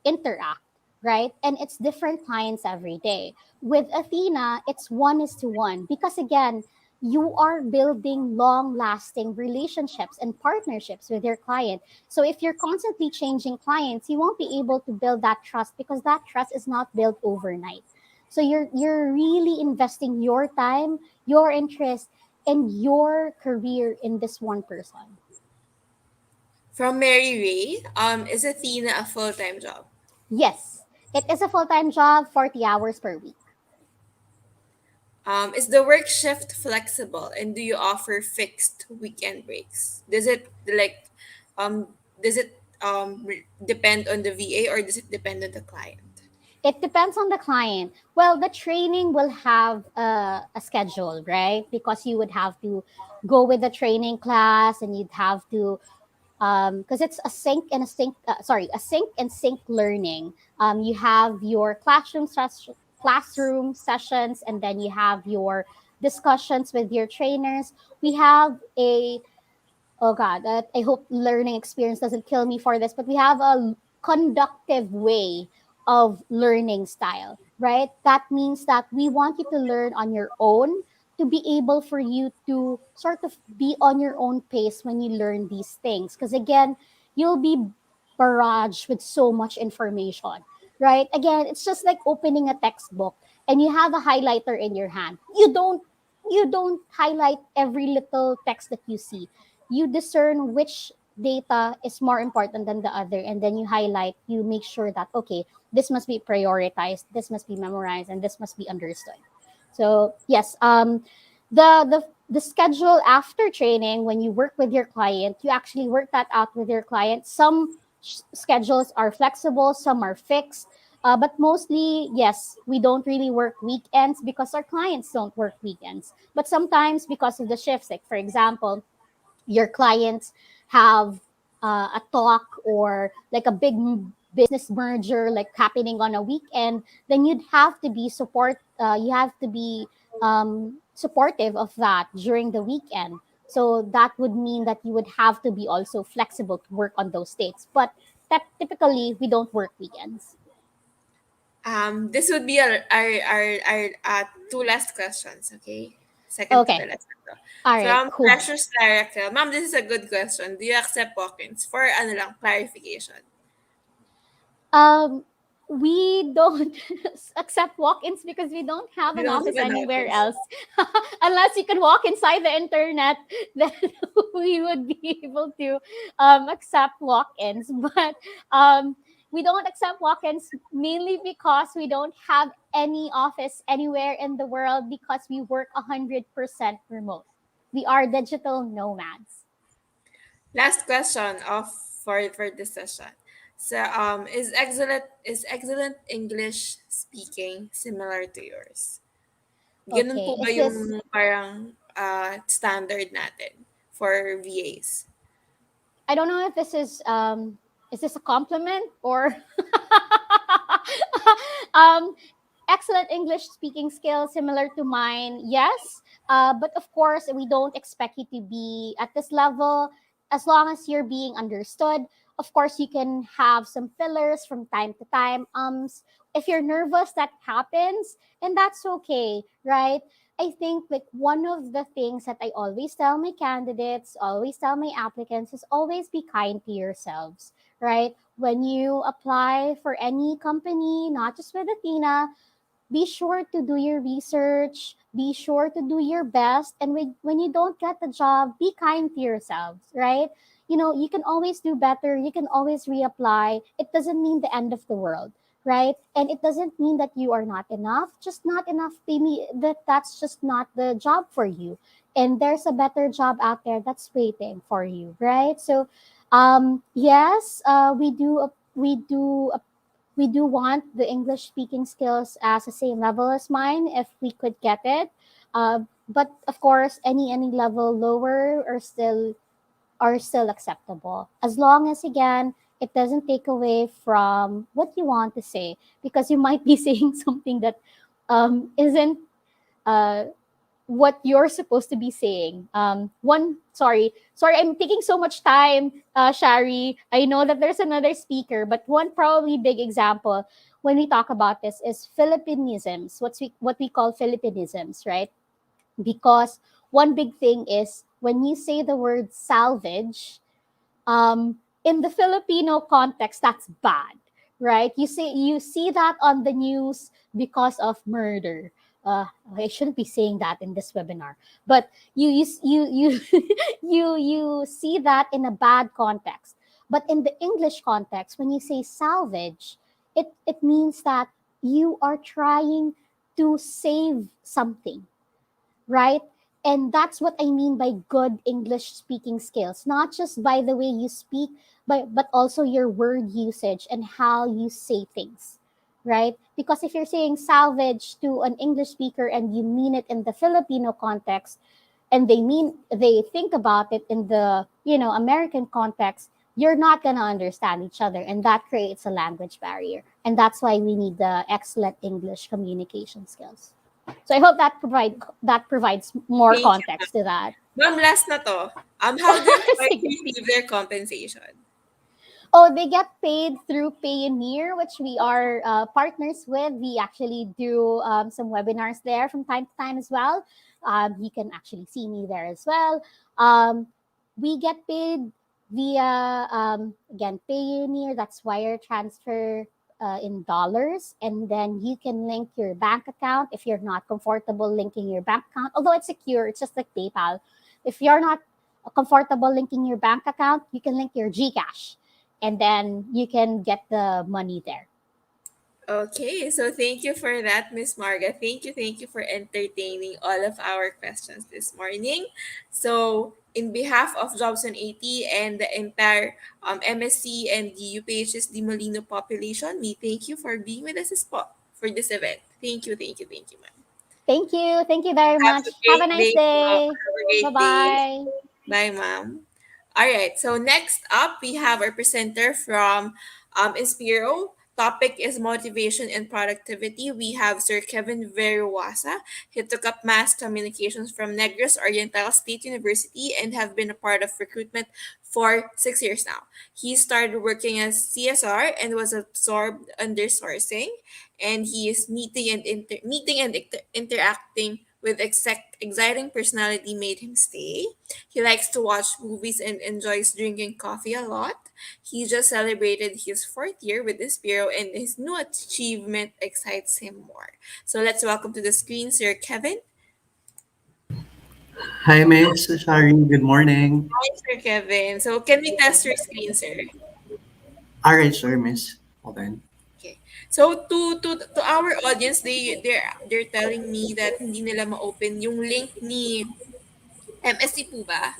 interact, right? And it's different clients every day. With Athena, it's one is to one because again, you are building long lasting relationships and partnerships with your client. So if you're constantly changing clients, you won't be able to build that trust because that trust is not built overnight. So you're really investing your time, your interest, and your career in this one person. From Mary Ray, is Athena a full-time job? Yes, it is a full-time job, 40 hours per week. Is the work shift flexible, and do you offer fixed weekend breaks? Does it depend on the VA, or does it depend on the client? It depends on the client. Well, the training will have a schedule, right? Because you would have to go with the training class, and you'd have to because it's a sync and sync learning. You have your classroom sessions, and then you have your discussions with your trainers. We have a oh god, I hope learning experience doesn't kill me for this, but we have a conductive way of learning style, right? That means that we want you to learn on your own, to be able for you to sort of be on your own pace when you learn these things, because again, you'll be barraged with so much information, right? Again, it's just like opening a textbook and you have a highlighter in your hand. You don't highlight every little text that you see. You discern which data is more important than the other, and then you highlight, you make sure that okay, this must be prioritized, this must be memorized, and this must be understood. So yes, the schedule after training, when you work with your client, you actually work that out with your client. Some schedules are flexible, some are fixed, but mostly, yes, we don't really work weekends because our clients don't work weekends. But sometimes, because of the shifts, like for example, your clients have a talk or like a big business merger like happening on a weekend, then you'd have to be you have to be supportive of that during the weekend. So that would mean that you would have to be also flexible to work on those dates, but that typically we don't work weekends. This would be our two last questions, okay? Second to the Okay. last one. All right, From cool. Precious Clarica. Ma'am, this is a good question. Do you accept walk-ins? For ano lang, clarification. Um, we don't accept walk-ins because we don't have You an don't have office an anywhere office. else. Unless you can walk inside the internet, then we would be able to accept walk-ins. But um, we don't accept walk-ins mainly because we don't have any office anywhere in the world because we work 100% remote. We are digital nomads. Last question of for this session. So, is excellent English speaking similar to yours? Ganun Okay, po ba yung parang standard natin for VAs? I don't know if is this a compliment or um excellent English speaking skills similar to mine. Yes, but of course we don't expect you to be at this level as long as you're being understood. Of course, you can have some fillers from time to time. If you're nervous, that happens, and that's okay, right? I think like one of the things that I always tell my candidates, always tell my applicants is always be kind to yourselves, right? When you apply for any company, not just with Athena, be sure to do your research, be sure to do your best, and when you don't get the job, be kind to yourselves, right? You know, you can always do better, you can always reapply. It doesn't mean the end of the world, right? And it doesn't mean that you are not enough, just not enough, maybe that's just not the job for you, and there's a better job out there that's waiting for you, right? So Yes, we do want the English speaking skills as the same level as mine if we could get it. But of course, any level lower are still acceptable as long as again it doesn't take away from what you want to say, because you might be saying something that isn't uh, what you're supposed to be saying. Sorry, I'm taking so much time, Shari. I know that there's another speaker, but one probably big example when we talk about this is Philippinisms. What we call Philippinisms, right? Because one big thing is when you say the word salvage, in the Filipino context, that's bad, right? You see that on the news because of murder. I shouldn't be saying that in this webinar, but you see that in a bad context. But in the English context, when you say salvage, it means that you are trying to save something, right? And that's what I mean by good English speaking skills, not just by the way you speak, but also your word usage and how you say things, right? Because if you're saying salvage to an English speaker and you mean it in the Filipino context, and they think about it in the American context, you're not going to understand each other, and that creates a language barrier. And that's why we need the excellent English communication skills. So I hope that provides more Thank you, context to that. ma'am. Last na to. How do employees Sige. receive their compensation? Oh, they get paid through Payoneer, which we are partners with. We actually do some webinars there from time to time as well. You can actually see me there as well. We get paid via, again, Payoneer. That's wire transfer in dollars. And then you can link your bank account if you're not comfortable linking your bank account. Although it's secure, it's just like PayPal. If you're not comfortable linking your bank account, you can link your GCash, and then you can get the money there. Okay, so thank you for that, Miss Marga. Thank you for entertaining all of our questions this morning. So, in behalf of Jobson 80 and the entire MSC and the UPHSD Molino population, we thank you for being with us for this event. Thank you, ma'am. Thank you very Have much. a Have a great nice day. day. Have a Bye great day. bye. Bye, ma'am. All right. So next up, we have our presenter from Inspiro. Topic is motivation and productivity. We have Sir Kevin Veruasa. He took up mass communications from Negros Oriental State University and have been a part of recruitment for 6 years now. He started working as CSR and was absorbed under sourcing, and he is interacting with exciting personality made him stay. He likes to watch movies and enjoys drinking coffee a lot. He just celebrated his fourth year with this bureau, and his new achievement excites him more. So let's welcome to the screen Sir Kevin. Hi, Miss Shari. Good morning. Hi, Sir Kevin. So can we test your screen, sir? All right, sure, Miss. Hold on. Okay. So to our audience, they're telling me that hindi nila ma-open yung link ni MSC po ba?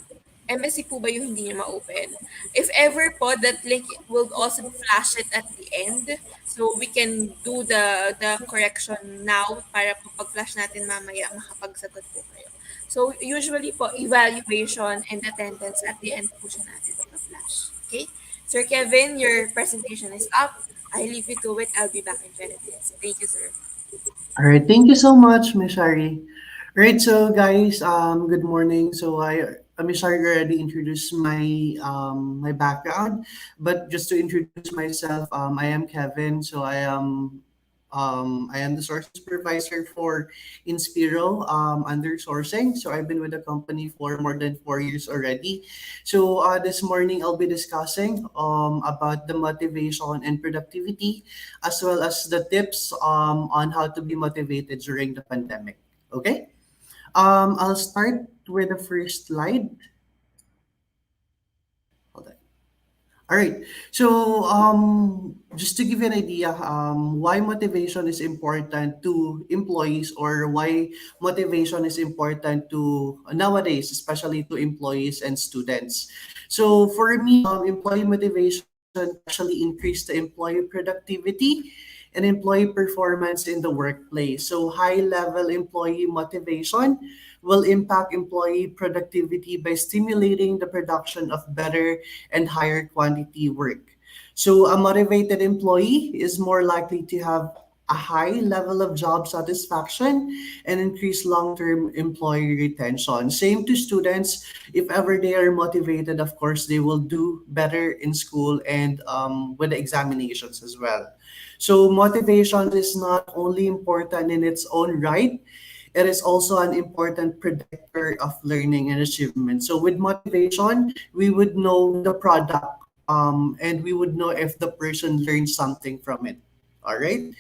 MSC po ba yung hindi niya ma-open? If ever po, that link will also flash it at the end. So we can do the correction now para po pag-flash natin mamaya makapagsagot po kayo. So usually po, evaluation and attendance at the end po siya natin ipa-flash. Okay? Sir Kevin, your presentation is up. I leave you to it. I'll be back in 20 minutes. Thank you, sir. All right, thank you so much, Miss Shari. All right, so guys, good morning. So Miss Shari already introduced my background, but just to introduce myself, I am Kevin. So I am the sourcing supervisor for Inspiro under sourcing. So I've been with the company for more than 4 years already. So this morning I'll be discussing about the motivation and productivity, as well as the tips on how to be motivated during the pandemic. Okay. I'll start with the first slide. Hold on. All right. So, just to give you an idea, why motivation is important to employees, or why motivation is important to nowadays, especially to employees and students. So, for me, employee motivation actually increase the employee productivity and employee performance in the workplace. So, high level employee motivation will impact employee productivity by stimulating the production of better and higher quantity work. So a motivated employee is more likely to have a high level of job satisfaction and increase long-term employee retention. Same to students. If ever they are motivated, of course, they will do better in school and with the examinations as well. So motivation is not only important in its own right, it is also an important predictor of learning and achievement. So with motivation, we would know the product, and we would know if the person learned something from it. All right.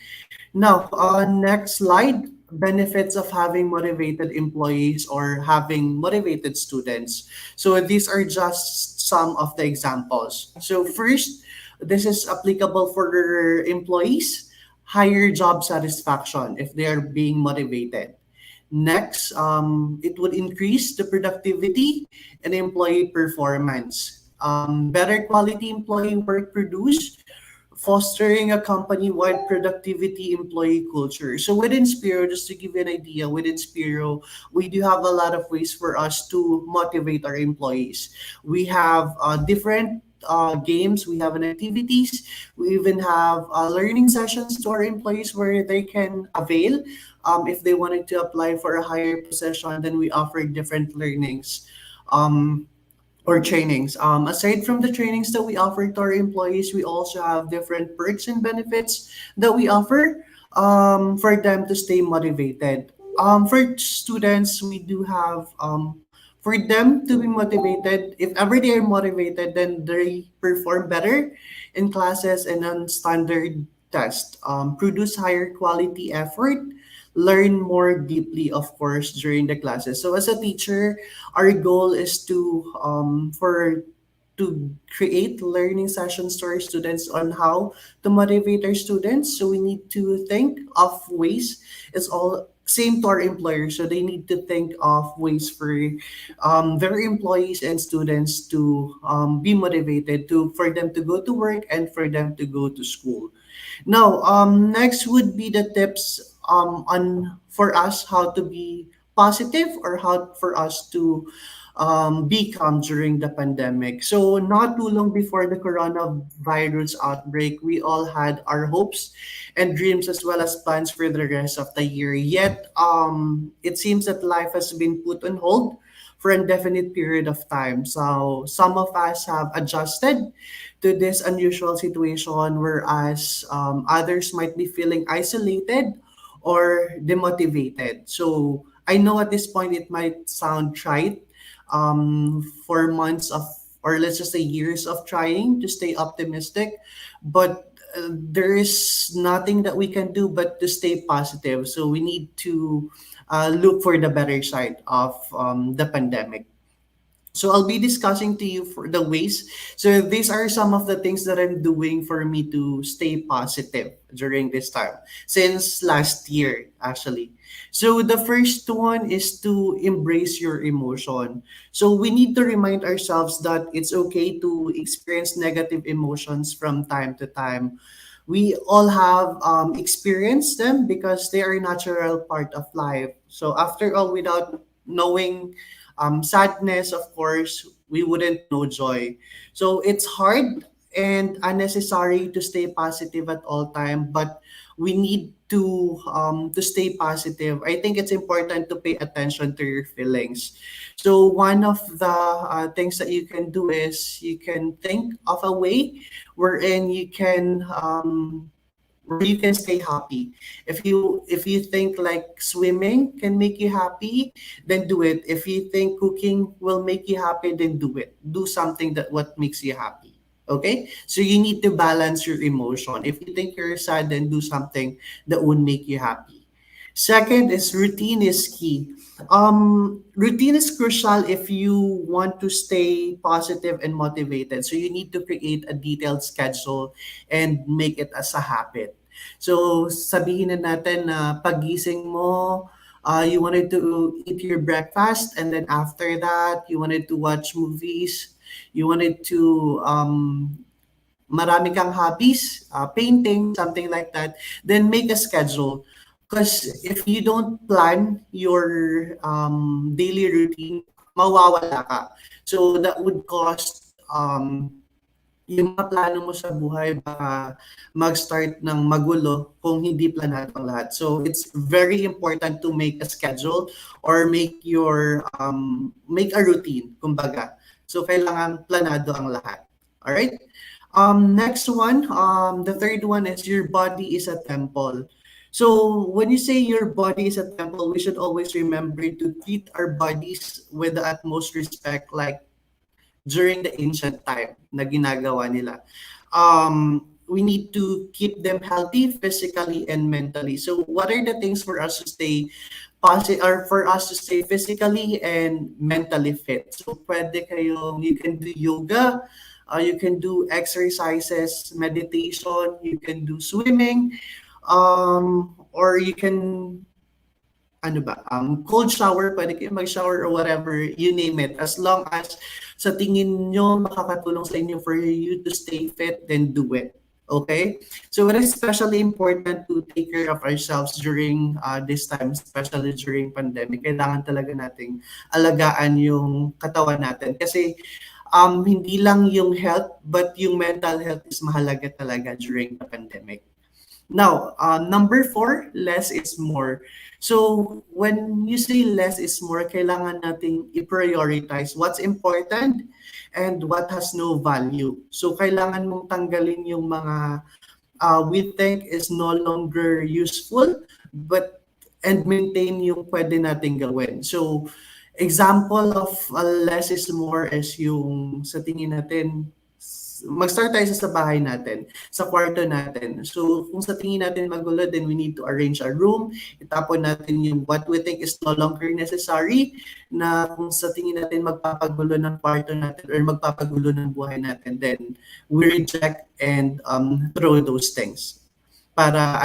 Now, next slide, benefits of having motivated employees or having motivated students. So these are just some of the examples. So first, this is applicable for employees, higher job satisfaction if they are being motivated. Next, it would increase the productivity and employee performance. Better quality employee work produced, fostering a company-wide productivity employee culture. So within Spiro, just to give you an idea, within Spiro, we do have a lot of ways for us to motivate our employees. We have different games, we have an activities, we even have learning sessions to our employees where they can avail. If they wanted to apply for a higher position, then we offer different learnings. Or trainings. Aside from the trainings that we offer to our employees, we also have different perks and benefits that we offer for them to stay motivated. For students, we do have for them to be motivated. If ever they are motivated, then they perform better in classes and on standard tests. Produce higher quality effort, learn more deeply, of course, during the classes. So as a teacher, our goal is to create learning sessions to our students on how to motivate our students. So we need to think of ways. It's all same to our employers. So they need to think of ways for their employees and students to be motivated to for them to go to work and for them to go to school. Now, next would be the tips on for us how to be positive or how for us to be calm during the pandemic. So not too long before the coronavirus outbreak, we all had our hopes and dreams as well as plans for the rest of the year. Yet, it seems that life has been put on hold for an indefinite period of time. So some of us have adjusted to this unusual situation, whereas others might be feeling isolated or demotivated. So I know at this point it might sound trite, for months of, or let's just say years of trying to stay optimistic, but there is nothing that we can do but to stay positive. So we need to look for the better side of the pandemic. So I'll be discussing to you for the ways. So these are some of the things that I'm doing for me to stay positive during this time since last year, actually. So the first one is to embrace your emotion. So we need to remind ourselves that it's okay to experience negative emotions from time to time. We all have experienced them because they are a natural part of life. So after all, without knowing sadness, of course, we wouldn't know joy. So it's hard and unnecessary to stay positive at all time, but we need to stay positive. I think it's important to pay attention to your feelings. So one of the things that you can do is you can think of a way wherein you can stay happy. If you think like swimming can make you happy, then do it. If you think cooking will make you happy, then do it. Do something that what makes you happy. Okay? So you need to balance your emotion. If you think you're sad, then do something that would make you happy. Second is routine is key. Routine is crucial if you want to stay positive and motivated. So you need to create a detailed schedule and make it as a habit. So sabihin na natin na pagising mo, you wanted to eat your breakfast, and then after that, you wanted to watch movies. You wanted to marami kang hobbies, painting, something like that, then make a schedule. Because if you don't plan your daily routine, mawawala ka. So that would cost yung mga plano mo sa buhay baka mag-start ng magulo kung hindi planado ang lahat. So it's very important to make a schedule or make a routine, kumbaga. So kailangan planado ang lahat. All right? Next one, the third one is your body is a temple. So when you say your body is a temple, we should always remember to treat our bodies with the utmost respect, like during the ancient time na ginagawa nila. We need to keep them healthy physically and mentally. So what are the things for us to stay positive or for us to stay physically and mentally fit? So pwede kayong, you can do yoga, you can do exercises, meditation, you can do swimming, or you can cold shower, pwede kayo mag-shower or whatever, you name it. As long as sa tingin nyo makakatulong sa inyo for you to stay fit, then do it. Okay? So it is especially important to take care of ourselves during this time, especially during pandemic. Kailangan talaga nating alagaan yung katawan natin. Kasi hindi lang yung health, but yung mental health is mahalaga talaga during the pandemic. Now, number 4, less is more. So when you say less is more, kailangan nating i-prioritize what's important and what has no value. So kailangan mong tanggalin yung mga we think is no longer useful, and maintain yung pwede nating gawin. So example of less is more is yung sa tingin natin, mag-start tayo sa bahay natin, sa kwarto natin. So, kung sa tingin natin magulo, then we need to arrange a room. Itapon natin yung what we think is no longer necessary, na kung sa tingin natin magpapagulo ng kwarto natin or magpapagulo ng buhay natin, then we reject and throw those things. Para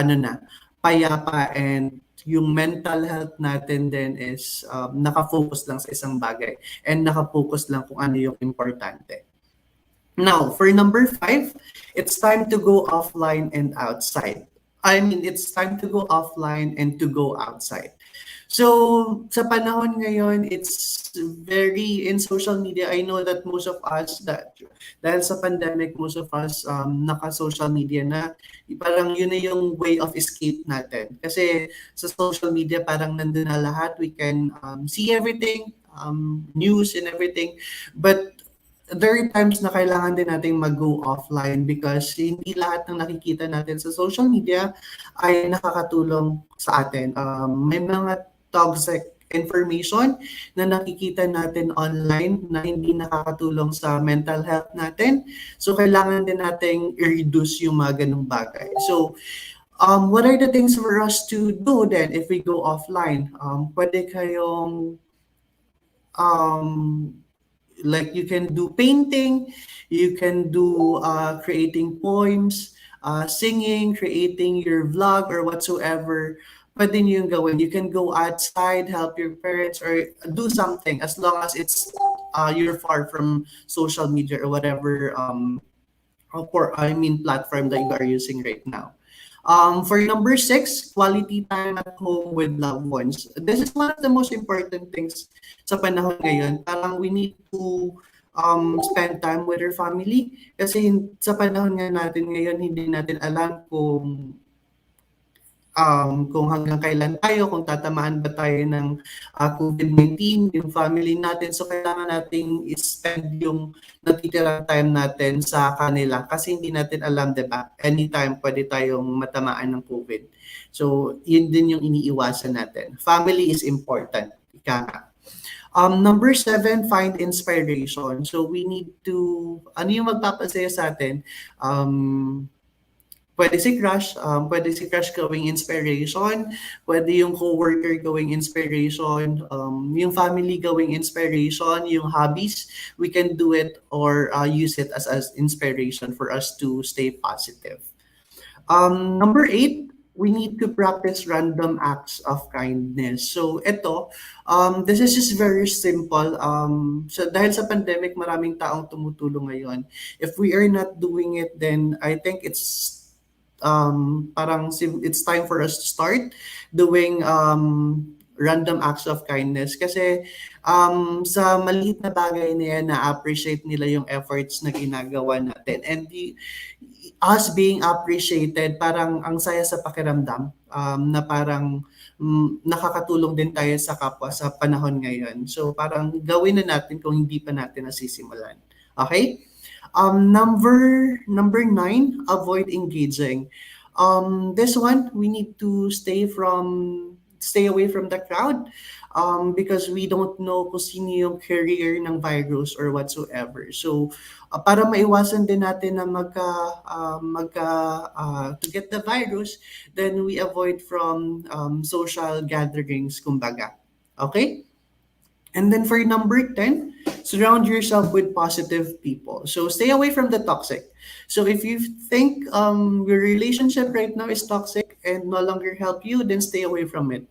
payapa, and yung mental health natin then is nakafocus lang sa isang bagay and nakafocus lang kung ano yung importante. Now, for number 5, it's time to go offline and outside. It's time to go offline and to go outside. So, sa panahon ngayon, it's very in social media. I know that most of us, dahil sa pandemic, most of us naka-social media na. Parang yun na yung way of escape natin. Kasi sa social media, parang nandun na lahat. We can see everything, news and everything. But there are times na kailangan din nating mag-go offline because hindi lahat ng nakikita natin sa social media ay nakakatulong sa atin. May mga toxic information na nakikita natin online na hindi nakakatulong sa mental health natin. So, kailangan din nating i-reduce yung mga ganung bagay. So, what are the things for us to do then if we go offline? Pwede kayong like you can do painting, you can do creating poems, singing, creating your vlog or whatsoever. Pwede nyo yung gawin. You can go outside, help your parents, or do something as long as it's you're far from social media or whatever platform that you are using right now. For number 6, quality time at home with loved ones. This is one of the most important things sa panahon ngayon. Parang we need to spend time with our family. Kasi sa panahon nga natin ngayon, hindi natin alam kung hanggang kailan tayo, kung tatamaan ba tayo ng COVID-19, yung family natin. So, kailangan nating i-spend yung natitirang time natin sa kanila kasi hindi natin alam, diba? Anytime pwede tayong matamaan ng COVID. So, yun din yung iniiwasan natin. Family is important. Ika nga. Number 7, find inspiration. So, we need to, ano yung magpapasaya sa atin? Pwede si crush gawing inspiration, pwede yung coworker gawing inspiration, yung family gawing inspiration, yung hobbies, we can do it or use it as inspiration for us to stay positive. Number 8, we need to practice random acts of kindness. So ito, this is just very simple. So dahil sa pandemic, maraming taong tumutulong ngayon. If we are not doing it, then I think it's time for us to start doing random acts of kindness kasi sa maliit na bagay na yan na-appreciate nila yung efforts na ginagawa natin, and us being appreciated, parang ang saya sa pakiramdam, na parang nakakatulong din tayo sa kapwa sa panahon ngayon. So parang gawin na natin kung hindi pa natin nasisimulan. Okay? Number 9, avoid engaging. This one, we need to stay away from the crowd, because we don't know kung sino yung carrier ng virus or whatsoever. So para maiwasan din natin na to get the virus, then we avoid from social gatherings, kumbaga. Okay? And then for number 10, surround yourself with positive people. So stay away from the toxic. So if you think your relationship right now is toxic and no longer help you, then stay away from it.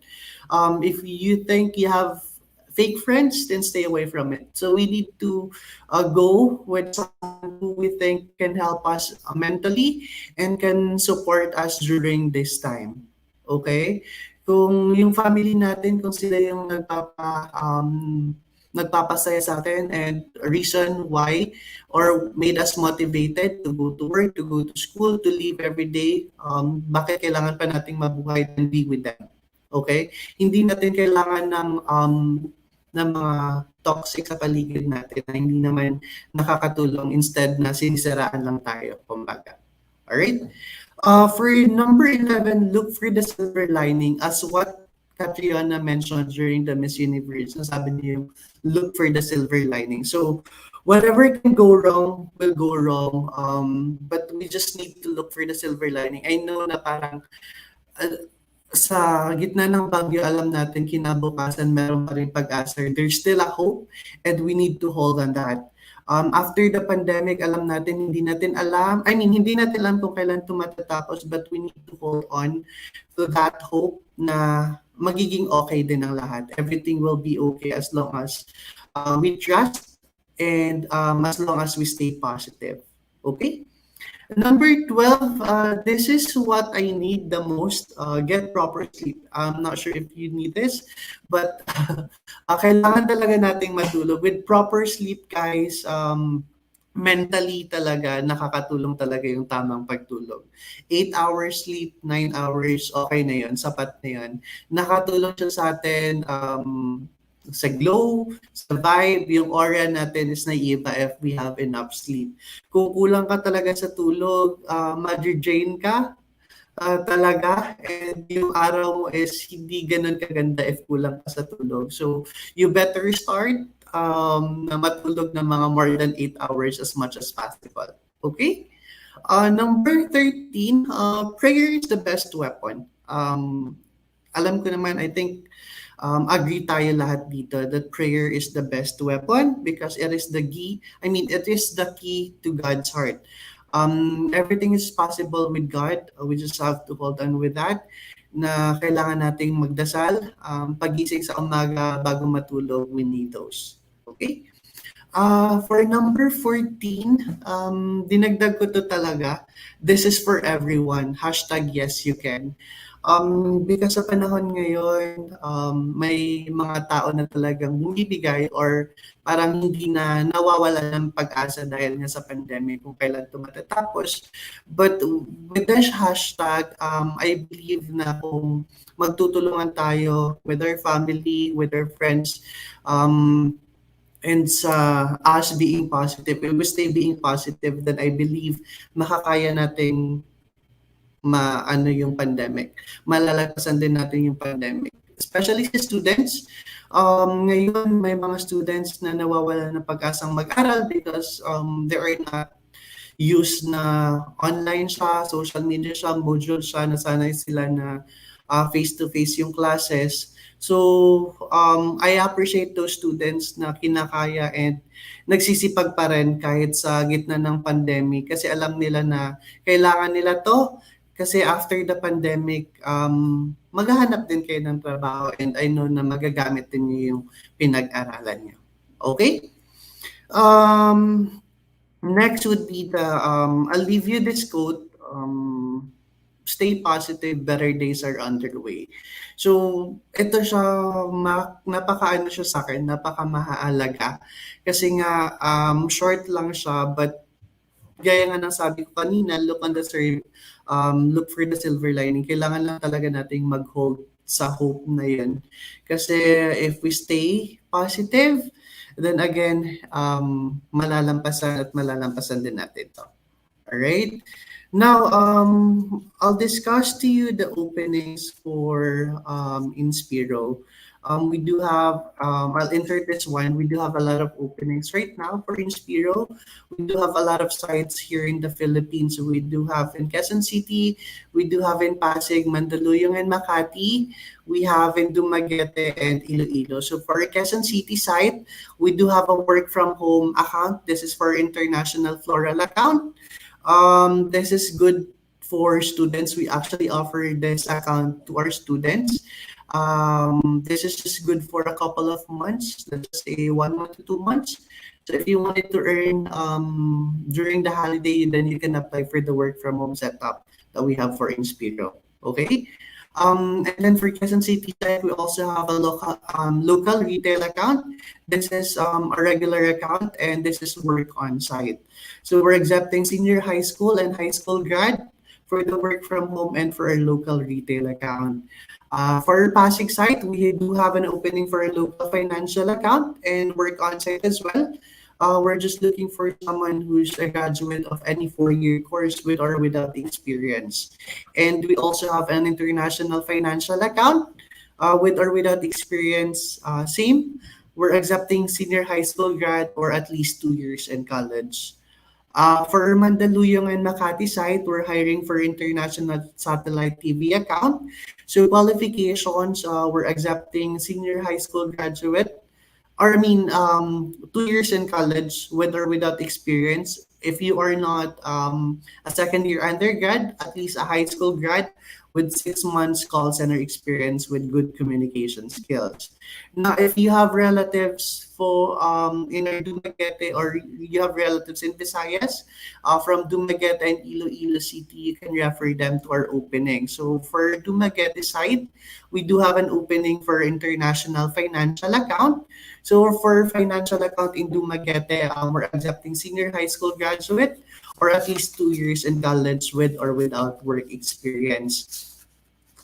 If you think you have fake friends, then stay away from it. So we need to go with someone who we think can help us mentally and can support us during this time. Okay? Kung yung family natin, kung sila yung nagpapasaya sa atin and reason why or made us motivated to go to work, to go to school, to live every day, bakit kailangan pa nating mabuhay and be with them? Okay? Hindi natin kailangan ng mga toxic sa paligid natin na hindi naman nakakatulong, instead na sinisiraan lang tayo, kumbaga. Alright? For number 11, look for the silver lining, as what Catriona mentioned during the Miss Universe. Sabi niyo, look for the silver lining. So whatever can go wrong will go wrong, but we just need to look for the silver lining. I know na parang sa gitna ng bagyo, alam natin kinabukasan meron pa rin pag-asa. There's still a hope and we need to hold on that. After the pandemic, alam natin, hindi natin alam kung kailan ito matatapos, but we need to hold on to that hope na magiging okay din ang lahat. Everything will be okay as long as we trust and as long as we stay positive. Okay? Number 12, this is what I need the most, get proper sleep. I'm not sure if you need this, but kailangan talaga nating matulog. With proper sleep, guys, mentally talaga, nakakatulong talaga yung tamang pagtulog. 8 hours sleep, 9 hours, okay na yun, sapat na yun. Nakatulong siya sa atin, sa glow, sa vibe, yung aura natin is naiiba if we have enough sleep. Kung kulang ka talaga sa tulog, ma-drain ka talaga, and yung araw mo is hindi ganun kaganda if kulang ka sa tulog. So you better start na matulog ng mga more than 8 hours as much as possible. Okay? Number 13, prayer is the best weapon. Alam ko naman, I think agree tayo lahat dito that prayer is the best weapon because it is the key. It is the key to God's heart. Everything is possible with God. We just have to hold on with that, na kailangan nating magdasal. Pagising sa umaga bago matulog, we need those. Okay? For number 14, dinagdag ko to talaga. This is for everyone. #yes you can. Because sa panahon ngayon, may mga tao na talagang bumibigay or parang hindi na nawawala ng pag-asa dahil nga sa pandemic kung kailan ito matatapos. But with this hashtag, I believe na kung magtutulungan tayo with our family, with our friends, and sa us being positive, if we stay being positive, then I believe makakaya nating yung pandemic. Malalagpasan din natin yung pandemic. Especially sa students. Ngayon, may mga students na nawawala ng pag-asang mag-aral because they are not use na online siya, social media siya, module siya, nasanay sila na face-to-face yung classes. So, I appreciate those students na kinakaya and nagsisipag pa rin kahit sa gitna ng pandemic kasi alam nila na kailangan nila to kasi after the pandemic, maghahanap din kayo ng trabaho and I know na magagamit din niyo yung pinag-aralan niyo. Okay? Um, Next would be I'll leave you this quote. Stay positive, better days are underway. So, ito siya, napaka-ano siya sa akin, napaka-mahalaga. Kasi nga, short lang siya, but gaya nga ng sabi ko kanina, look for the silver lining. Kailangan lang talaga nating mag-hold sa hope na yun. Kasi if we stay positive, then again, malalampasan din natin to. Alright? Now, I'll discuss to you the openings for Inspiro. We do have, I'll insert this one. We do have a lot of openings right now for Inspiro. We do have a lot of sites here in the Philippines. We do have in Quezon City. We do have in Pasig, Mandaluyong, and Makati. We have in Dumaguete and Iloilo. So for Quezon City site, we do have a work from home account. This is for international floral account. This is good for students. We actually offer this account to our students. This is just good for a couple of months, let's say 1 month to 2 months. So if you wanted to earn during the holiday, then you can apply for the work from home setup that we have for Inspiro. Okay. And then for Quezon City side, we also have a local retail account. This is a regular account, and this is work on site. So we're accepting senior high school and high school grad for the work from home and for our local retail account. For our Pasig site, we do have an opening for a local financial account and work on site as well. We're just looking for someone who's a graduate of any 4-year course with or without experience. And we also have an international financial account with or without experience. Same, we're accepting senior high school grad or at least 2 years in college. For Mandaluyong and Makati site, we're hiring for international satellite TV account. So qualifications, we're accepting senior high school graduate, or I mean, 2 years in college with or without experience. If you are not a second year undergrad, at least a high school grad with 6 months call center experience with good communication skills. Now, if you have relatives for in our Dumaguete or you have relatives in Visayas from Dumaguete and Iloilo City, you can refer them to our opening. So for Dumaguete side, we do have an opening for international financial account. So for financial account in Dumaguete, we're accepting senior high school graduate or at least 2 years in college with or without work experience.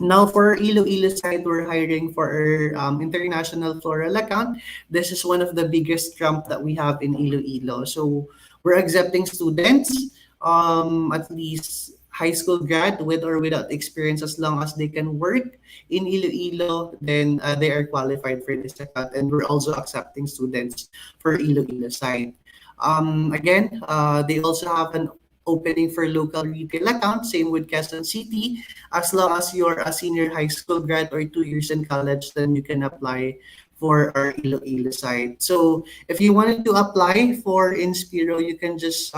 Now for Iloilo side, we're hiring for our international floral account. This is one of the biggest camp that we have in Iloilo. So we're accepting students, at least high school grad with or without experience as long as they can work in Iloilo, then they are qualified for this account. And we're also accepting students for Iloilo side. Again, they also have an opening for local retail account, same with Quezon City. As long as you're a senior high school grad or 2 years in college, then you can apply for our Iloilo site. So if you wanted to apply for Inspiro, you can just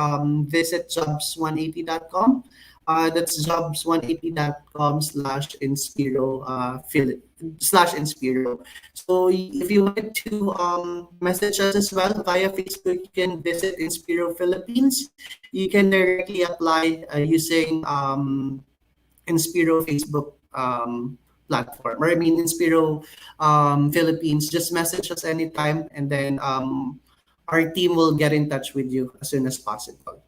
visit jobs180.com. That's jobs180.com /Inspiro /Inspiro. So if you wanted to message us as well via Facebook, you can visit Inspiro Philippines. You can directly apply using Inspiro Facebook platform, or I mean Inspiro Philippines. Just message us anytime, and then our team will get in touch with you as soon as possible.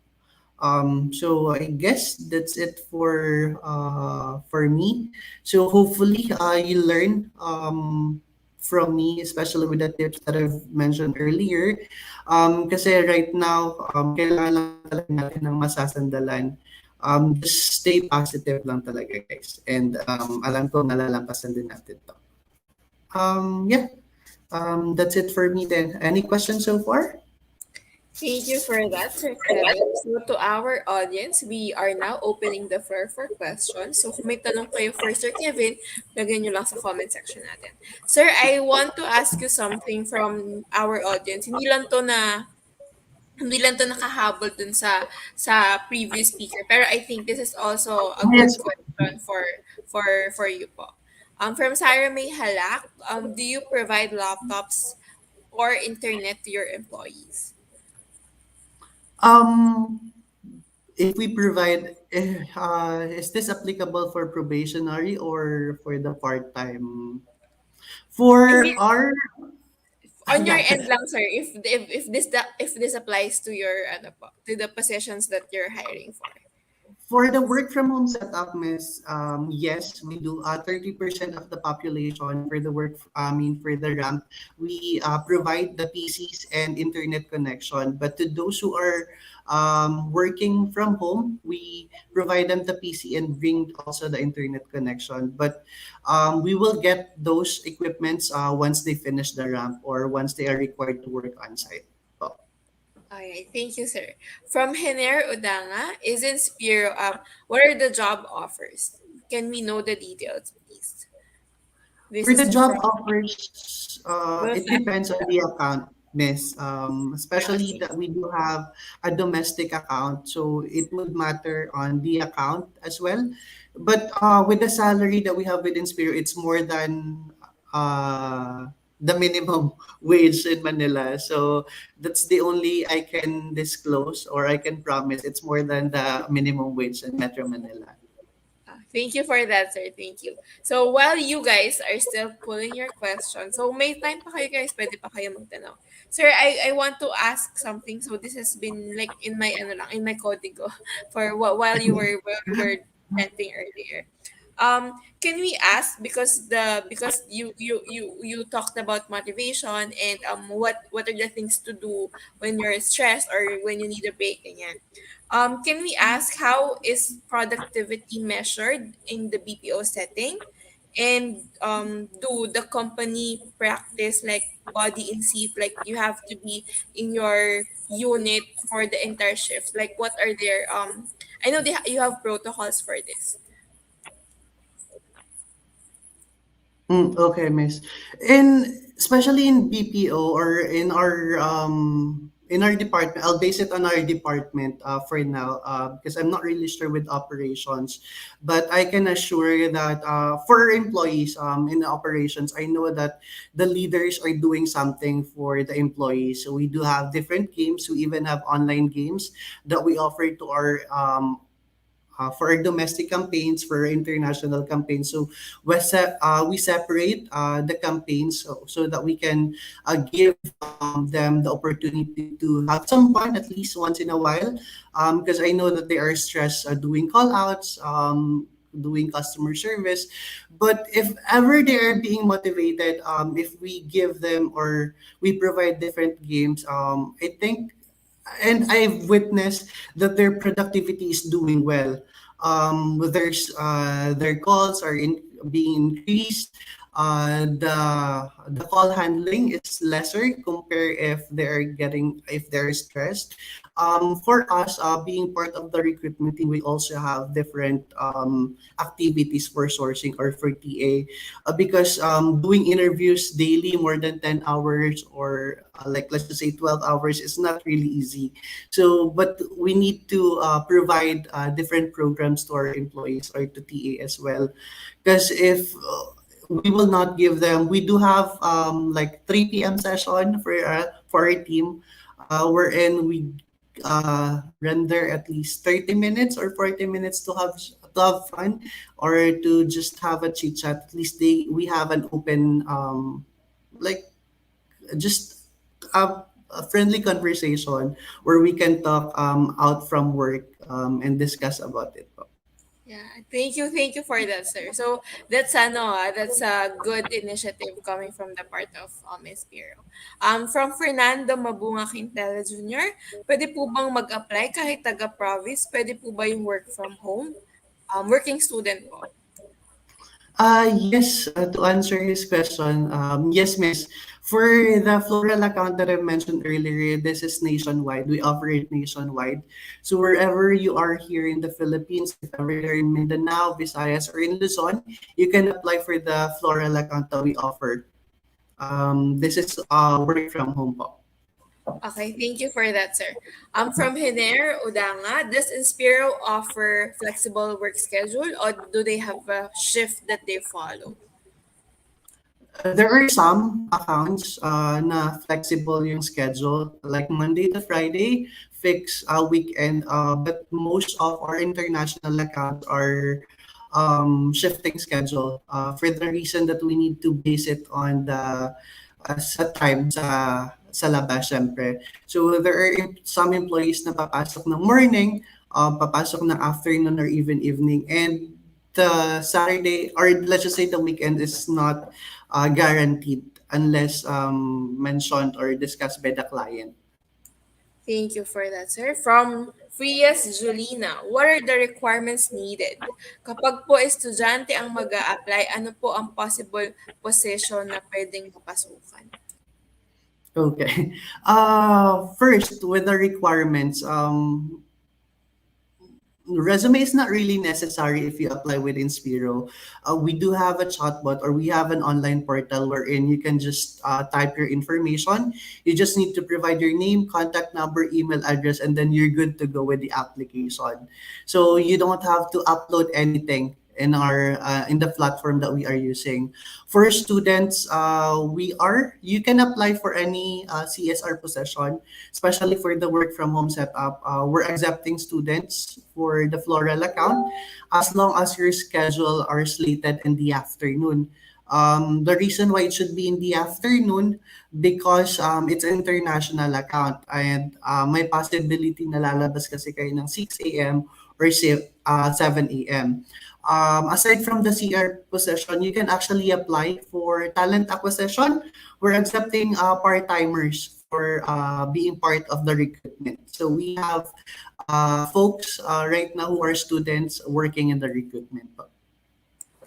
So I guess that's it for me. So hopefully you learn from me, especially with the tips that I've mentioned earlier. Kasi right now, kailangan lang talaga natin ng masasandalan. Just stay positive lang talaga, guys. And alam ko malalampasan din natin to. Yeah. That's it for me then. Any questions so far? Thank you for that, Sir Kevin. So to our audience, we are now opening the floor for questions. So kung may tanong kayo for Sir Kevin, lagyan nyo lang sa comment section natin. Sir, I want to ask you something from our audience. Hindi lang to nakahabol dun sa previous speaker, pero I think this is also a good Yes. question for you po. From Sarah May Halak, do you provide laptops or internet to your employees? Um, if we provide, is this applicable for probationary or for the part-time? I mean, For our, on your yeah, end lang, sir, if this applies to your ano po, to the positions that you're hiring for. for the work from home setup, Miss, yes, we do. 30% of the population for the work, for the ramp, we provide the PCs and internet connection. But to those who are working from home, we provide them the PC and bring also the internet connection. But we will get those equipments once they finish the ramp or once they are required to work on site. Oh. Alright, thank you, sir. From Hener Udanga, is in Spiro, what are the job offers? Can we know the details, please? This For the is job from offers, Will it depends on the account, Miss. Especially Okay. that we do have a domestic account, so it would matter on the account as well. But with the salary that we have within Spiro, it's more than the minimum wage in Manila. So that's the only I can disclose or I can promise. It's more than the minimum wage in Metro Manila. Thank you for that, sir. Thank you. So, while you guys are still pulling your questions, so may time pa kayo guys, pwede pa kayo magtanong. Sir, I want to ask something. So, this has been like in my, ano lang, in my código for while you were venting earlier. Can we ask, because you talked about motivation and what are the things to do when you're stressed or when you need a break, ganyan. Can we ask how is productivity measured in the BPO setting? And do the company practice like body in seat, like you have to be in your unit for the entire shift? Like what are their I know you have protocols for this. Okay, miss. In especially in BPO or in our department, I'll base it on our department for now because I'm not really sure with operations, but I can assure you that for employees in the operations, I know that the leaders are doing something for the employees. So we do have different games. We even have online games that we offer to our for our domestic campaigns, for our international campaigns. So we separate the campaigns so that we can give them the opportunity to have some fun at least once in a while. Because I know that they are stressed doing call outs. Doing customer service, but if ever they are being motivated, if we give them or we provide different games, I think and I've witnessed that their productivity is doing well. Their calls are being increased. The call handling is lesser compared if they're stressed. For us, being part of the recruitment team, we also have different activities for sourcing or for TA because doing interviews daily more than 10 hours or like let's just say 12 hours is not really easy. So, but we need to provide different programs to our employees or to TA as well. Because if we will not give them, we do have like 3 p.m. session for our team, wherein we render at least 30 minutes or 40 minutes to have fun or to just have a chit chat. At least we have an open like just a friendly conversation where we can talk out from work and discuss about it. Yeah, thank you for that, sir. So that's a good initiative coming from the part of Miss Piro. From Fernando Mabunga Quintela Jr., pwede po bang mag-apply kahit taga-province? Pwede po ba yung work from home? Working student po. Yes, to answer his question, yes, miss. For the floral account that I mentioned earlier, this is nationwide. We operate nationwide. So wherever you are here in the Philippines, if ever you're in Mindanao, Visayas, or in Luzon, you can apply for the floral account that we offer. This is work from home po. Okay, thank you for that, sir. From Hiner Udanga, does Inspiro offer flexible work schedule or do they have a shift that they follow? There are some accounts na flexible yung schedule, like Monday to Friday, fixed weekend. But most of our international accounts are shifting schedule for the reason that we need to base it on the sa time sa labas, syempre. So there are some employees na papasok ng morning, papasok ng afternoon or even evening, and the Saturday or let's just say the weekend is not guaranteed unless mentioned or discussed by the client. Thank you for that, sir. From Frias Julina, what are the requirements needed? Kapag po estudyante ang mag apply ano po ang possible position na pwedeng mapasukan? Okay. First, with the requirements, resume is not really necessary if you apply with Inspiro. We do have a chatbot or we have an online portal wherein you can just type your information. You just need to provide your name, contact number, email address, and then you're good to go with the application. So you don't have to upload anything in the platform that we are using. For students, you can apply for any CSR position, especially for the work from home setup. We're accepting students for the floral account as long as your schedule are slated in the afternoon. The reason why it should be in the afternoon because it's an international account and may possibility na lalabas kasi kayo ng 6 a.m. or 7 a.m. Aside from the CR position, you can actually apply for talent acquisition. We're accepting part-timers for being part of the recruitment. So we have folks right now who are students working in the recruitment.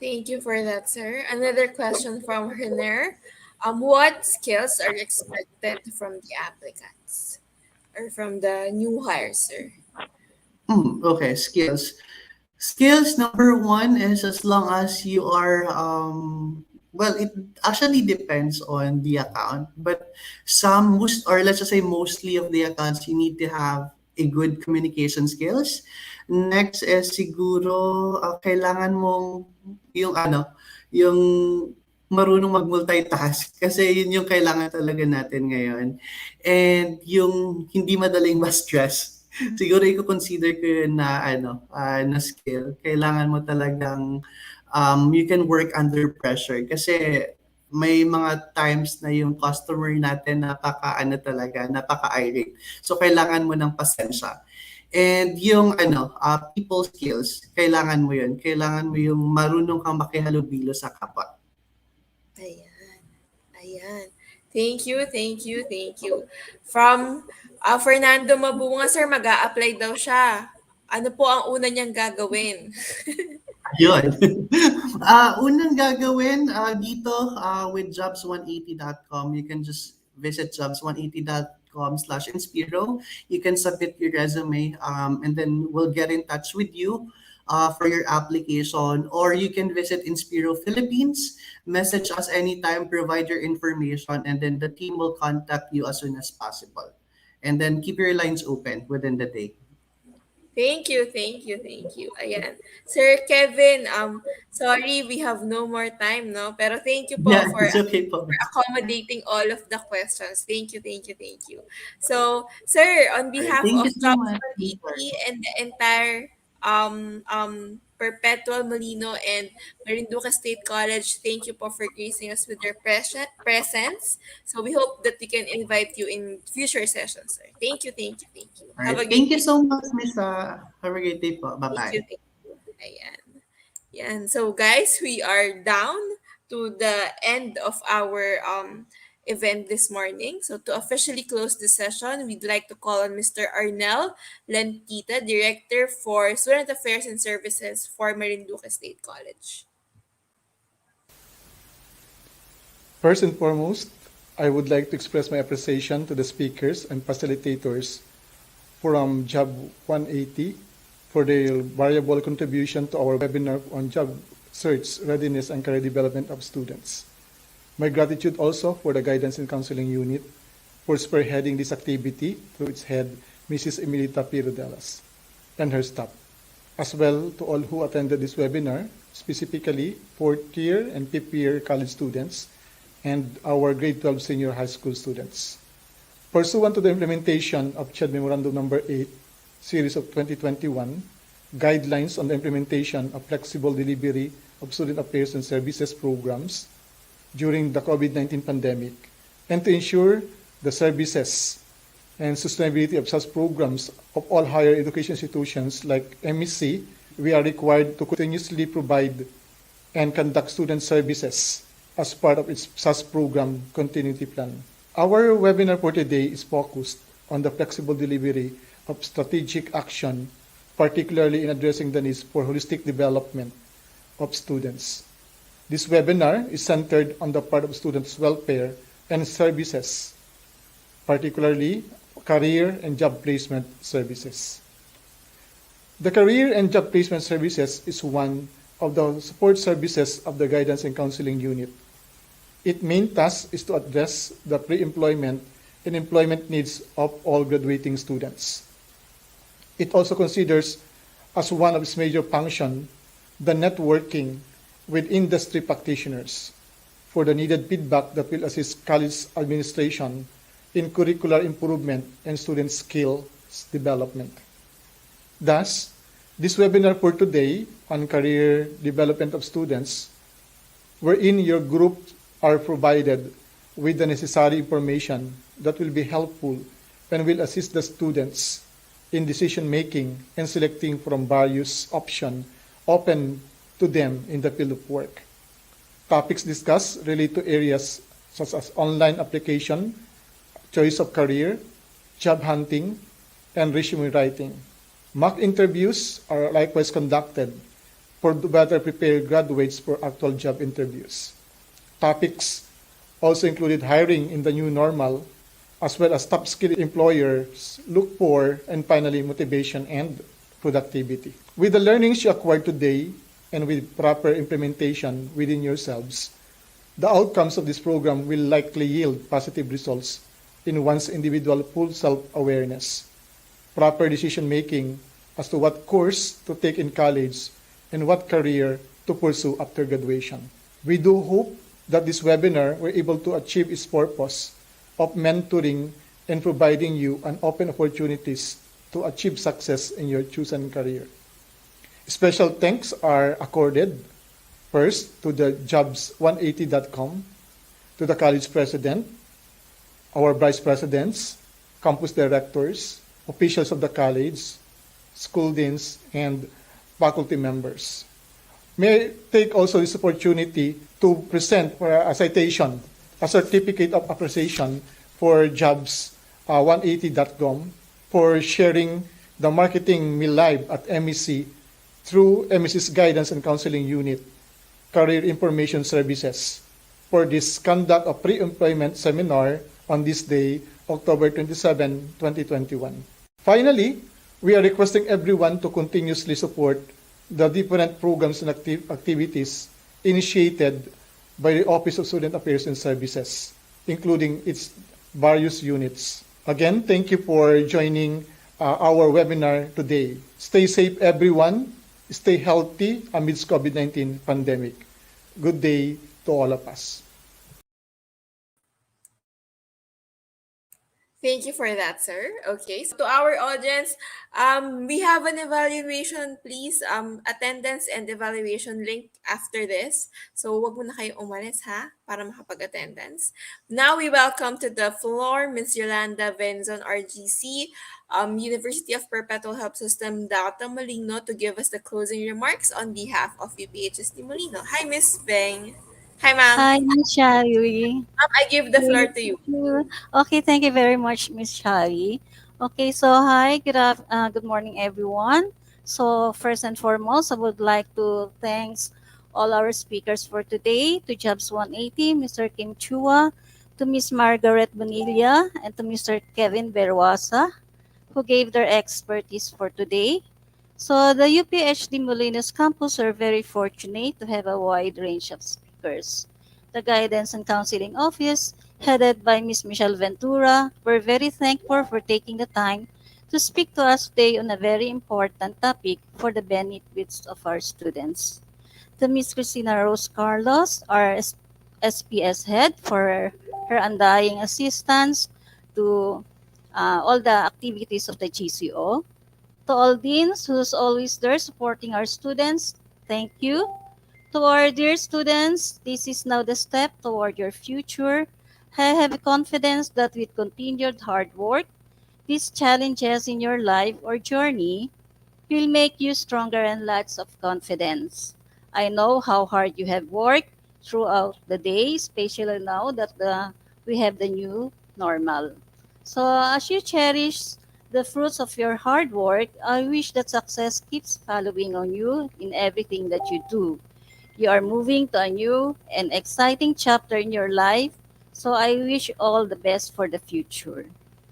Thank you for that, sir. Another question from Hiner. What skills are expected from the applicants or from the new hires, sir? Okay, skills. Skills number one is as long as you are well, it actually depends on the account, but some most or let's just say mostly of the accounts you need to have a good communication skills. Next is siguro kailangan mong yung yung marunong mag-multitask kasi yun yung kailangan talaga natin ngayon. And yung hindi madaling ma-stress. Siguro i-consider ko yun na na skill. Kailangan mo talagang you can work under pressure kasi may mga times na yung customer natin napaka-irate. So kailangan mo ng pasensya. And yung people skills, kailangan mo yun. Kailangan mo yung marunong kang makihalubilo sa kapwa. Ayan. Ayan. Thank you, thank you, thank you. From Fernando Mabunga, sir, mag-a-apply daw siya. Ano po ang una niyang gagawin? Yun. Unang gagawin dito with jobs180.com, you can just visit jobs180.com/inspiro. You can submit your resume and then we'll get in touch with you for your application, or you can visit Inspiro Philippines, message us anytime, provide your information, and then the team will contact you as soon as possible. And then keep your lines open within the day. Thank you, thank you, thank you. Ayan. Sir Kevin, sorry we have no more time, no? Pero thank you po Yeah, for it's okay po. accommodating all of the questions. Thank you, thank you, thank you. So, sir, on behalf Thank of you so Jobs much. 180 and the entire Perpetual Molino and Marinduque State College, thank you po for gracing us with your presence. So we hope that we can invite you in future sessions, sir. Thank you, thank you, thank you. All Have a right. great Thank you day. so much, Miss. Have a great day po. Thank you, Bye-bye. thank you. Ayan. Yan. So guys, we are down to the end of our event this morning. So to officially close the session, we'd like to call on Mr. Arnel Lentita, Director for Student Affairs and Services for Marinduque State College. First and foremost, I would like to express my appreciation to the speakers and facilitators from Job 180 for their valuable contribution to our webinar on job search, readiness, and career development of students. My gratitude also for the Guidance and Counseling Unit for spearheading this activity through its head, Mrs. Emilita Pirodelas, and her staff, as well to all who attended this webinar, specifically fourth year and fifth year college students and our grade 12 senior high school students. Pursuant to the implementation of CHED Memorandum Number 8, Series of 2021, guidelines on the implementation of flexible delivery of student affairs and services programs during the COVID-19 pandemic, and to ensure the services and sustainability of such programs of all higher education institutions like MSC, we are required to continuously provide and conduct student services as part of its such program continuity plan. Our webinar for today is focused on the flexible delivery of strategic action, particularly in addressing the needs for holistic development of students. This webinar is centered on the part of students' welfare and services, particularly career and job placement services. The career and job placement services is one of the support services of the Guidance and Counseling Unit. Its main task is to address the pre-employment and employment needs of all graduating students. It also considers as one of its major functions the networking with industry practitioners for the needed feedback that will assist college administration in curricular improvement and student skills development. Thus, this webinar for today on career development of students, wherein your group are provided with the necessary information that will be helpful and will assist the students in decision making and selecting from various options open to them in the field of work. Topics discussed relate to areas such as online application, choice of career, job hunting, and resume writing. Mock interviews are likewise conducted for to better prepare graduates for actual job interviews. Topics also included hiring in the new normal, as well as top skill employers look for, and finally, motivation and productivity. With the learnings you acquired today and with proper implementation within yourselves, the outcomes of this program will likely yield positive results in one's individual full self-awareness, proper decision-making as to what course to take in college and what career to pursue after graduation. We do hope that this webinar were able to achieve its purpose of mentoring and providing you an open opportunities to achieve success in your chosen career. Special thanks are accorded first to the jobs180.com, to the college president, our vice presidents, campus directors, officials of the college, school deans, and faculty members. May I take also this opportunity to present for a citation, a certificate of appreciation for jobs180.com for sharing the marketing me live at MSC through MSC's Guidance and Counseling Unit, Career Information Services, for this conduct of pre-employment seminar on this day, October 27, 2021. Finally, we are requesting everyone to continuously support the different programs and activities initiated by the Office of Student Affairs and Services, including its various units. Again, thank you for joining our webinar today. Stay safe, everyone. Stay healthy amidst COVID-19 pandemic. Good day to all of us. Thank you for that, sir. Okay, so to our audience, we have an evaluation, please. Attendance and evaluation link after this. So wag mo na kayo umalis ha, para makapag-attendance. Now we welcome to the floor Ms. Yolanda Benzon, RGC, University of Perpetual Help System, Dr. Molino, to give us the closing remarks on behalf of UPHSD Molino. Hi, Ms. Beng. Hi, ma'am. Hi, Miss Shari. I give the floor to you. Okay, thank you very much, Miss Shari. Okay, so hi, good morning, everyone. So first and foremost, I would like to thanks all our speakers for today, to Jobs 180, Mr. Kim Chua, to Ms. Margaret Bonilla, and to Mr. Kevin Berwasa, who gave their expertise for today. So the UPHD Molino's campus are very fortunate to have a wide range of speakers. The Guidance and Counseling Office, headed by Ms. Michelle Ventura, we're very thankful for taking the time to speak to us today on a very important topic for the benefits of our students. To Ms. Cristina Rose Carlos, our SPS head, for her undying assistance to all the activities of the GCO. To all deans who's always there supporting our students, thank you. To our dear students, this is now the step toward your future. I have confidence that with continued hard work, these challenges in your life or journey will make you stronger and lots of confidence. I know how hard you have worked throughout the day, especially now that we have the new normal. So as you cherish the fruits of your hard work, I wish that success keeps following on you in everything that you do. You are moving to a new and exciting chapter in your life, so I wish all the best for the future.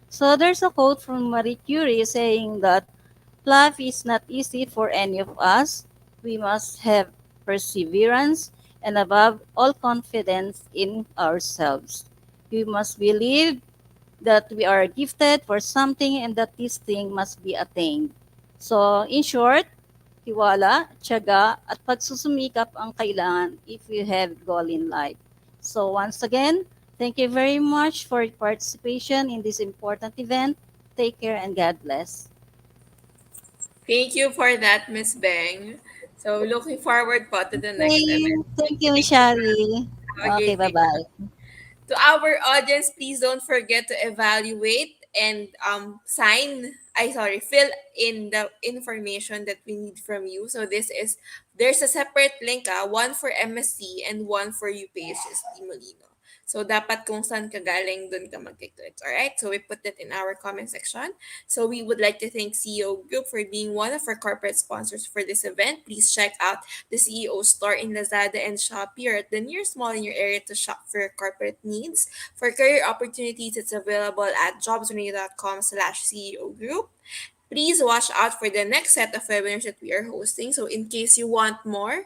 So there's a quote from Marie Curie saying that life is not easy for any of us. We must have perseverance and above all confidence in ourselves. We must believe that we are gifted for something and that this thing must be attained. So in short, tiwala, tiyaga, at pagsusumikap ang kailangan if you have goal in life. So once again, thank you very much for your participation in this important event. Take care and God bless. Thank you for that, Miss Beng. So looking forward po to the next event. Thank you, Miss Shari. Have a Okay, great day. bye-bye. To our audience, please don't forget to evaluate and fill in the information that we need from you. So there's a separate link, one for MSC and one for UPHSD Molino. So dapat kung saan ka galing, dun ka mag-click. Alright? So we put that in our comment section. So we would like to thank CEO Group for being one of our corporate sponsors for this event. Please check out the CEO store in Lazada and Shopee or at the nearest mall in your area to shop for your corporate needs. For career opportunities, it's available at jobsmoney.com/CEO Group. Please watch out for the next set of webinars that we are hosting. So in case you want more,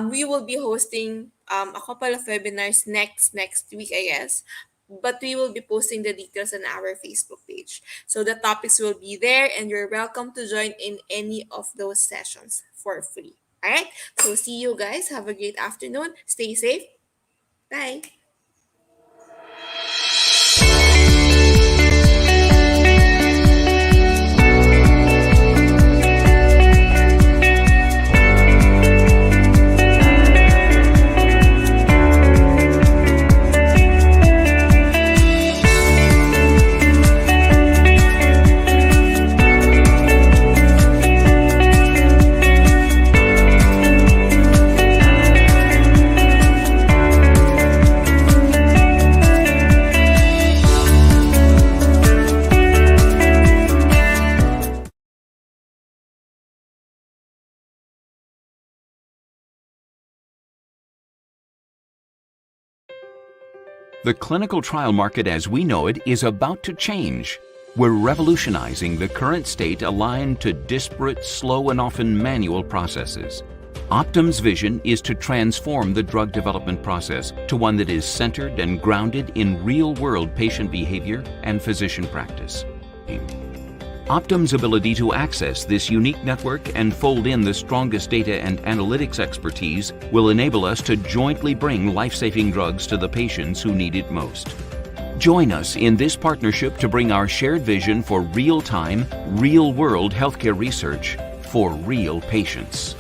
we will be hosting a couple of webinars next week, I guess. But we will be posting the details on our Facebook page. So the topics will be there and you're welcome to join in any of those sessions for free. All right. So see you guys. Have a great afternoon. Stay safe. Bye. The clinical trial market as we know it is about to change. We're revolutionizing the current state aligned to disparate, slow, and often manual processes. Optum's vision is to transform the drug development process to one that is centered and grounded in real-world patient behavior and physician practice. Optum's ability to access this unique network and fold in the strongest data and analytics expertise will enable us to jointly bring life-saving drugs to the patients who need it most. Join us in this partnership to bring our shared vision for real-time, real-world healthcare research for real patients.